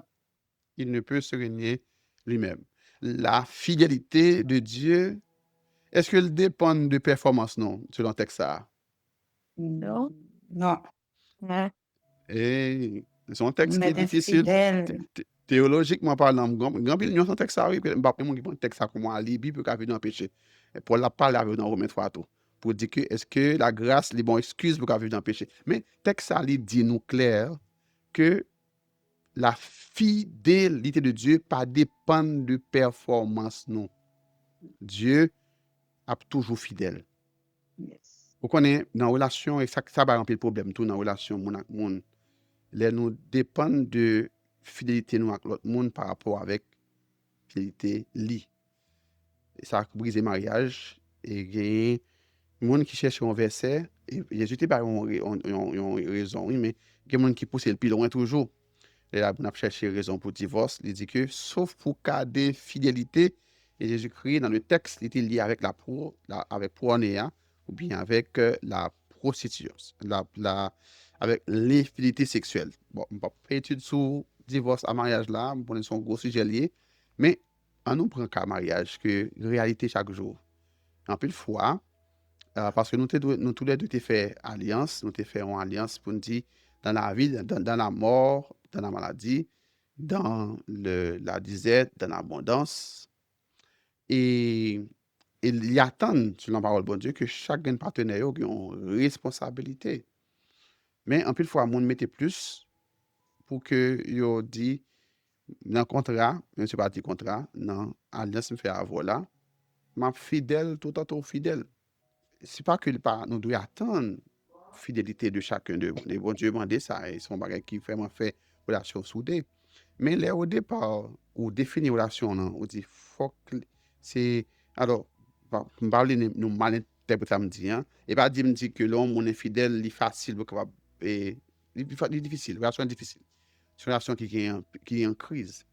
Il ne peut se renier lui-même. La fidélité de Dieu, est-ce qu'elle dépend de performance, non, selon le texte ça? Non? Non, Ouais. Et c'est un texte qui mais est difficile. infidèle. Théologiquement parlant, grand pile nuance dans texte ça, oui, m'a pas qui prend texte ça comme à Bible pour qu'à dans péché. Et Paul l'a parlé avec dans Romains 3 tout pour dire que est-ce que la grâce les bon excuse pour qu'à vivre dans le péché. Mais texte ça lui dit nous clair que la fidélité de Dieu pas dépendre de performance non. Dieu est toujours fidèle. Yes. Vous connaissez dans la relation et ça va remplir le problème tout dans la relation mon ak moun. Les nous dépend de fidélité nous avec l'autre monde par rapport avec fidélité li. Et ça a brisé mariage et gagné monde qui cherche un verset et Jésus était pas une raison oui mais il y a monde qui pousse le plus loin toujours. Et là on a cherché raison pour divorce, il dit que sauf pour cas de fidélité et Jésus-Christ dans le texte il était lié avec avec pornéa ou bien avec la prostitution, avec l'infidélité sexuelle. Bon, on va pas étude sur divorce à mariage là, on son gros sujet lié, mais on nous prend qu'à mariage que réalité chaque jour. En plus de fois, parce que nous tous les deux t'ai fait alliance, nous t'ai fait une alliance pour nous dire dans la vie, dans la mort, dans la maladie, dans la disette, dans l'abondance. Et il y attend, sur la parole de bon Dieu, que chaque partenaire ait une responsabilité. Mais en plus de fois, on mettait plus pour que yo dit dans le contrat, je ne sais pas dit contrat, dans alliance me fait avoir là, m'a fidèle tout autant fidèle. C'est pas que nous devons attendre fidélité de chacun de nous. Bon Dieu demande ça et son bagage qui vraiment fait relation soudée. Mais là au départ, ou définir relation non, on dit faut que c'est alors me parler nous mal interpréter me dit hein et pas dire me dit que l'homme on est fidèle, il facile pour capable et il difficile, relation difficile. C'est une relation qui est en crise.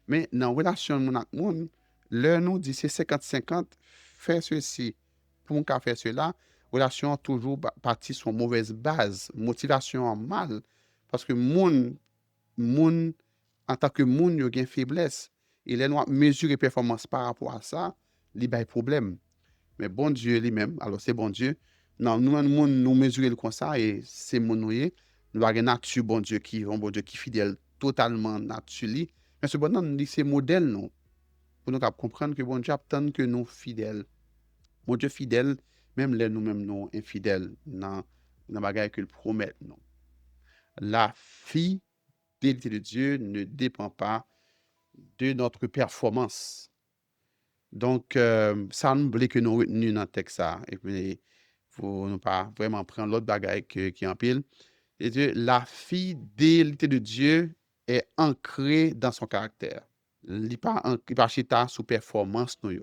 Mais dans la relation mon avec monde, là nous dit c'est 50-50, faire ceci pour qu'on faire cela, relation toujours partie sur mauvaise base, motivation en mal parce que moun en tant que moun yo gen faiblesse et les nous mesurer performance par rapport à ça, li bay problème. Mais bon Dieu lui-même, alors c'est bon Dieu, non nous mesurer le comme ça et c'est mon nous avons nature bon Dieu qui un bon Dieu qui fidèle totalement naturel. Mais ce bon Dieu c'est modèle non pour nous comprendre que bon Dieu attend que nous fidèles. Mon Dieu fidèle même les nous-mêmes nous infidèles dans bagaille que le promet non. La fidélité de Dieu ne dépend pas de notre performance. Donc, ça nous plaît que nous retenu dans le texte ça. Et puis, il faut ne pas vraiment prendre l'autre bagaille qui est en pile. Et Dieu, la fidélité de Dieu est ancrée dans son caractère. Il n'est pas chita sous performance. Nous.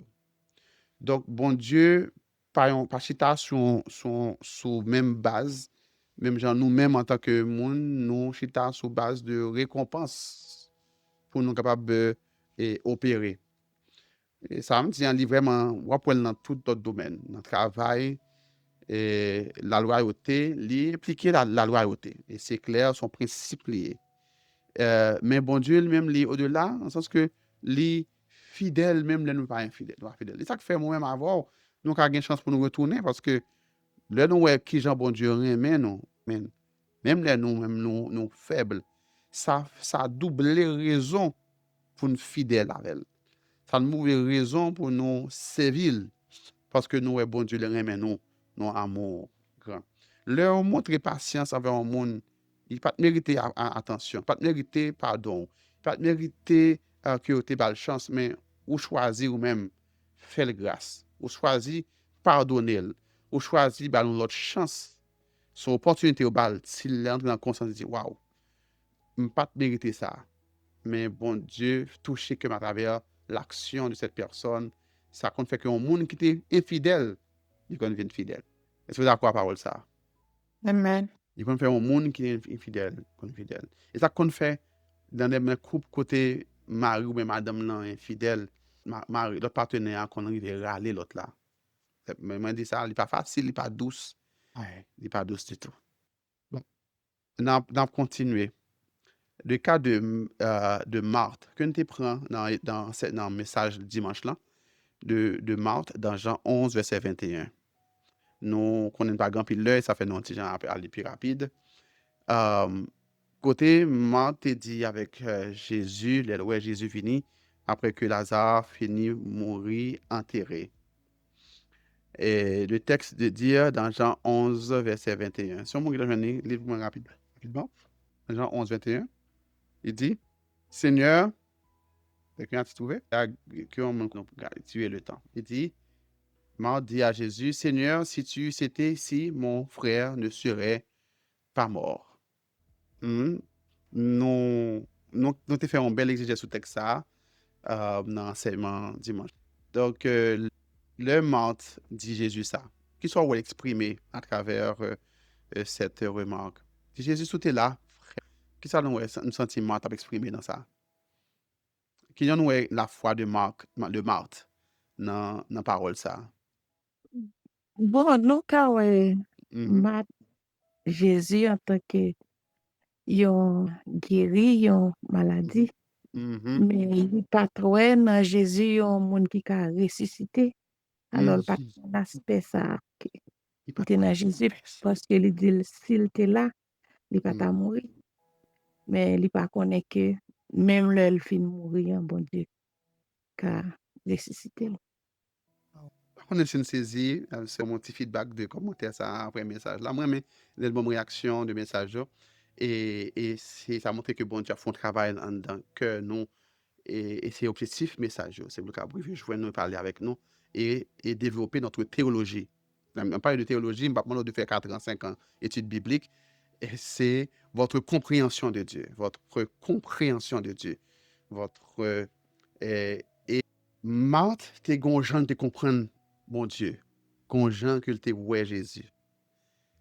Donc, bon Dieu, pas chita sous même base, même genre nous-mêmes en tant que monde, nous chita sous base de récompense pour nous capables d'opérer. Et ça me dit, on lit vraiment, on peut dans tout autre domaine, dans le travail, et la loyauté, impliquer la loyauté. Et c'est clair, son principe lié. Mais bon Dieu lui-même, au-delà, dans le sens que les fidèles, même les nous pas infidèles, nous pas fidèles. Et ça que fait moi-même avoir, nous avons une chance pour nous retourner, parce que là, nous voyons qui Jean bon Dieu remet, nous, même les nous faibles, ça a doublé raison pour nous fidèles avec elle. Ça nous donne raison pour nous servir parce que nous, bon Dieu, les remet nous amour grand. Leur montrer patience envers un monde, il pas mériter attention, pas mériter pardon, pas mériter que tu aies chance, mais ou choisir ou même faire grâce, ou choisir pardonner, ou choisir l'autre chance, son opportunité au bal, s'il entre dans la conscience et dit waouh, je pas mériter ça, mais bon Dieu touché que à travers l'action de cette personne, ça compte fait qu'un monde qui était infidèle, il devient fidèle. Est-ce que vous êtes d'accord avec la parole ça? Amen. Il peut faire un monde qui est infidèle, fidèle. Et ça qu'on fait dans des couples côté mari ou bien madame nan infidèle, mari, l'autre partenaire qu'on arrive à râler l'autre là. Mais moi dit ça, il n'est pas facile, il n'est pas douce. Ouais, il n'est pas douce du tout. Bon, on continuer. Le cas de Marthe, que nous te prend dans le message dimanche là, de Marthe dans Jean 11, verset 21. Nous connaissons pas grand pile l'heure, ça fait nous un petit gens à aller plus rapide. Côté Marthe te dit avec Jésus, ouais, Jésus fini, après que Lazare finit mourir enterré. Et le texte de dire dans Jean 11, verset 21. Si on m'a donné, livre-moi rapidement. Jean 11, 21. Il dit, Seigneur, quelqu'un a trouvé? Tu es le temps. Il dit, Marthe dit à Jésus, Seigneur, si tu étais ici, mon frère ne serait pas mort. Nous te fait un bel exégèse sous texte ça dans l'enseignement dimanche. Donc, le Marthe dit Jésus ça. Qui soit exprimé à travers cette remarque. Si Jésus tout est là, frère, qui ça nous sentiment à exprimer dans ça? Qui nous est la foi de Marthe dans la parole ça? Bon, nous, quand Mhm, Jésus en tant que yon guéri yon maladie, mhm, mais il pas trop dans Jésus yon monde qui a ressuscité. Alors, le pas mhm. un aspect ça qui Il pas était trop dans Jésus parce qu'il dit s'il était là, il pas Mhm. mourir. Mais il pas connaît que même le fin mourir, bon Dieu, qu'a ressuscité. On a une saisie, c'est mon petit feedback de commentaire ça après message. Là, moi, mais les bonnes réactions de message là. Et ça montre que bon Dieu a fait un travail dans que nous et c'est objectif message là. C'est le cas privé, je veux nous parler avec nous et développer notre théologie. On parle de théologie, on va pas de faire 4 ans, 5 ans études bibliques. Et c'est votre compréhension de Dieu, votre compréhension de Dieu, votre et Marthe, t'es gonjan de comprendre bon Dieu, gonjan que t'es ouais Jésus.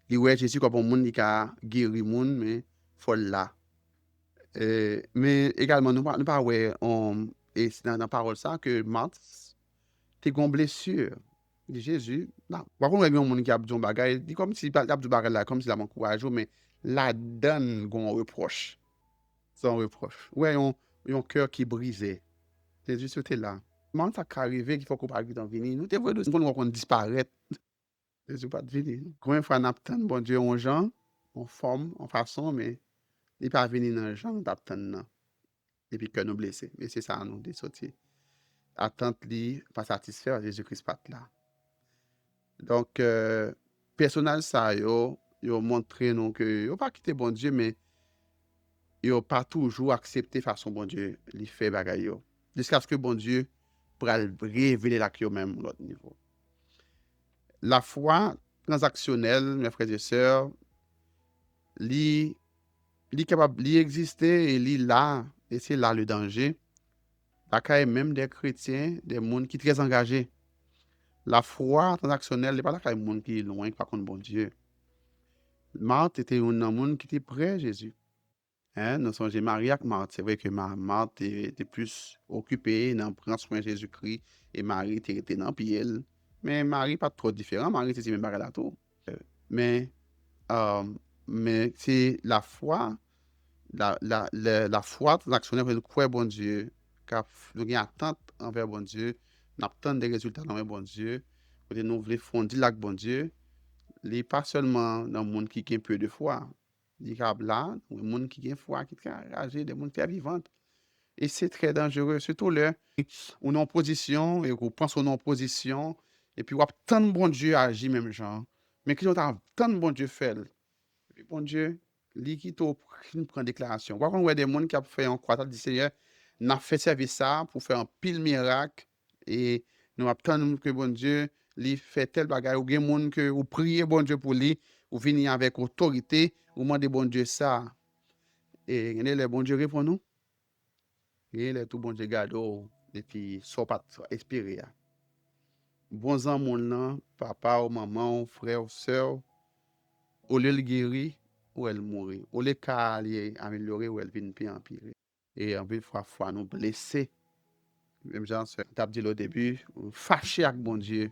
Il ouais Jésus comme un monde qui a guéri monde mais faut là. Mais également nous pas ouais et c'est dans la parole ça que Marthe t'es gon blessure. Dit Jésus, non. Par contre, il y a un monde qui a dit un bagage, dit comme si il a dit bagage là comme si il a m'encouragé mais la donne gon reproche. Sans reproche. Ouais, un cœur qui brisé. Jésus c'était là. Comment ça arrivé qu'il faut qu'on parle dans venir? Nous, t'es vrai, nous, qu'on disparaît. Jésus pas de venir. Combien de fois on attend, bon Dieu, en gens, en forme, en façon, mais il pas venir dans les gens, d'attendre, et puis que nous blessés. Mais c'est ça, nous, des sorties. Attente, li, pas satisfaire, Jésus-Christ pas là. Donc, personnel, ça, yo montré nous que, yo pas quitté bon Dieu, mais yo pas toujours accepté façon bon Dieu, li fait bagay yo. Jusqu'à ce que bon Dieu pourra révéler la yo même l'autre niveau. La foi transactionnelle, mes frères et sœurs, li capable, li exister et li là, et c'est là le danger. La caille même des chrétiens, des gens qui sont très engagés. La foi transactionnelle, n'est pas la caille des gens qui est loin, qui pas contre bon Dieu. Marthe était un monde qui était près Jésus. Hein, nous sommes Marie avec Marthe. C'est vrai que Marthe était plus occupée dans prendre soin de Jésus-Christ et Marie était dans pied. Mais Marie pas trop différent. Marie était même pas là tout. Mais euh, mais c'est la foi, la foi transactionnelle pour croire bon Dieu, car nous avons attente envers bon Dieu, nous attendons des résultats envers bon Dieu, nous voulons fonder avec bon Dieu. Il n'est pas seulement dans le monde qui a un peu de foi. Il y a là, le monde qui a foi, qui est enragé, des gens qui sont vivants. Et c'est très dangereux, surtout là, on est en position, et on pense qu'on est en position, et puis on a tant de bon Dieu agit même genre, mais qui ont tant de bon Dieu fait. Et puis bon Dieu, lui qui prend déclaration. Par contre, il y a des gens qui ont fait un croix, dit Seigneur, n'a fait service ça pour faire un pile miracle, et nous attendons que bon Dieu, lui fait tel bagage, ou bien monde que ou prier bon Dieu pour lui, ou venir avec autorité, ou demander bon Dieu ça. Et le bon Dieu répond nous. Et le tout bon Dieu garde et puis soit pas espérer. Bons ans mon papa ou maman, ou frère ou sœur, ou le guéri ou elle mourir, ou le cas améliorer ou elle vient pire empirer. Et en pile fois nous blessés. Même genre, t'as dit au début, fâché avec bon Dieu.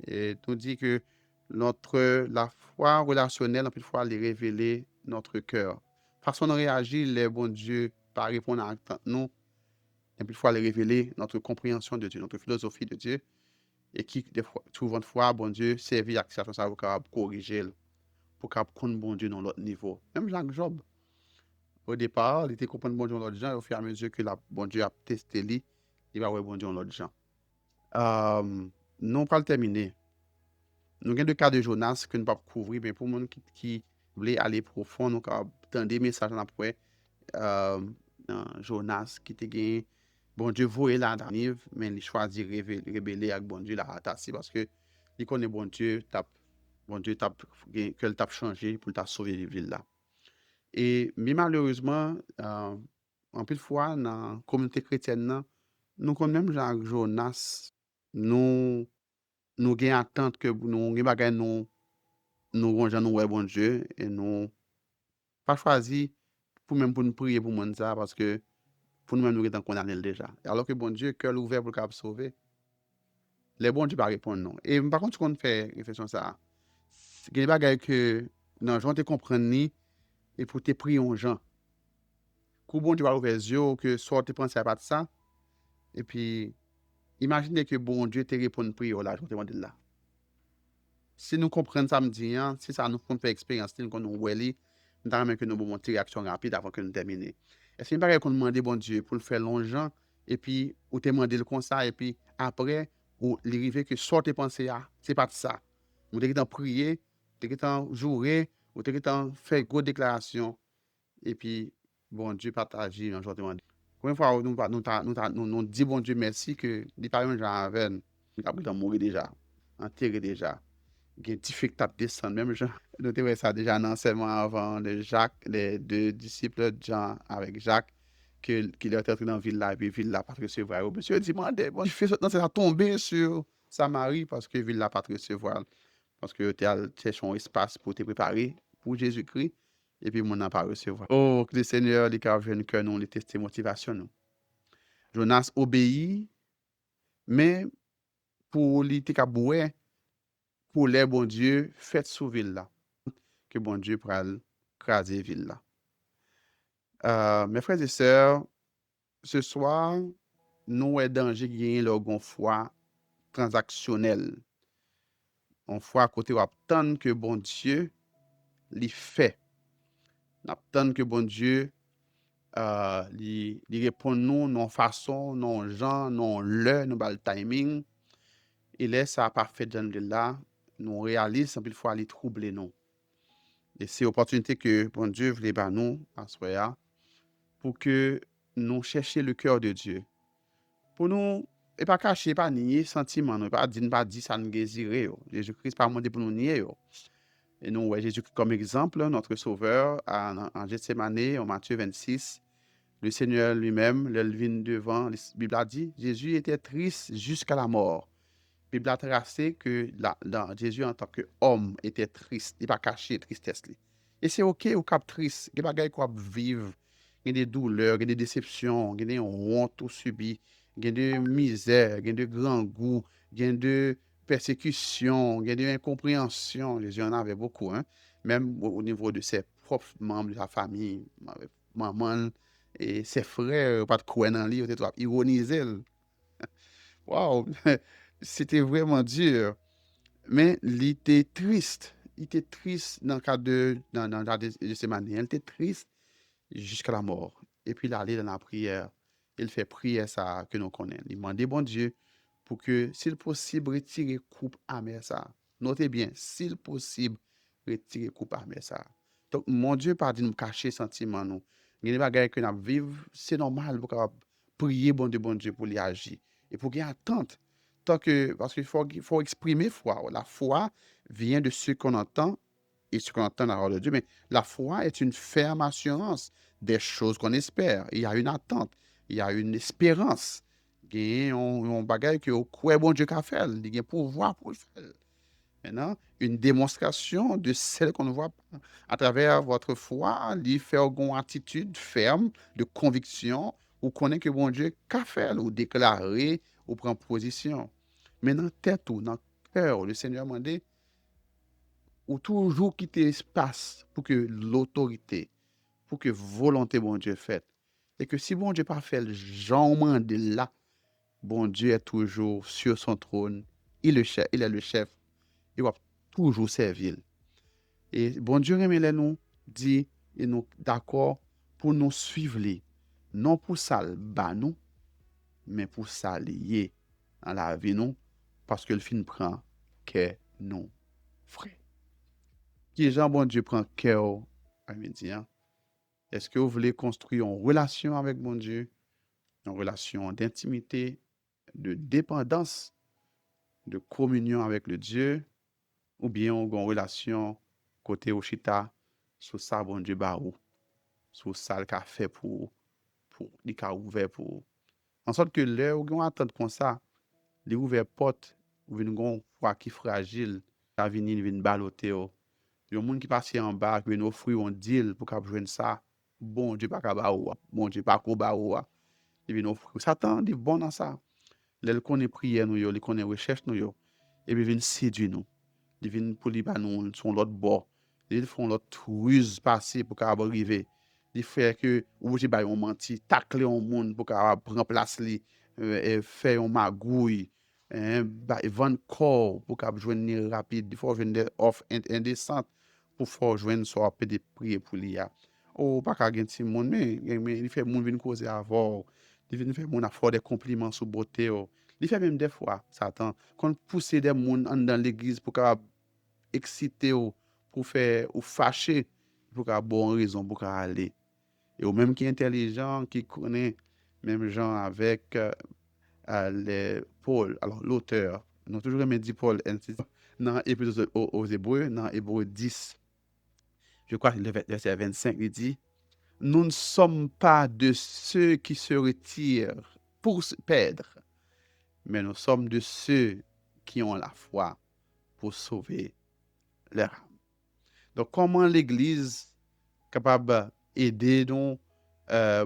Et nous dit que la foi relationnelle, en pile fois, elle révéler notre cœur. Façon de réagir, les bon Dieu, par répondre à nous, et puis fois, elle révéler notre compréhension de Dieu, notre philosophie de Dieu, et qui, des fois, souvent de fois, bon Dieu, servir à situation ça pour corriger, pour comprendre bon Dieu dans l'autre niveau. Même Jacques Job, au départ, il était comprendre bon Dieu dans l'autre gens, et au fur et à mesure que bon Dieu a testé lui, il va voir bon Dieu dans l'autre gens. Nous, pour le terminer, nous avons deux cas de Jonas que nous ne pouvons pas couvrir, mais pour les gens qui voulaient aller profond, nous avons des messages après. Jonas qui te gagné, bon Dieu voyait la Nive, mais il choisit de rébeller avec bon Dieu la ratasser parce que il connaît bon Dieu que le tape changé pour t'a sauver les villes là. Et mais malheureusement, en plus de fois dans la communauté chrétienne là, nous connaissons même Jacques Jonas, nous nous gagnons attente que nous bagay nous rongeons nous ouais bon Dieu et nous pas choisi pour même pour nous prier pour monde ça parce que pour nous-mêmes nous étant condamnés déjà. Alors que bon Dieu cœur ouvert pour capable sauver, les bons Dieu pas répondre non. Et par contre qu'on fait réflexion ça, c'est des bagages que non, j'en te comprendre ni et pour te prier aux gens. Quand bon Dieu va ouvrir les yeux que soit tu penses à pas de ça et puis imaginez que bon Dieu te répond prière là, je te demande là. Si nous comprenons ça me dit, hein, si ça nous fait expérience, nous nous ouais, nous avons que nous avons une réaction rapide avant que nous terminions. Est-ce qu'il n'y a pas qu'on demande bon Dieu pour le faire longtemps et puis ou te demander le conseil et puis après ou l'arriver que soit tes pensées à c'est pas de ça. Ou t'es en prier, t'es en jouer, ou t'es en faire une grosse déclaration et puis bon Dieu partager un jour demande. Combien de fois nous dit bon Dieu merci que les parents gens avec nous ont mourir déjà, enterré déjà. Il y a des difficultés à descendre, même Jean. Nous avons ça déjà dans l'enseignement avant de Jacques, les deux disciples de Jean avec Jacques, qu'il est entré dans la ville là, et puis la ville là, pas recevoir. Monsieur demandait, bon, je fais ça, ça a tombé sur Samarie parce que la ville là, pas recevoir. Parce que tu as cherché un espace pour te préparer pour Jésus-Christ, et puis mon n'a pas recevoir. Oh, que le Seigneur, les cas viennent que nous, les tester motivation, nous. Jonas obéit, mais pour l'été caboué, pour les bon Dieu, faites sous ville là. Que bon Dieu pourra craser ville là. Mes frères et sœurs, ce soir, nous avons danger de gagner leur foi transactionnelle. On foi à côté, on attend que bon Dieu l'y fait. On attend que bon Dieu l'y répond nous, non façon, non genre, non l'heure, non le timing. Et là, ça n'a pas fait de là, nous réalisons qu'il faut aller troubler nous. Et c'est l'opportunité que bon Dieu voulait nous à ce moment pour que nous cherchions le cœur de Dieu. Pour nous, et pas cacher, pas nier sentiment, pas dire ça nous désirer. Jésus-Christ pas demandé pour nous nier. Et nous, ouais, Jésus comme exemple, notre sauveur, en Gethsémane, en Matthieu 26, le Seigneur lui-même, le vient devant, la Bible a dit, Jésus était triste jusqu'à la mort. La Bible a tracé que Jésus, en tant qu'homme, était triste. Il n'a pas caché la tristesse. Et c'est OK, au cap triste. Il y a des gens qui vivent, il y a des douleurs, il y a des déceptions, il y a des hontes tout subi, il y a des misères, il y a des grands goûts, il y a des persécutions, il y a des incompréhensions. Jésus en avait beaucoup, hein? Même au niveau de ses propres membres de sa famille, maman et ses frères, pas de quoi dans le livre, ironiser. Waouh! C'était vraiment dur. Mais il était triste. Il était triste dans le cadre de ces manières. Il était triste jusqu'à la mort. Et puis il allait dans la prière. Il fait prière ça que nous connaissons. Il demandait bon Dieu pour que, s'il possible, retirer coupe amère ça. Notez bien, s'il possible, retirer coupe amère ça. Donc, mon Dieu, pas dit nous cacher sentiment nous. Il y a des bagages que nous vivons, c'est normal pour prier bon Dieu pour lui agir. Et pour qu'il y ait attente. Parce qu'il faut exprimer foi. La foi vient de ce qu'on entend et ce qu'on entend dans la parole de Dieu. Mais la foi est une ferme assurance des choses qu'on espère. Il y a une attente, il y a une espérance. Il y a un bagage que au bon Dieu qu'a fait, il y a un pouvoir pour le faire. Maintenant, une démonstration de celle qu'on ne voit pas. À travers votre foi, lui faire une attitude ferme, de conviction, ou connaît que bon Dieu qu'a fait, ou déclarer, ou prendre position. Mais dans tête ou dans cœur, le Seigneur m'a dit, ou toujours quitter espace pour que l'autorité, pour que volonté bon Dieu faite. Et que si bon Dieu pas fait le Jean de là, bon Dieu est toujours sur son trône, il est le chef, il va toujours servir. Et bon Dieu remet nous dit et nous d'accord pour nous suivre les, non pour ça le bas nous, mais pour ça lier dans la vie nous, parce que le fin prend que nous frères. Qui Jean bon Dieu prend cœur à midi, hein? Est-ce que vous voulez construire une relation avec bon Dieu, une relation d'intimité, de dépendance, de communion avec le Dieu, ou bien une relation côté Oshita, sur ça bon Dieu ba ou, sur ça le qu'a fait pour il qu'a ouvert pour. En sorte que là où on attend comme ça, les ouvert porte, ou une gon foi qui fragile, ça vient baloter. Il y a des gens qui passent en bas, qui viennent offrir un deal pour qu'ils joignent ça. Bon Dieu pas ba ou, bon Dieu pas ko ba ou. Il vient offrir. Satan dit bon dans ça. Là connaît prière nous yo, il connaît recherche nous yo. Et puis vient séduire nous. Il vient pour li ba nous sur l'autre bord. Ils font l'autre ruse passer pour capable arriver. Il fait que ou j'ai ba yon menti, tacler un monde pour capable prendre place li et faire un magouille. Vendre corps pour capable joindre rapide. Il faut joindre offre indécente pour faire joindre soit peut de prier pour li a. Oh pas ka gen ti monde mais il fait monde vinn causer avant. Il vient faire monde a faire des compliments sur beauté. Il fait même des fois Satan quand pousser des monde dans l'église pour capable exciter ou pour faire ou fâcher pour qu'à bonne raison pour qu'à aller et ou même qui est intelligent qui connaît même gens avec les Paul alors l'auteur nous toujours aimé dit Paul dans Épître aux Hébreux dans Hébreux 10 je crois le verset 25 il dit nous ne sommes pas de ceux qui se retirent pour se perdre mais nous sommes de ceux qui ont la foi pour sauver leur âme. Donc, comment l'Église est capable d'aider nous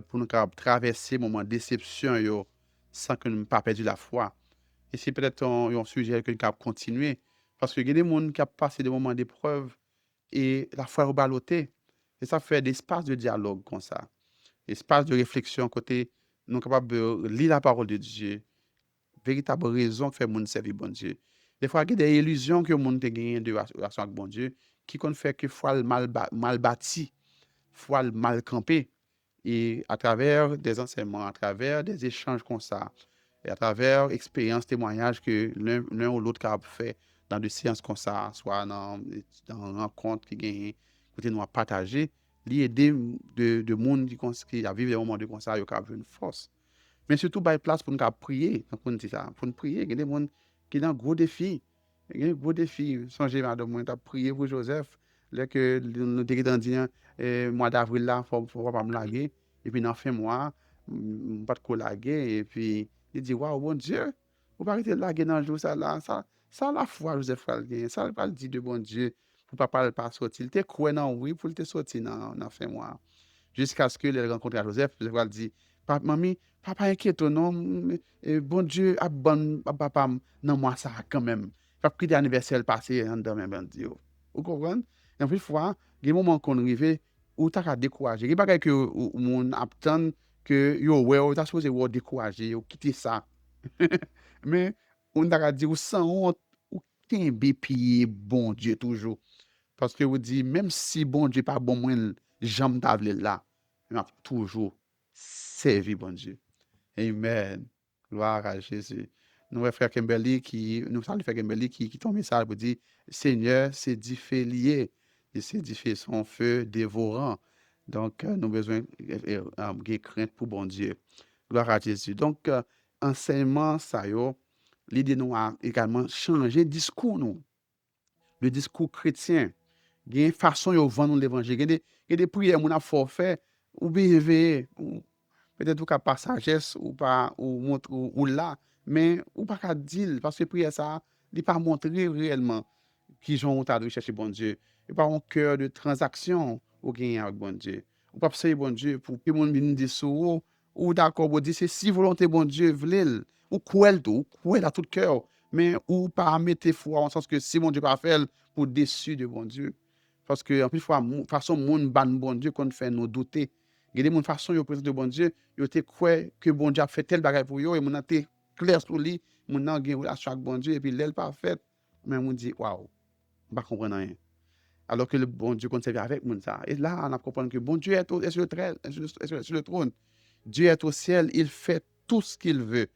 pour nous traverser moment de déception yo, sans que nous ne pas perdu la foi. Et c'est peut-être un sujet que nous capable continuer parce que il y a des gens qui ont passé des moments d'épreuve et la foi est ballotée. Et ça fait des espaces de dialogue comme ça, espaces de réflexion côté nous capables de lire la parole de Dieu, véritable raison que fait monde servir bon Dieu. Des fois il y a des illusions que monde te gagné de relation avec bon Dieu qui qu'on fait que foi mal bâti, foi mal campé et à travers des enseignements, à travers des échanges comme ça et à travers expériences, témoignages que l'un ou l'autre a fait dans des séances comme ça, soit dans rencontres qui gagnent côté nous partager, l'aider de monde qui a vécu des moments de comme ça, il a une force. Mais surtout, il y a place pour nous prier. Pour nous prier, il y a des gens qui ont un gros défi. Il y a un gros défi. Songez, madame, moi, tu prié pour Joseph. Là que nous avons dit, mois d'avril, là, il ne faut pas me laguer. Et puis, dans fin mois, pas de quoi laguer. Et puis, il dit, waouh, bon Dieu, vous ne pas arrêter de laguer dans le jour, ça, là. Ça, la foi, Joseph, ça, il pas dit de bon Dieu. Pour ne pas sortir. Il était quoi, non, oui, pour te sortir dans fin mois. Jusqu'à ce que les rencontre Joseph, Joseph dit, Mamie, papa inquiète non, bon Dieu a bon papa non moi ça quand même. Pas pris d'anniversaire passé en dans même Dieu. Vous comprenez? En plus fois, il y a des moments qu'on arrive où tu as découragé. Il y a pas que mon attend que yo ouais, tu as supposé ou décourager ou quitter ça. Mais on t'a dit ou sans honte ou kembe pied bon Dieu toujours. Parce que vous dit même si bon Dieu pas bon moi j'aime t'avler là, il m'a toujours servi bon Dieu. Amen. Gloire à Jésus. Nous, frère Kimberly, nous saluons frère Kimberly qui ton message pour dire Seigneur, c'est lié et c'est son feu dévorant. Donc, nous avons besoin de crainte pour bon Dieu. Gloire à Jésus. Donc, enseignement, ça y est, l'idée nous a également changé discours nous. Le discours chrétien. Il y a une façon de vendre l'évangile. Il y a des prières qu'on a forfait ou bien peut-être ou pas sagesse ou pas ou montre ou là mais ou pas qu'à dire parce que prière ça il pas montrer réellement qui j'ont t'a de chercher bon Dieu. Et pas un cœur de transaction ou gagner avec bon Dieu. Ou pas prier bon Dieu pour que monde vienne dire sur ou d'accord vous dire c'est si volonté bon Dieu vle ou croire tout, ou croire à tout cœur, mais ou pas mettre foi en sens que si mon Dieu pas fait pour déçu de bon Dieu. Parce que en plus fois façon monde ban bon Dieu qu'on fait nous douter. Il y a des monde façon yo présenter bon Dieu, yo te croire que bon Dieu a fait tel bagage pour yo et mon te clair sur lui, mon nan gen relation avec bon Dieu et puis l'elle pas fait, mais on dit waouh, pas comprendre rien. Alors que le bon Dieu qu'on servait avec moun ça. Et là, on a compris que bon Dieu est sur le trône. Dieu est au ciel, il fait tout ce qu'il veut.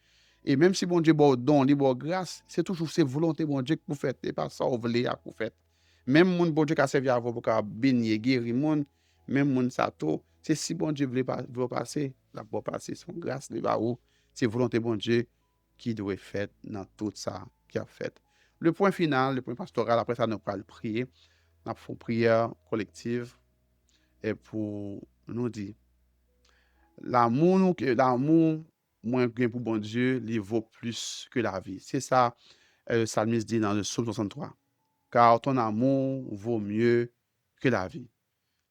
Et même si bon Dieu bon don, il bon grâce, c'est toujours ses volontés bon Dieu que vous faites et pas ça vous voulez à vous faites. Même mon bon Dieu qui a servi à vous pour bénir, guérir monde, même mon ça tout, c'est si bon Dieu veut passer, la pour passer son grâce de où, c'est volonté bon Dieu qui doit être faite dans tout ça qui a fait. Le point final, le point pastoral, après ça nous allons prier. Nous avons une prière collective et pour nous dire l'amour moins bien pour bon Dieu, il vaut plus que la vie. C'est ça, le psalmiste dit dans le psaume 63. Car ton amour vaut mieux que la vie.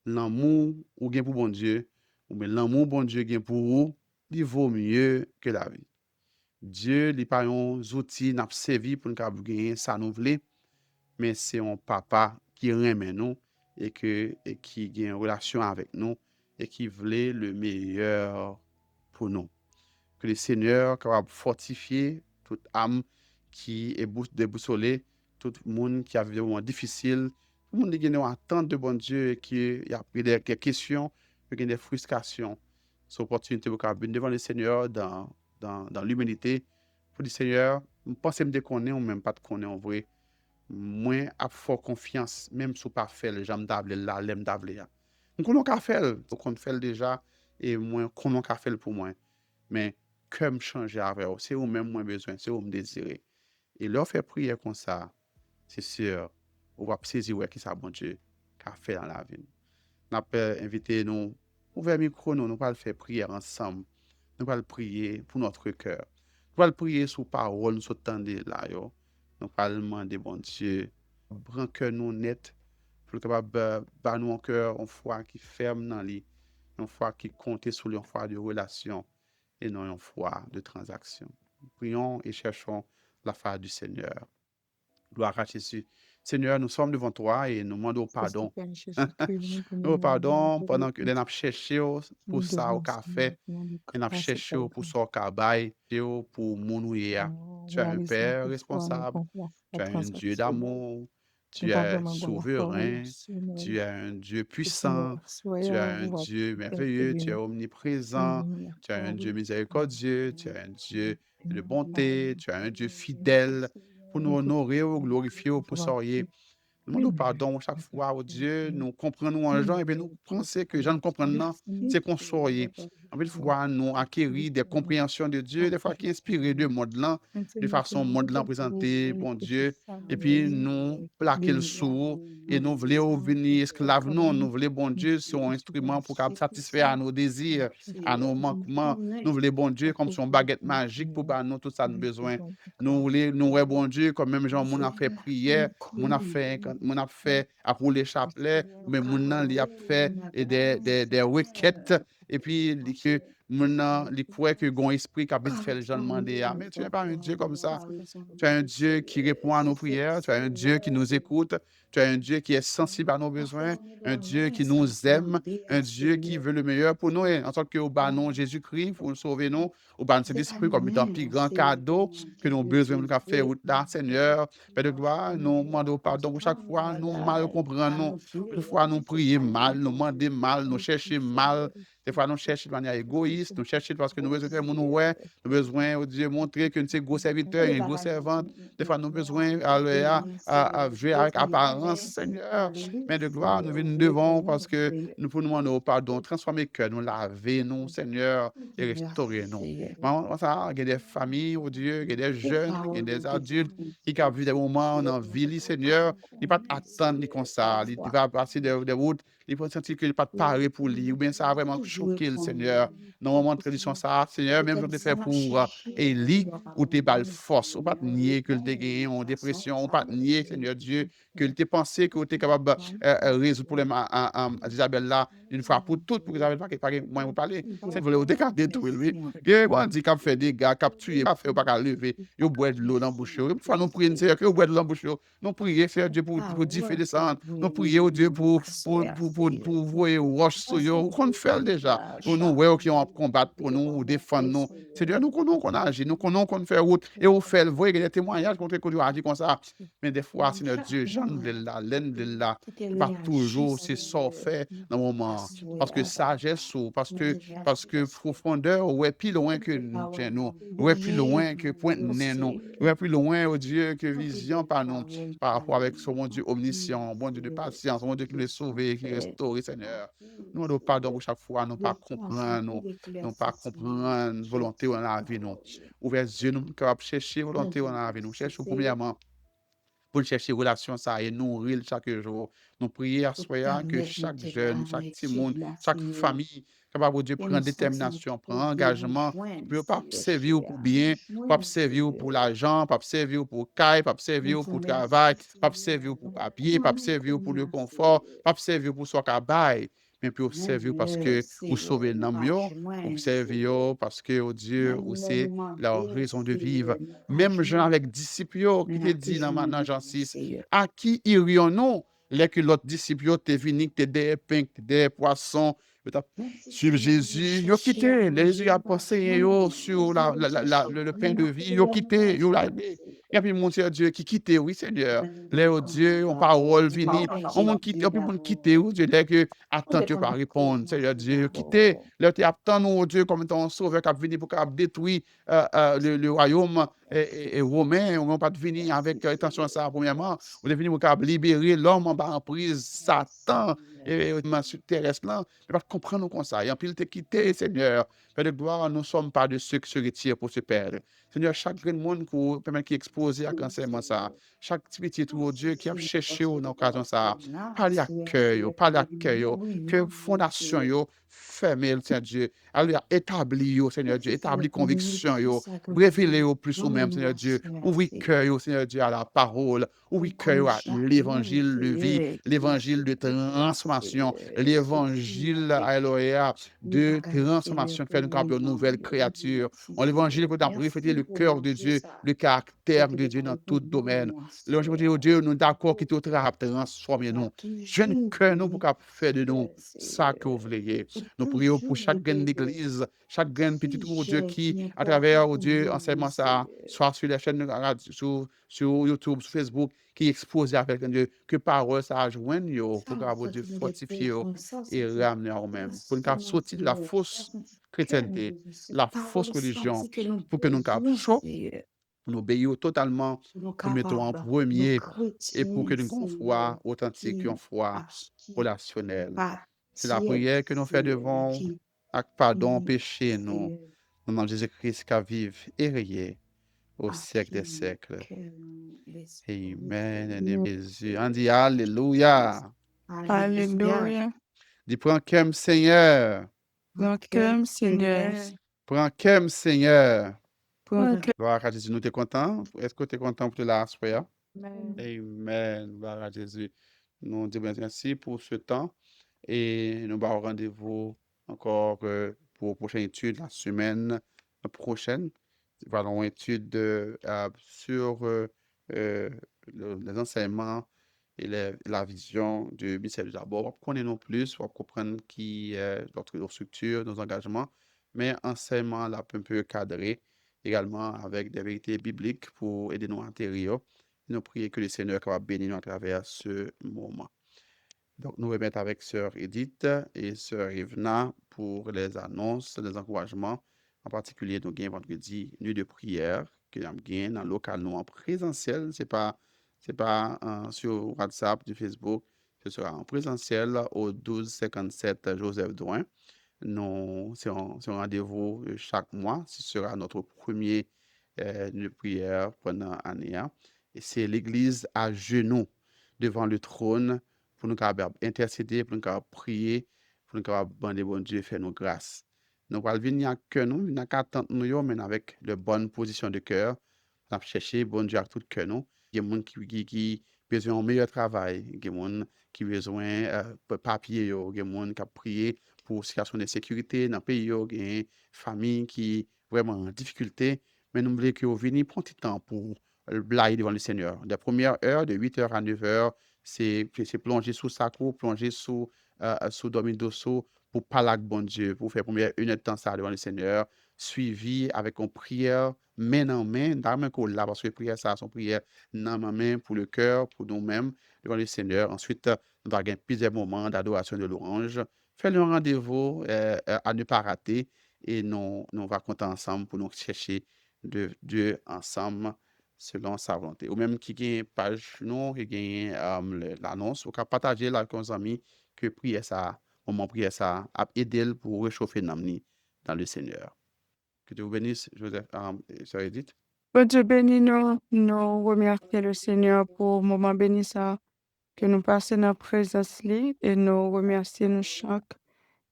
L'amour ou bien pour bon Dieu, ou bien l'amour bon Dieu gain pour vous, il vaut mieux que la vie. Dieu n'est pas un outil n'a servi pour nous gagner ça nous voulons, mais c'est un papa qui aime nous et qui a une relation avec nous et qui voulait le meilleur pour nous. Que le Seigneur capable fortifier toute âme qui est déboussolée, tout le monde qui a vécu un moment difficile, tout le monde qui a une attente de bon Dieu et qui a pris des questions, qui a des frustrations. C'est une opportunité pour venir devant le Seigneur dans l'humanité pour dire Seigneur, je pense que je me connais ou même pas de connaître en vrai. Moins à fort confiance même sous pas faire les jambes d'able là l'aime d'able on connaît qu'à faire on fait déjà et moins connaît qu'à faire pour moi mais comme changer avec c'est ou même moins besoin c'est ou me désirer et leur faire prier comme ça c'est sûr on va saisir ouais qui ça bon Dieu qu'a fait dans la vie n'a pas invité nous ouvert micro nous pas le faire prière ensemble nous pas le prier pour notre cœur nous pas le prier sous parole nous s'entendre là yo. Nous allons demander, bon Dieu, rend cœur nous net, pour capable de nous un cœur, une foi qui ferme dans lui, une foi qui compte sur lui, une foi de relation et non une foi de transaction. Prions et cherchons la face du Seigneur. Gloire à Jésus. Seigneur, nous sommes devant toi et nous demandons pardon. Nous pardon pendant que nous avons cherché pour ça au café, nous avons cherché pour ça au cabaye, pour mounouya. Tu es un Père responsable, tu es un Dieu d'amour, tu es souverain, tu es un Dieu puissant, tu es un Dieu merveilleux, tu es omniprésent, tu es un Dieu miséricordieux, tu es un Dieu de bonté, tu es un Dieu fidèle pour nous honorer ou glorifier ou pour soigner. Nous demandons pardon chaque fois, oh Dieu, nous comprenons en gens et bien nous pensons que gens ne comprennent pas, c'est qu'on soyez. En fait, fois, nous acquérir des compréhensions de Dieu, des fois qui inspirent de monde-là, de façon monde-là présenté, bon Dieu, et puis nous plaquer le sourd et nous voulons venir esclaves, non, nous voulons, bon Dieu, sur un instrument pour satisfaire à nos désirs, à nos manquements, nous voulons, bon Dieu, comme son baguette magique pour nous tout ça nous besoin. Nous voulons, nous, bon Dieu, comme même Jean, mon a fait prière, mon a fait à rouler chapelet, mais mon a fait et des requêtes, et puis que mon il croit que gon esprit qui a fait les gens demander, mais tu n'es pas un Dieu comme ça. Tu es un Dieu qui répond à nos prières, tu es un Dieu qui nous écoute, tu es un Dieu qui est sensible à nos besoins, un Dieu qui nous aime, un Dieu qui veut le meilleur pour nous, et en tant que au banon Jésus-Christ, pour nous sauver nous, au banon Saint-Esprit, comme un plus grand cadeau que nous avons besoin de faire là, Seigneur, Père de gloire, nous demandons pardon pour chaque fois, nous mal comprenons, une fois nous prions mal, nous demandons mal, nous cherchons mal, des fois nous cherchons de manière égoïste, nous cherchons parce que nous besoin de nous ouais, nous besoin de Dieu montrer que nous sommes gros serviteurs et gros servantes, des fois nous besoin à jouer avec apparence, Seigneur, mais de gloire, nous venons devant parce que nous pouvons demander pardon, transformer le cœur, nous laver, nous, Seigneur, et restaurer nous. Ça, il y a des familles, oh Dieu, il y a des jeunes, il y a des adultes qui ont vu des moments dans la vie, Seigneur, ils ne peuvent pas attendre comme ça, ils vont passer des routes, ils vont sentir qu'ils ne peuvent pas parler pour lui, ou bien ça a vraiment choqué le Seigneur. Dans le moment de tradition, ça, Seigneur, même si tu fait pour Élie, ou tu es pas force, ou pas nier que tu as gagné en dépression, ou pas nier, Seigneur Dieu, que tu pensé que tu es capable de résoudre le problème d'Isabelle là, une fois pour toutes, pour que Isabelle pas moins parler. C'est voulait décarter tout, lui. Et on dit qu'il fait des gars, qu'il tué, pas fait, pas lever, il boit de l'eau dans la bouche. Une fois, nous prions, Seigneur, que vous boit de l'eau dans la bouche. Nous prions, Seigneur Dieu, pour differ descendre. Nous prions, Dieu, pour voir roche sur eux. Qu'on fait déjà. Nous voyons qui ont combattre pour nous, ou défendre nous. Seigneur, nous connaissons qu'on agit, nous connaissons qu'on fait route, et on fait le vrai, des témoignages contre qu'on agit comme ça. Mais des fois, Seigneur Dieu, Jean de là, laine de là, pas toujours, c'est ça fait dans le moment. Parce que sagesse, parce que profondeur, ouais, plus loin que nous, ouais, plus loin que point nous, ouais, plus loin, oh Dieu, que vision par nous, par rapport avec ce mon Dieu omniscient, bon Dieu de patience, mon Dieu qui nous sauve, qui restaure, Seigneur. Nous nous pardon pour chaque fois, nous pas comprendre, nous pas comprendre volonté dans la vie, nous. Ouvrez les yeux, nous capables de chercher volonté dans la vie, nous cherchons premièrement pour chercher relation ça et nourrir chaque jour. Nous prions à soi que chaque jeune, chaque petit monde, chaque famille capable de prendre détermination, prendre engagement, pour pas servir pour bien, pas servir pour l'argent, pas servir pour caille, pas servir pour travail, pas servir pour papier, pas servir pour le confort, pas servir pour soi cabaye, mais pour servir parce que vous sauvez l'âme, pour servir parce que oh Dieu, c'est la raison de vivre. Même Jean avec disciples qui te dit dans Jean 6, à qui irions-nous? Les que l'autre disciple t'es venu, t'es des pains, des poissons, suivre Jésus, ils ont quitté. Jésus a passé sur le pain de vie, ils ont quitté, ils ont aidé. Et puis, mon Dieu, qui quitte, oui, Seigneur. Les Dieu, on parole, vini, on m'a quitté, on peut quitter, oui, Dieu, dès que attends, Dieu pas répondre, Seigneur Dieu, quitter. Là, tu attends, nous, Dieu, comme ton sauveur qui a venu pour détruire le royaume romain, on n'a pas venu avec intention à ça, premièrement. On est venu pour libérer l'homme en prise, Satan, et terrestre là, ne pas comprendre comme ça. Et en plus, il t'a quitté, Seigneur. Père de gloire, nous ne sommes pas de ceux qui se retirent pour se perdre. Seigneur, chaque grand monde qui est exposé à cancer, ça, chaque petit oh Dieu qui a cherché dans l'occasion ça, parlez à cœur, que fondation, fermez, Seigneur Dieu, alors établi, Seigneur Dieu, établi conviction, révélez plus ou même, Seigneur Dieu, ouvrez cœur, Seigneur Dieu, à la parole, ouvrez cœur à l'évangile de vie, l'évangile de transformation, l'évangile, alléluia, de transformation qui fait nous comme une nouvelle créature. En l'évangile, pour refléter le cœur de Dieu, le caractère de Dieu dans tout domaine. L'évangile de Dieu, nous d'accord qui tout transformer nous. Jeune cœur, nous, pour faire de nous ça que vous voulez. Nous prions pour chaque grande église, chaque grande petite oh Dieu qui, à travers oh Dieu, enseignement ça, soit sur les chaînes, sur YouTube, sur Facebook, qui expose avec Dieu, que parole ça rejoigne, pour Dieu fortifier et ramener au même. Pour nous sortir de la fausse chrétienté, la fausse religion, pour que nous puissions nous obéir totalement, pour mettre en premier et pour que nous ayons une foi authentique, une foi relationnelle. C'est la prière que nous faisons devant, avec pardon, péché, nous. Au nom de Jésus-Christ qui vive et règne au siècle des siècles. Amen. Et Jésus. On dit Alléluia. Alléluia. Dis, prends cœur, Seigneur. Prends cœur, Seigneur. Prends cœur, Seigneur. Prends cœur. Gloire à Jésus. Nous t'es content? Est-ce que tu es content pour la soirée? Amen. Amen. Gloire à Jésus. Nous disons merci pour ce temps et nous avons rendez-vous encore pour la prochaine étude la semaine prochaine. Nous allons étude sur les enseignements et la vision du ministère du D'abord. On va connaître plus, on va comprendre qui est notre structure, nos engagements, mais enseignement là un peu cadré également avec des vérités bibliques pour aider nous à atterrir. Nous prions que le Seigneur soit béni nous à travers ce moment. Donc, nous remettons avec Sœur Edith et Sœur Evna pour les annonces, les encouragements. En particulier, nous avons vendredi, nuit de prière, que nous avons dans le local, nous en présentiel. C'est pas sur WhatsApp, du Facebook. Ce sera en présentiel au 1257 Joseph Drouin. C'est un rendez-vous chaque mois. Ce sera notre premier nuit de prière pendant l'année. Et c'est l'église à genoux devant le trône pour nous capables intercéder, pour nous capables prier, pour nous capables demander bon Dieu faire nos grâces. Nous allons venir à cœur nous, nous attendre nous, mais avec de bonnes positions de cœur. Nous allons chercher bon Dieu à tout cœur nous. Il y a des gens qui besoin de meilleur travail, il y a des gens qui ont besoin de papier, il y a des gens qui ont prié pour situation de sécurité dans le pays, il y a des familles qui vraiment en difficulté, mais nous voulons que vous veniez prendre du temps pour blaguer devant le Seigneur. La première heure, de 8h à 9h, c'est plonger sous sa cour, plonger sous dormir dessous pour parler avec bon Dieu, pour faire première une heure de temps ça devant le Seigneur, suivi avec une prière main en main, dans la main qu'on l'a, parce que prière ça, son prière dans ma main pour le cœur, pour nous-mêmes, devant le Seigneur. Ensuite, nous allons avoir plusieurs moments d'adoration de l'orange. Fais-le un rendez-vous à ne pas rater et nous va compter ensemble pour nous chercher de Dieu ensemble selon sa volonté. Ou même qui gagne page nous, qui gagne l'annonce, ou qu'à partager là avec nos amis que prière ça, moment prière ça, a aider pour réchauffer l'âme dans le Seigneur. Que Dieu vous bénisse, Joseph, Sœur Edith. Bon Dieu béni nous, nous remercions le Seigneur pour le moment béni ça que nous passons dans la présence li, et nous remercions nous chaque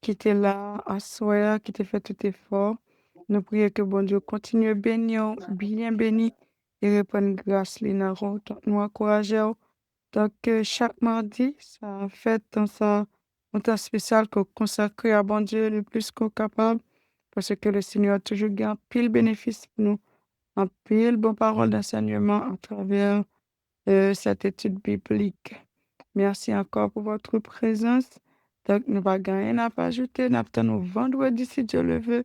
qui était là à soir, qui t'a fait tout effort. Nous prions que bon Dieu continue à bénir, bien béni, et répondre grâce li dans la route. Nous encourageons. Donc, chaque mardi, ça fait un temps spécial qu'on consacre à bon Dieu le plus qu'on est capable, parce que le Seigneur a toujours garde pile bénéfice pour nous, en pile bonne parole d'enseignement à travers cette étude biblique. Merci encore pour votre présence. Donc, nous va rien à pas ajouter. Nous attendons vendredi, si Dieu le veut,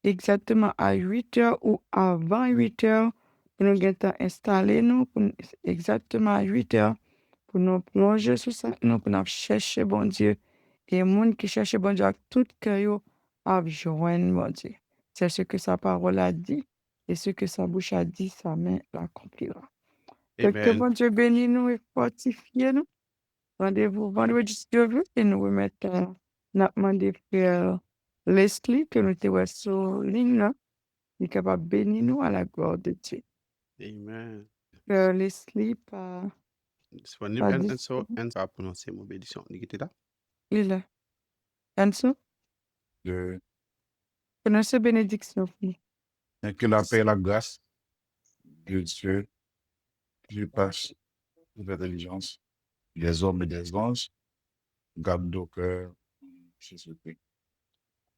exactement à 8h ou avant 8h, pour nous installer nous, exactement à 8h, pour nous plonger sur ça, nous pour nous chercher bon Dieu. Et les gens qui cherchent bon Dieu avec tout cœur, à joindre bon Dieu. C'est ce que sa parole a dit, et ce que sa bouche a dit, sa main l'accomplira. Donc, que Amen. bon Dieu bénisse nous et fortifie nous. Rendez-vous vendredi si Dieu veut, et nous remettons notre demandé frère Leslie, que nous avons sur ligne là, il est capable de bénir nous à la gloire de Dieu. Amen. Frère Leslie, pas Disponible, pas and so, disponible. and ça a prononcé mon bénédiction. Il était là? Il est. Enso, De- prononcez bénédiction. Et que la paix et la grâce de Dieu, qui passe toute l'intelligence des hommes et des anges, garde nos cœurs, Jésus-Christ.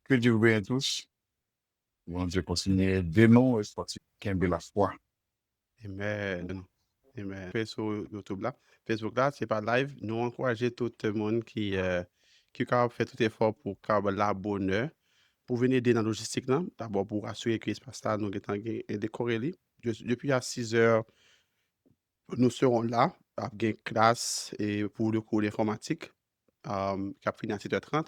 Que Dieu vous bénisse tous. Bon Dieu continue de nous et sortir qu'aimer la foi. Amen. Amen. Fait sur YouTube là. Facebook là, c'est pas live. Nous encourageons tout le monde qui capable de faire tout effort pour capable l'abonner, pour venir aider dans la logistique là. D'abord pour assurer que l'espace là, nous avons décoré. Depuis à 6h, nous serons là, avec une classe et pour le cours d'informatique, qui a fini à 7h30.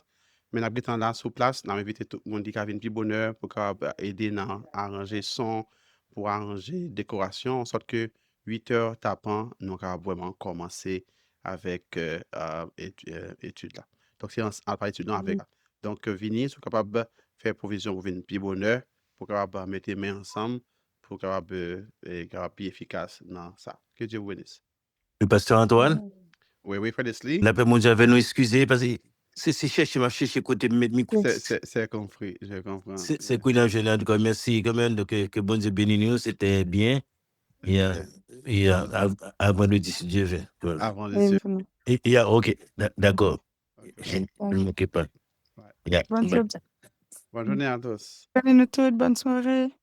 Mais nous avons là sur place, nous avons invité tout le monde qui a une petite bonheur pour aider à arranger son, pour arranger décoration, en sorte que 8h tapant, nous avons vraiment commencé avec études là. Donc, c'est en part étudiant avec. Donc, venez, sont capables de faire provision pour une petite bonheur, pour capable mettre les mains ensemble, pour capable plus efficace dans ça. Que Dieu vous bénisse. Le pasteur Antoine, Oui, Frère Leslie. l'appel mon Dieu, nous excuser parce que c'est chercher côté de mettre micro. C'est compris, je comprends. C'est quoi dans en tout cas, merci quand même, donc que bon Dieu bénisse nous, c'était bien. Et avant de dire si Dieu veut. Voilà. Avant les yeux. Ok, d'accord. Je ne m'occupe pas. Ouais. Yeah. Bonne journée. Bonne journée à tous. Bonne soirée.